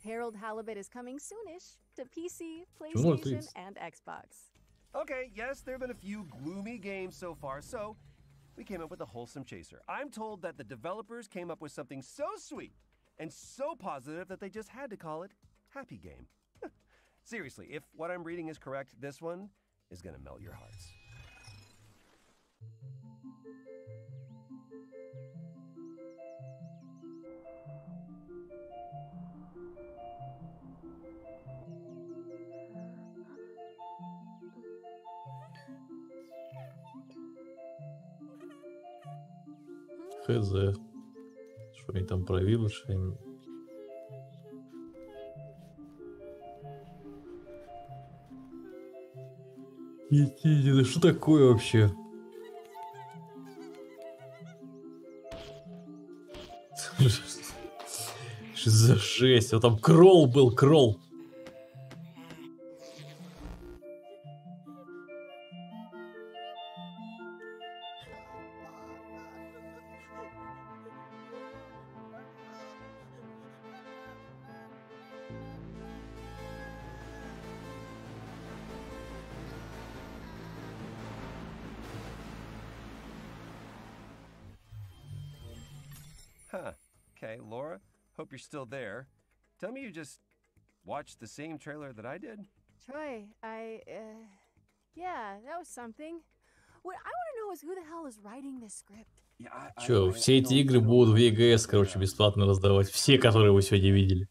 Harold Halibut is coming soonish to PC, PlayStation, and Xbox. Okay, yes, there have been a few gloomy games so far, so we came up with a wholesome chaser. I'm told that the developers came up with something so sweet and so positive that they just had to call it Happy Game. Seriously, if what I'm reading is correct, this one is gonna melt your hearts. Хз. Что они там провели, что они... Да что такое вообще? Что за жесть? Вот там кролл был, кролл. Huh. Okay, Laura, hope you're still there. Tell me you just watched the same trailer that I did? Troy, yeah, that was something. What I want to know is who the hell is writing this script? Чё, все эти игры будут в EGS, короче, бесплатно раздавать. Все, которые вы сегодня видели.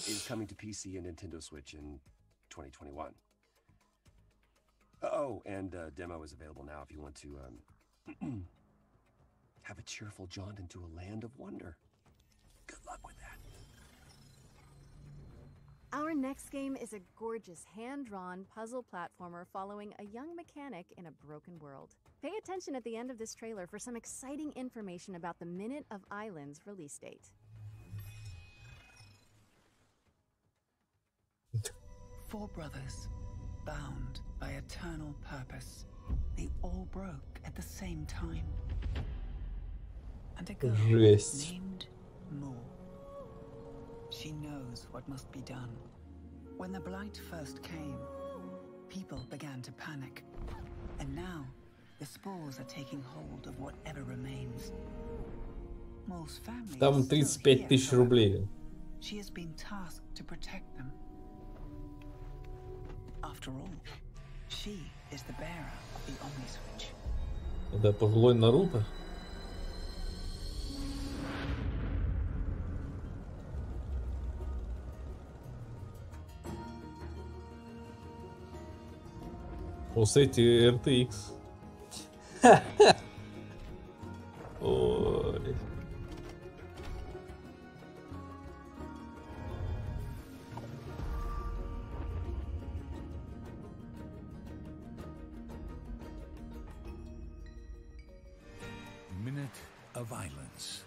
Is coming to PC and Nintendo Switch in 2021. Oh, and demo is available now if you want to have a cheerful jaunt into a land of wonder. Good luck with that. Our next game is a gorgeous hand-drawn puzzle platformer following a young mechanic in a broken world. Pay attention at the end of this trailer for some exciting information about the Minute of Islands release date. Four brothers, bound by eternal purpose. They all broke at the same time. And a girl named Moore. She knows what must be done. When the blight first came, people began to panic. And now, the spores are taking hold of whatever remains. Moore's family Там is still 35 here, тысяч рублей. She has been tasked to protect them. After all, she is the bearer of the Omni-Switch. Это пожилой Наруто? Кстати, RTX. Ой. Minute of violence.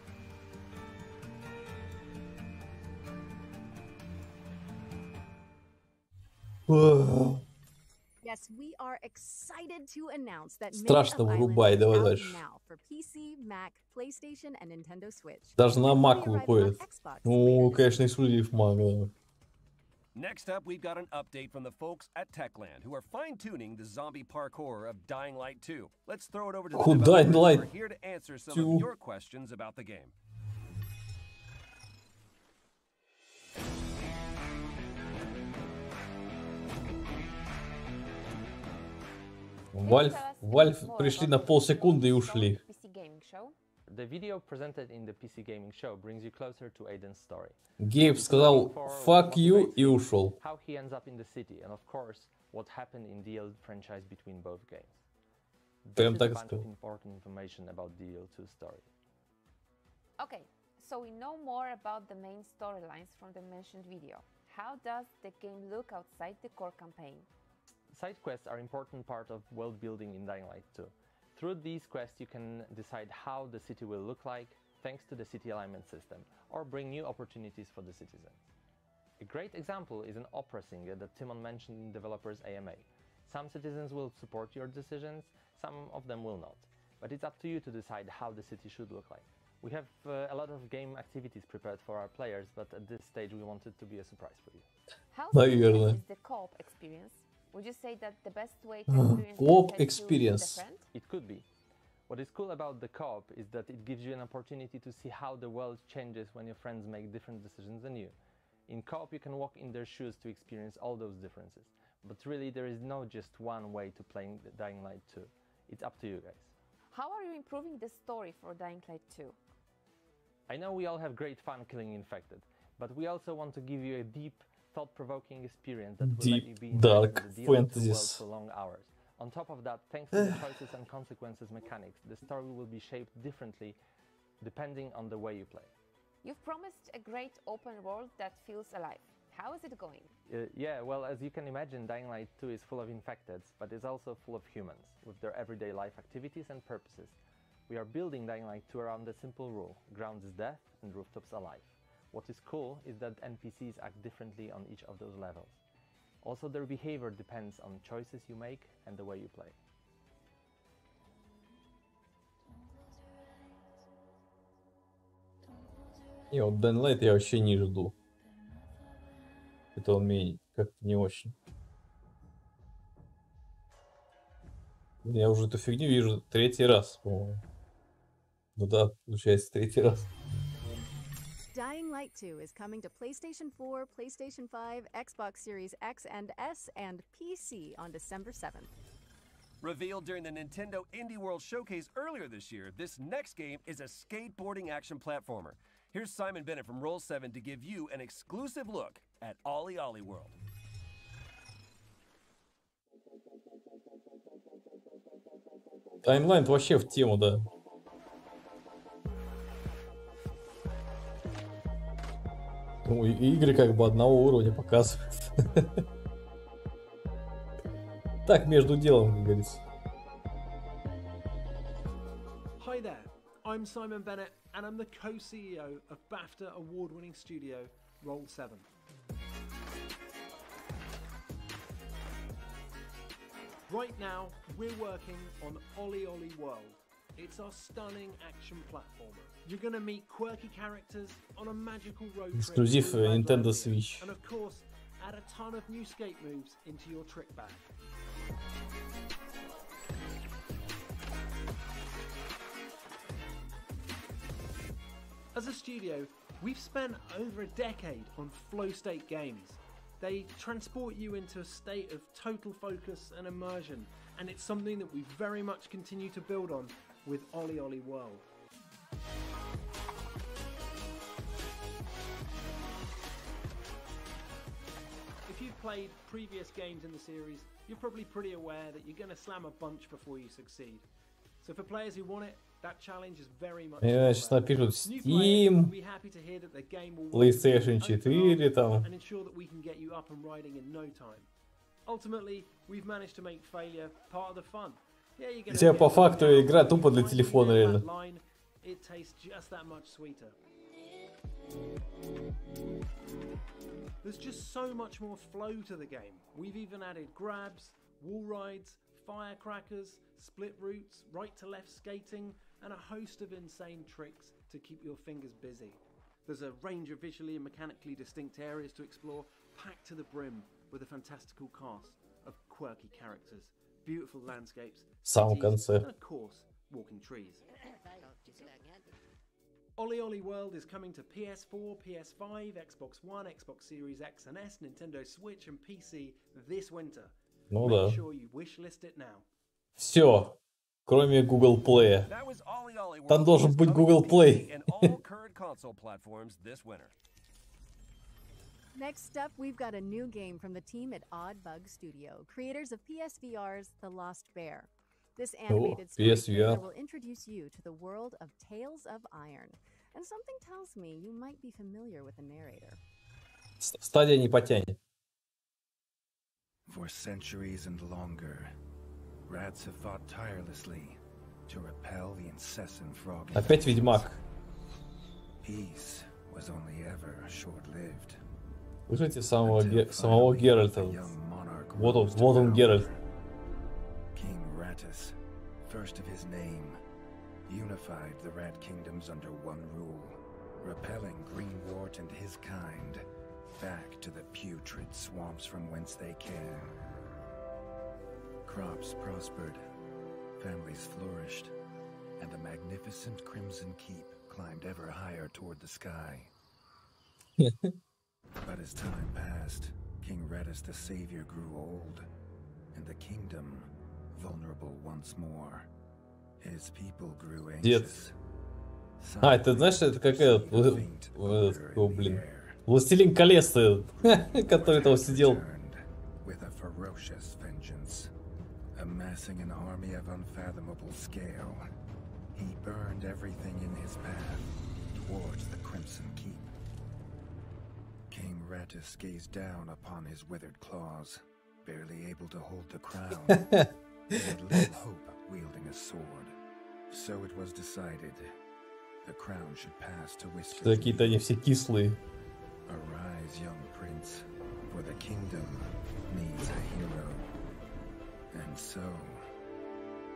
Yes, we are excited to announce that Страшно Minute of вырубай, Violence давай is out дальше. now for PC, Mac, PlayStation, and Nintendo Switch. Даже на And Mac will be arriving on выходит. Xbox Ну, later this конечно, эксклюзив Mac. Next up, we've got an update from the folks at Techland, who are fine-tuning the zombie parkour of Dying Light 2. Let's throw it over to the Dying developers who Light are here to answer some 2. of your questions about the game. Valve пришли на полсекунды и ушли. The video presented in the PC gaming show brings you closer to Aiden's story. Гейб сказал fuck you и ушел. How he ends up in the city, and of course, what happened in the old franchise between both games. Прям This is так a и bunch of сказал. important information about the DL2 story. Okay, so we know more about the main storylines from the mentioned video. How does the game look outside the core campaign? Side quests are an important part of world building in Dying Light 2. Through these quests, you can decide how the city will look like thanks to the city alignment system, or bring new opportunities for the citizens. A great example is an opera singer that Timon mentioned in developers AMA. Some citizens will support your decisions, some of them will not. But it's up to you to decide how the city should look like. We have a lot of game activities prepared for our players, but at this stage we want it to be a surprise for you. How Наверное. is the co-op experience? Would you say that the best way to experience Co-op Dying Light 2 is experience. different? It could be. What is cool about the co-op is that it gives you an opportunity to see how the world changes when your friends make different decisions than you. In co-op you can walk in their shoes to experience all those differences. But really there is no just one way to playing Dying Light 2. It's up to you guys. How are you improving the story for Dying Light 2? I know we all have great fun killing infected, but we also want to give you a deep, thought-provoking experience that will let you Deep, be dark in the DL2 world fantasies. for long hours. On top of that, thanks to the choices and consequences mechanics, the story will be shaped differently depending on the way you play. You've promised a great open world that feels alive. How is it going? Yeah, well, as you can imagine, Dying Light 2 is full of infecteds, but it's also full of humans, with their everyday life activities and purposes. We are building Dying Light 2 around the simple rule, ground is death and rooftops alive. What is cool is that NPCs act differently on each of those levels. Also, their behavior depends on choices you make and the way you play. И вот Dying Light я вообще не жду. Это он мне как-то не очень. Я уже эту фигню вижу третий раз, по-моему. Ну да, получается, третий раз. Dying Light 2 is coming to PlayStation 4, PlayStation 5, Xbox Series X and S, and PC on December 7th. Revealed during the Nintendo Indie World Showcase earlier this year, this next game is a skateboarding action platformer. Here's Simon Bennett from Roll7 to give you an exclusive look at Ollie Ollie World. Таймлайн вообще в тему, да. Ну, и игры как бы одного уровня показывают. Так, между делом, как говорится. Hi there, I'm Simon Bennett and I'm the co-CEO of BAFTA award-winning studio Roll7. Right now, we're working on Ollie Ollie World. It's our stunning action platformer. You're gonna meet quirky characters on a magical road trip. Эксклюзив through Nintendo Labyrinth. Switch. And of course, add a ton of new skate moves into your trick bag. As a studio, we've spent over a decade on flow state games. They transport you into a state of total focus and immersion, and it's something that we very much continue to build on with Ollie Ollie World. If you've played previous games in the series, you're probably pretty aware that you're going to slam a bunch before you succeed. So for players who want it, that challenge is very much. Сейчас напишут Steam, PlayStation 4 там. And ensure that we can get you up and riding in no time. Ultimately, we've managed to make failure part of the fun. Yeah, you're Хотя по факту игра тупо для телефона реально. It tastes just that much sweeter. There's just so much more flow to the game. We've even added grabs, wall rides, firecrackers, split routes, right to left skating, and a host of insane tricks to keep your fingers busy. There's a range of visually and mechanically distinct areas to explore, packed to the brim with a fantastical cast of quirky characters, beautiful landscapes, cities, and of course, walking trees. Ollie Ollie World is coming to PS4, PS5, Xbox One, Xbox Series X and S, Nintendo Switch and PC this winter. Make sure you wishlist it now. Все, кроме Google Play. Там должен быть Google Play. Next up, we've got a new game from the team at Odd Bug Studio, creators of PSVR's The Lost Bear. This animated story will introduce you to the world of Tales of Iron. And something tells me you might be familiar with the narrator. Стадия не потянет. For centuries and longer, rats have fought tirelessly to repel the incessant frogging. Опять Ведьмак. Peace was only ever short-lived. Слышите самого Геральта? Вот он Геральт. King Rattus, first of his name, unified the Rat Kingdoms under one rule, repelling Greenwort and his kind back to the putrid swamps from whence they came. Crops prospered, families flourished, and the magnificent Crimson Keep climbed ever higher toward the sky. But as time passed, King Rattus the Savior grew old, and the kingdom vulnerable once more. His people grew anxious. А, это знаешь, это как этот, блин, Властелин колец, который там сидел. With a ferocious vengeance, amassing an army of unfathomable scale, he burned everything in his path towards the Crimson Keep. King Rattus gazed down upon his withered claws, barely able to hold the crown, he had little hope wielding a sword. So it was decided the crown should pass to Whiskers. Какие-то они все кислые. Arise, young prince, for the kingdom needs a hero. And so,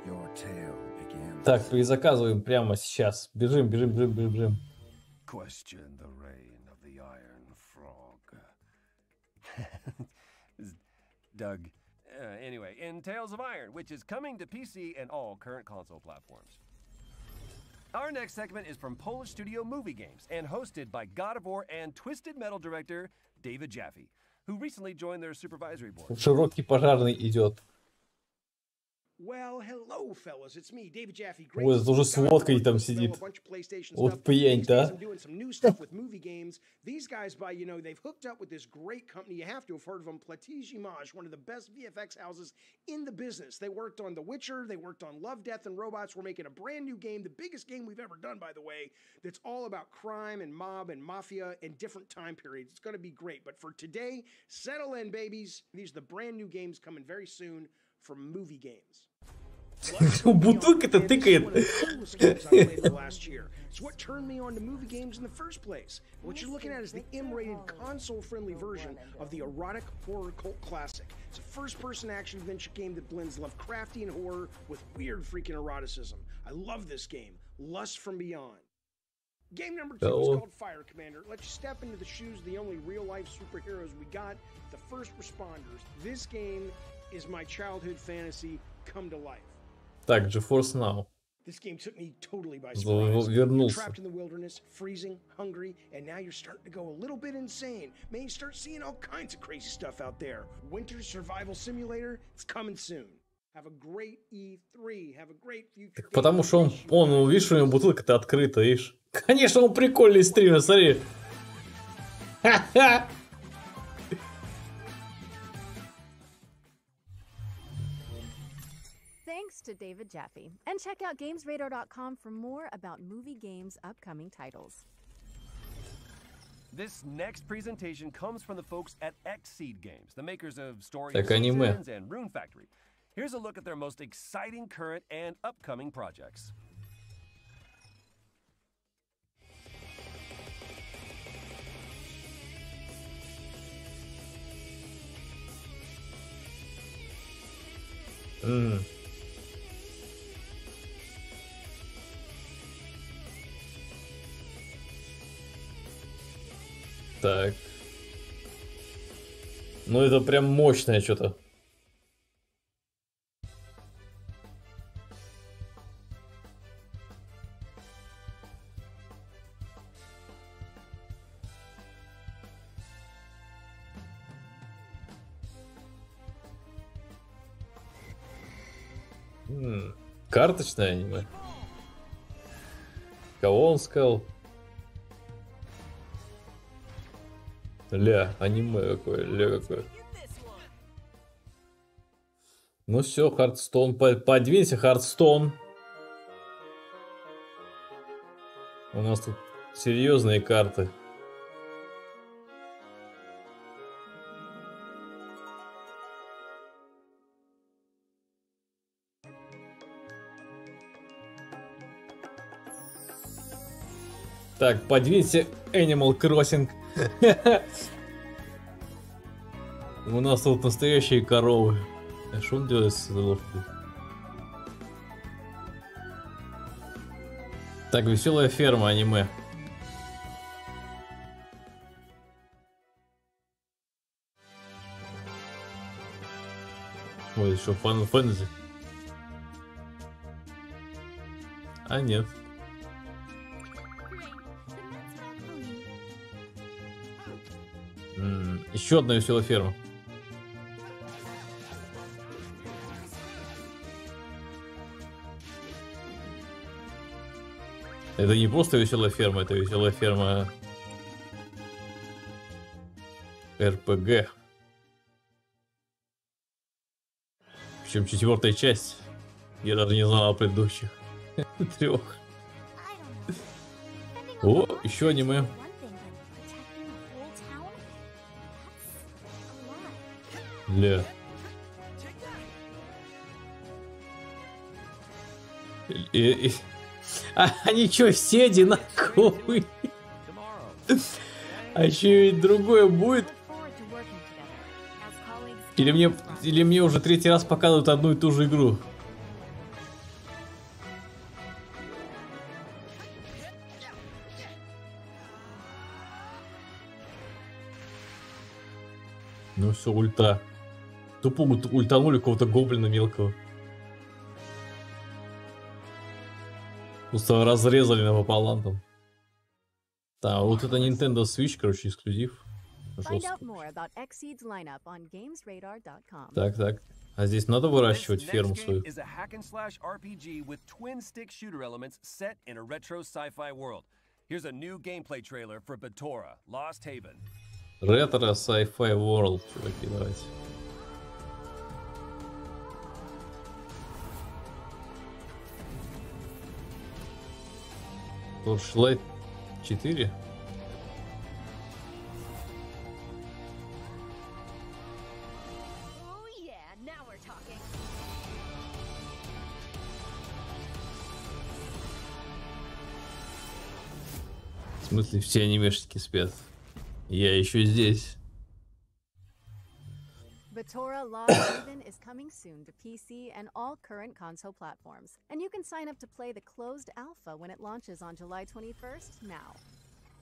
your tale begins. Так, перезаказываем прямо сейчас. Бежим. Question the reign of the Iron Frog. Doug. Anyway, in Tales of Iron, which is coming to PC and all current console platforms. Our next segment is from Polish studio Movie Games and hosted by God of War and Twisted Metal director David Jaffe, who recently joined their supervisory board. Широкий пожарный идет. Well, hello, fellas. It's me, David Jaffe. Ой, это уже с водкой там сидит. Вот пьянь, да? I'm doing some new stuff with movie games. These guys, they've hooked up with this great company. You have to have heard of them, Platij Image, one of the best VFX houses in the business. They worked on The Witcher. They worked on Love, Death, and Robots. We're making a brand new game, the biggest game we've ever done, by the way, that's all about crime and mob and mafia and different time periods. It's going to be great. But for today, settle in, babies. These are the brand new games coming very soon from movie games. Бутылка-то тыкает. It's what turned me on to movie games in the first place. What you're looking at is the M-rated, console-friendly version of the erotic horror cult classic. It's a first-person action-adventure game that blends Lovecraftian horror with weird freaking eroticism. I love this game, Lust from Beyond. Game number 2 is called Fire Commander. It lets you step into the shoes of the only real-life superheroes we got, the first responders. This game is my childhood fantasy come to life. Так, GeForce Now. This game took me totally by surprise. You're trapped in the wilderness, freezing, hungry, and now you're starting to go a little bit insane. Man, you start seeing all kinds of crazy stuff out there. Winter Survival Simulator, it's coming soon. Have a great E3. Have a great future. Потому что он, видишь, у него бутылка-то открыта, видишь. Конечно, он прикольный стример, смотри. to David Jaffe, and check out GamesRadar.com for more about movie games' upcoming titles. This next presentation comes from the folks at Xseed Games, the makers of Story Так, of аниме. Seasons and Rune Factory. Here's a look at their most exciting current and upcoming projects. Так. Ну это прям мощное что-то. Карточное аниме. Кого он сказал? Ля, аниме какое, ля какое. Ну все, Хардстоун, подвинься, Хардстоун. У нас тут серьезные карты. Так, подвинься, Animal Crossing. У нас тут настоящие коровы. А что он делает с лошадью? Так, веселая ферма аниме. Ой, что, фэнтези? А нет. Еще одна веселая ферма. Это не просто веселая ферма, это веселая ферма РПГ. Причем 4-я часть. Я даже не знал о предыдущих 3. О, еще аниме. Ля. Они что, все одинаковые? А еще и другое будет? Или мне уже 3-й раз показывают одну и ту же игру? Ну все, ульта. Тупо ультанули какого-то гоблина мелкого. Просто разрезали напополам там. Да, вот это Nintendo Switch, короче, эксклюзив. Так. А здесь надо выращивать ферму свою. Ретро Sci-Fi World, чуваки, давайте. Torchlight 4. В смысле, все анимешники спят? Я еще здесь. Batora Lost Haven is coming soon to PC and all current console platforms, and you can sign up to play the closed alpha when it launches on July 21st now.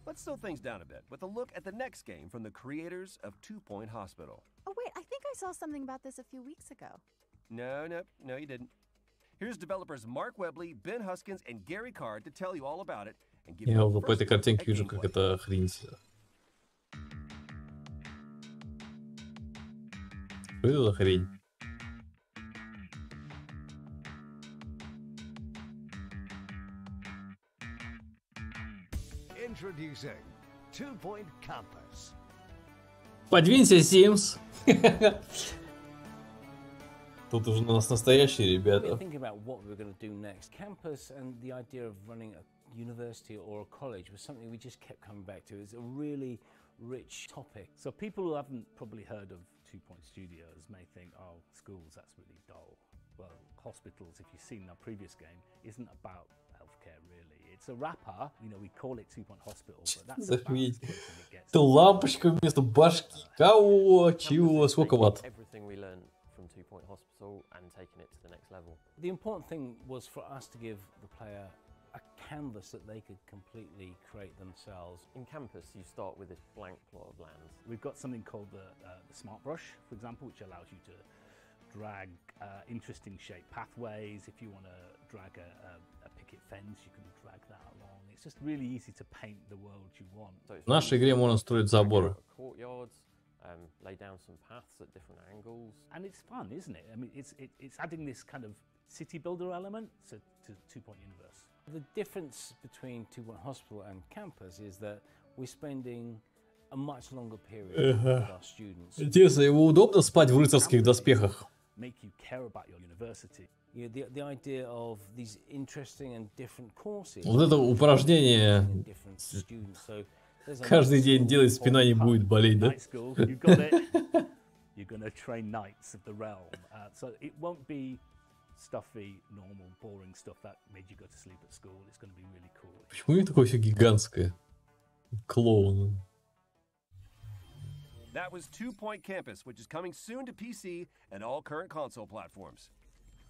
Let's slow things down a bit with a look at the next game from the creators of 2 Point Hospital. Oh wait, I think I saw something about this a few weeks ago. No, you didn't. Here's developers Mark Webley, Ben Huskins, and Gary Card to tell you all about it and give Я you вот по этой картинке вижу, как это хрень. Что это за хрень? Introducing 2 Point Compass. Подвинься, Sims. Тут уже у нас настоящие ребята. Thinking about what we're going to do next. Campus and the idea of running a university or a college was something we just kept coming back to. It's a really rich topic. So people who haven't probably heard of 2 Point Studios may think, oh, schools, that's really dull. Well, hospitals, if you've seen our previous game, isn't about healthcare really. It's a wrapper, you know, we call it 2 Point Hospital, but that's Это лампочка вместо башки. Кого? Чего? Сколько ватт? Everything we learned from 2 Point Hospital and taking it to the next level. The important thing was for us to give the player a canvas that they could completely create themselves. In Campus, you start with this blank plot of land. We've got something called the Smart Brush, for example, which allows you to drag interesting shaped pathways. If you want to drag a picket fence, you can drag that along. It's just really easy to paint the world you want. В нашей игре можно строить заборы. Courtyards, lay down some paths at different angles. And it's fun, isn't it? I mean, it's adding this kind of city builder element to 2 Point Universe. The difference between 2 Point Hospital and Campus is that we're spending a much longer period with our students. Интересно, его удобно спать в рыцарских доспехах? Make you care about your university. You know, the idea of these interesting and different courses. Вот это упражнение каждый день делать, спина не будет болеть, да? You're gonna train knights of the realm, so it won't be stuffy, normal, boring stuff that made you go to sleep at school. It's gonna be really cool. Почему это такое все гигантское? Клоун. That was 2 Point Campus, which is coming soon to PC and all current console platforms.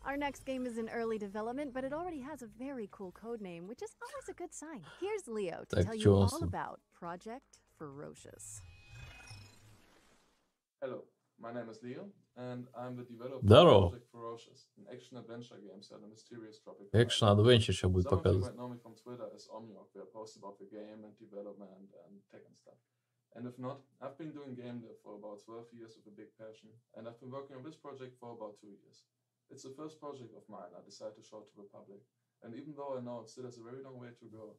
Our next game is in early development, but it already has a very cool code name, which is always a good sign. Here's Leo to tell you all about Project Ferocious. Hello, my name is Leo, and I'm the developer of Project Ferocious, an action-adventure game set in a mysterious tropical Action-adventure сейчас будет Some of you показывать. might know me from Twitter as Omniok, where I post about the game and development and tech and stuff. And if not, I've been doing game dev for about 12 years with a big passion, and I've been working on this project for about 2 years. It's the first project of mine I decided to show to the public, and even though I know it still has a very long way to go.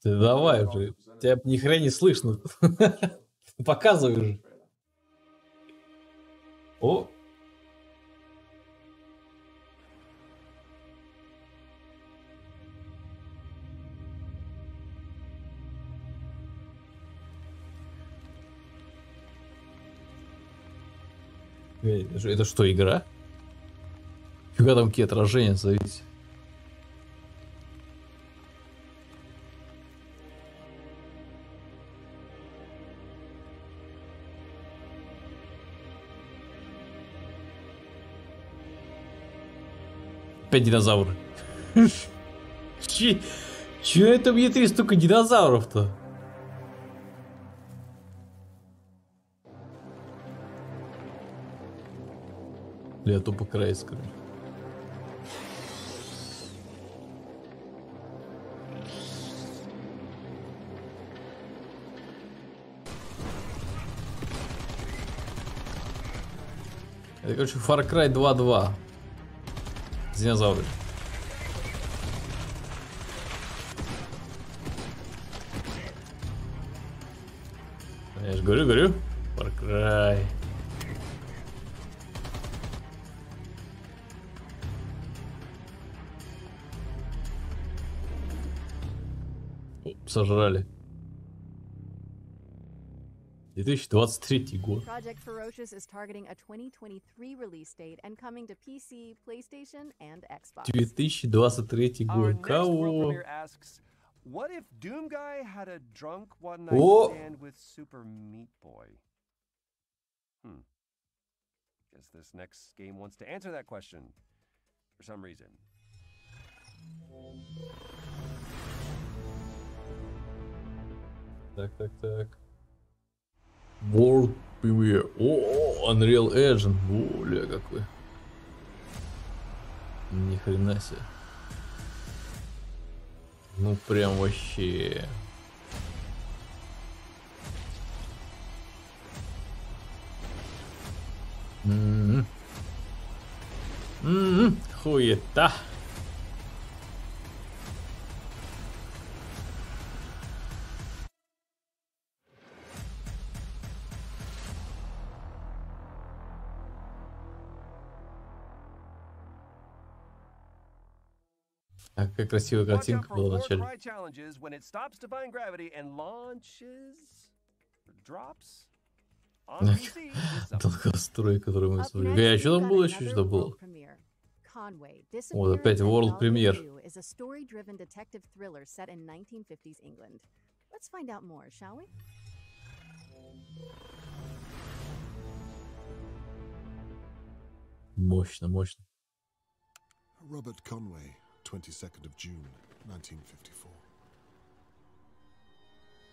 Ты давай уже, тебя ни хрена не слышно. Показывай уже. О! Это что, игра? Фига там какие отражения, смотрите. Опять динозавры. Че это мне 3 столько динозавров-то? Я тупо край скажу. Это, короче, Far Cry 2.2. Динозавры. Я же говорю. Far Cry. Сожрали. 2023 год. Project Ferocious is targeting a 2023 release date and coming to PC, PlayStation, and Xbox. 2023 год. Кого? What if Doom Guy had a drunk one night stand with Super Meat Boy? Guess this next game wants to answer that question for some reason. Так. World Premiere. О, Unreal Engine. Бля, какой. Ни хрена себе. Ну прям вообще. Хуета. А какая красивая Watch out картинка for была в Far начале. Cry challenges when it stops defying gravity and launches, drops on PC this summer. Долгострой, который мы Up смотрели. next, А что we've там got было еще? another Что было? world premiere. Conway, Вот опять Disappearance at World Dahlia Premiere. View is a story-driven detective thriller set in 1950s England. Let's find out more, shall we? Мощно, мощно. Robert Conway, 22nd of June, 1954.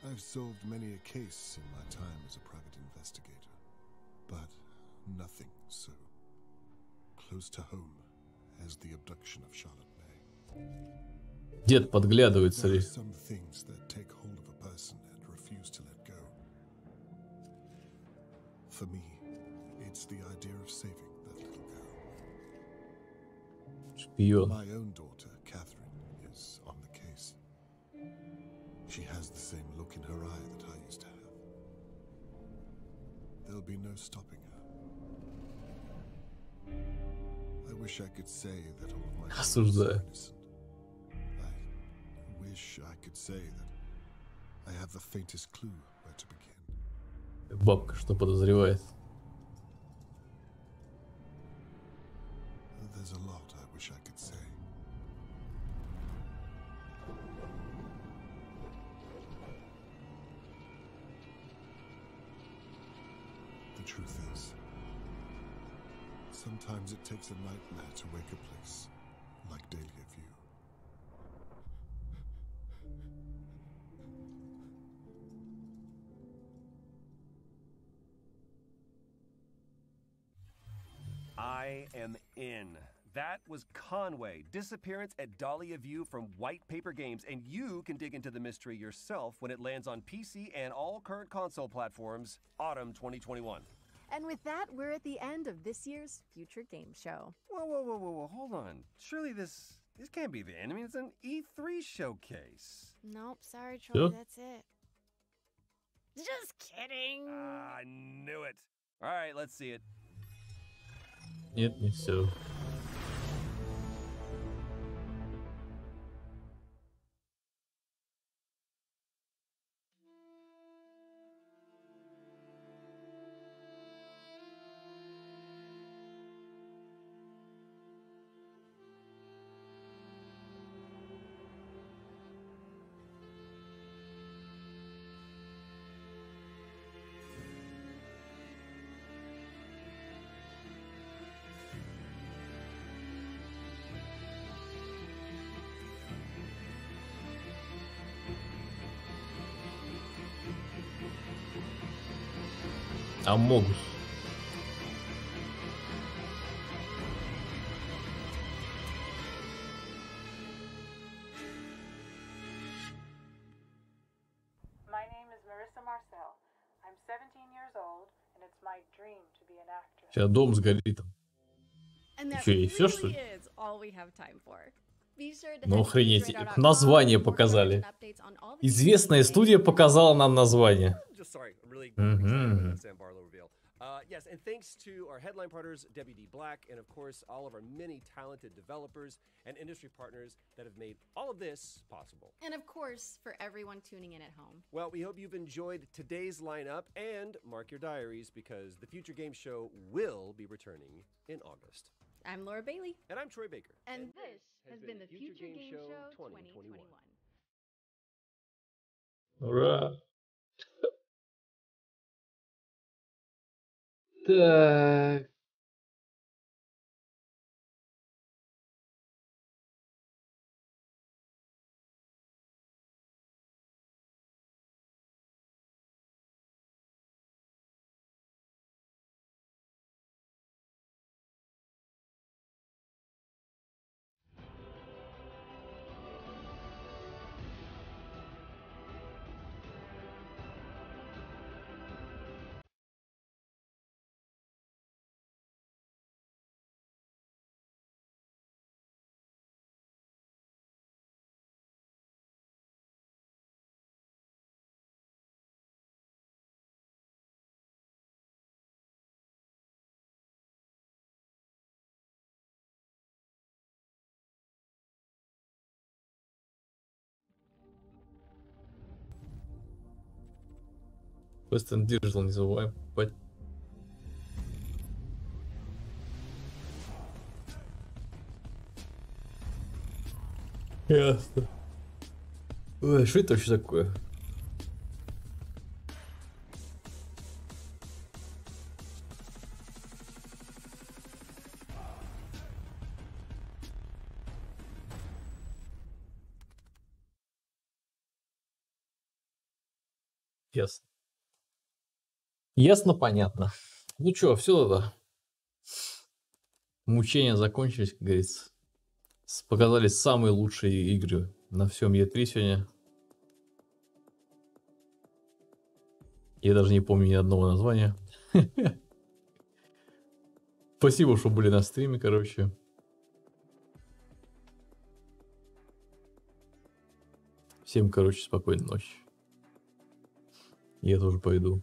I've solved many a case in my time as a private investigator, but nothing so close to home as the abduction of Charlotte May. Дед подглядывает, There are смотри. some things that take hold of a person and refuse to let go. For me, it's the idea of saving that little girl. Шпион. My own daughter, Catherine, is on the case. She has the same look in her eye that I used to have. There'll be no stopping her. I wish I could say that all of my Осуждаю. I wish I could say that I have the faintest clue where to begin. Бабка что подозревает? There's a lot I wish I could say. The truth is, sometimes it takes a nightmare to wake a place like Dahlia View. I am in. That was Conway, Disappearance at Dahlia View from White Paper Games, and you can dig into the mystery yourself when it lands on PC and all current console platforms, autumn 2021. And with that, we're at the end of this year's Future Game Show. Whoa, hold on. Surely this can't be the end. I mean, it's an E3 showcase. Nope, sorry, Troy, Sure. that's it. Just kidding. I knew it. All right, let's see it. Нет, не все. Амогус. My name is Marissa Marcel. I'm 17 years old, and it's my dream to be an actress. Сейчас дом сгорит там. And that Что, и все, что really ли? is all we have time for. Be sure to Ну head to охренеть, newsradar.com название for показали. updates on all the Известная студия показала нам название. Just sorry, I'm really excited about Мгм. that Sam Barlow reveal. Yes, and thanks to our headline partners, WD Black, and of course, all of our many talented developers and industry partners that have made all of this possible. And of course, for everyone tuning in at home. Well, we hope you've enjoyed today's lineup and mark your diaries because the Future Game Show will be returning in August. I'm Laura Bailey. And I'm Troy Baker. And this has been the Future Game Show 2021. Ура! Так. Western Digital не забываем покупать. Ясно. Ой, что это вообще такое? Ясно. Ясно, понятно. Ну чё, все тогда. Мучения закончились, как говорится. Показали самые лучшие игры на всем E3 сегодня. Я даже не помню ни одного названия. Спасибо, что были на стриме, короче. Всем, короче, спокойной ночи. Я тоже пойду.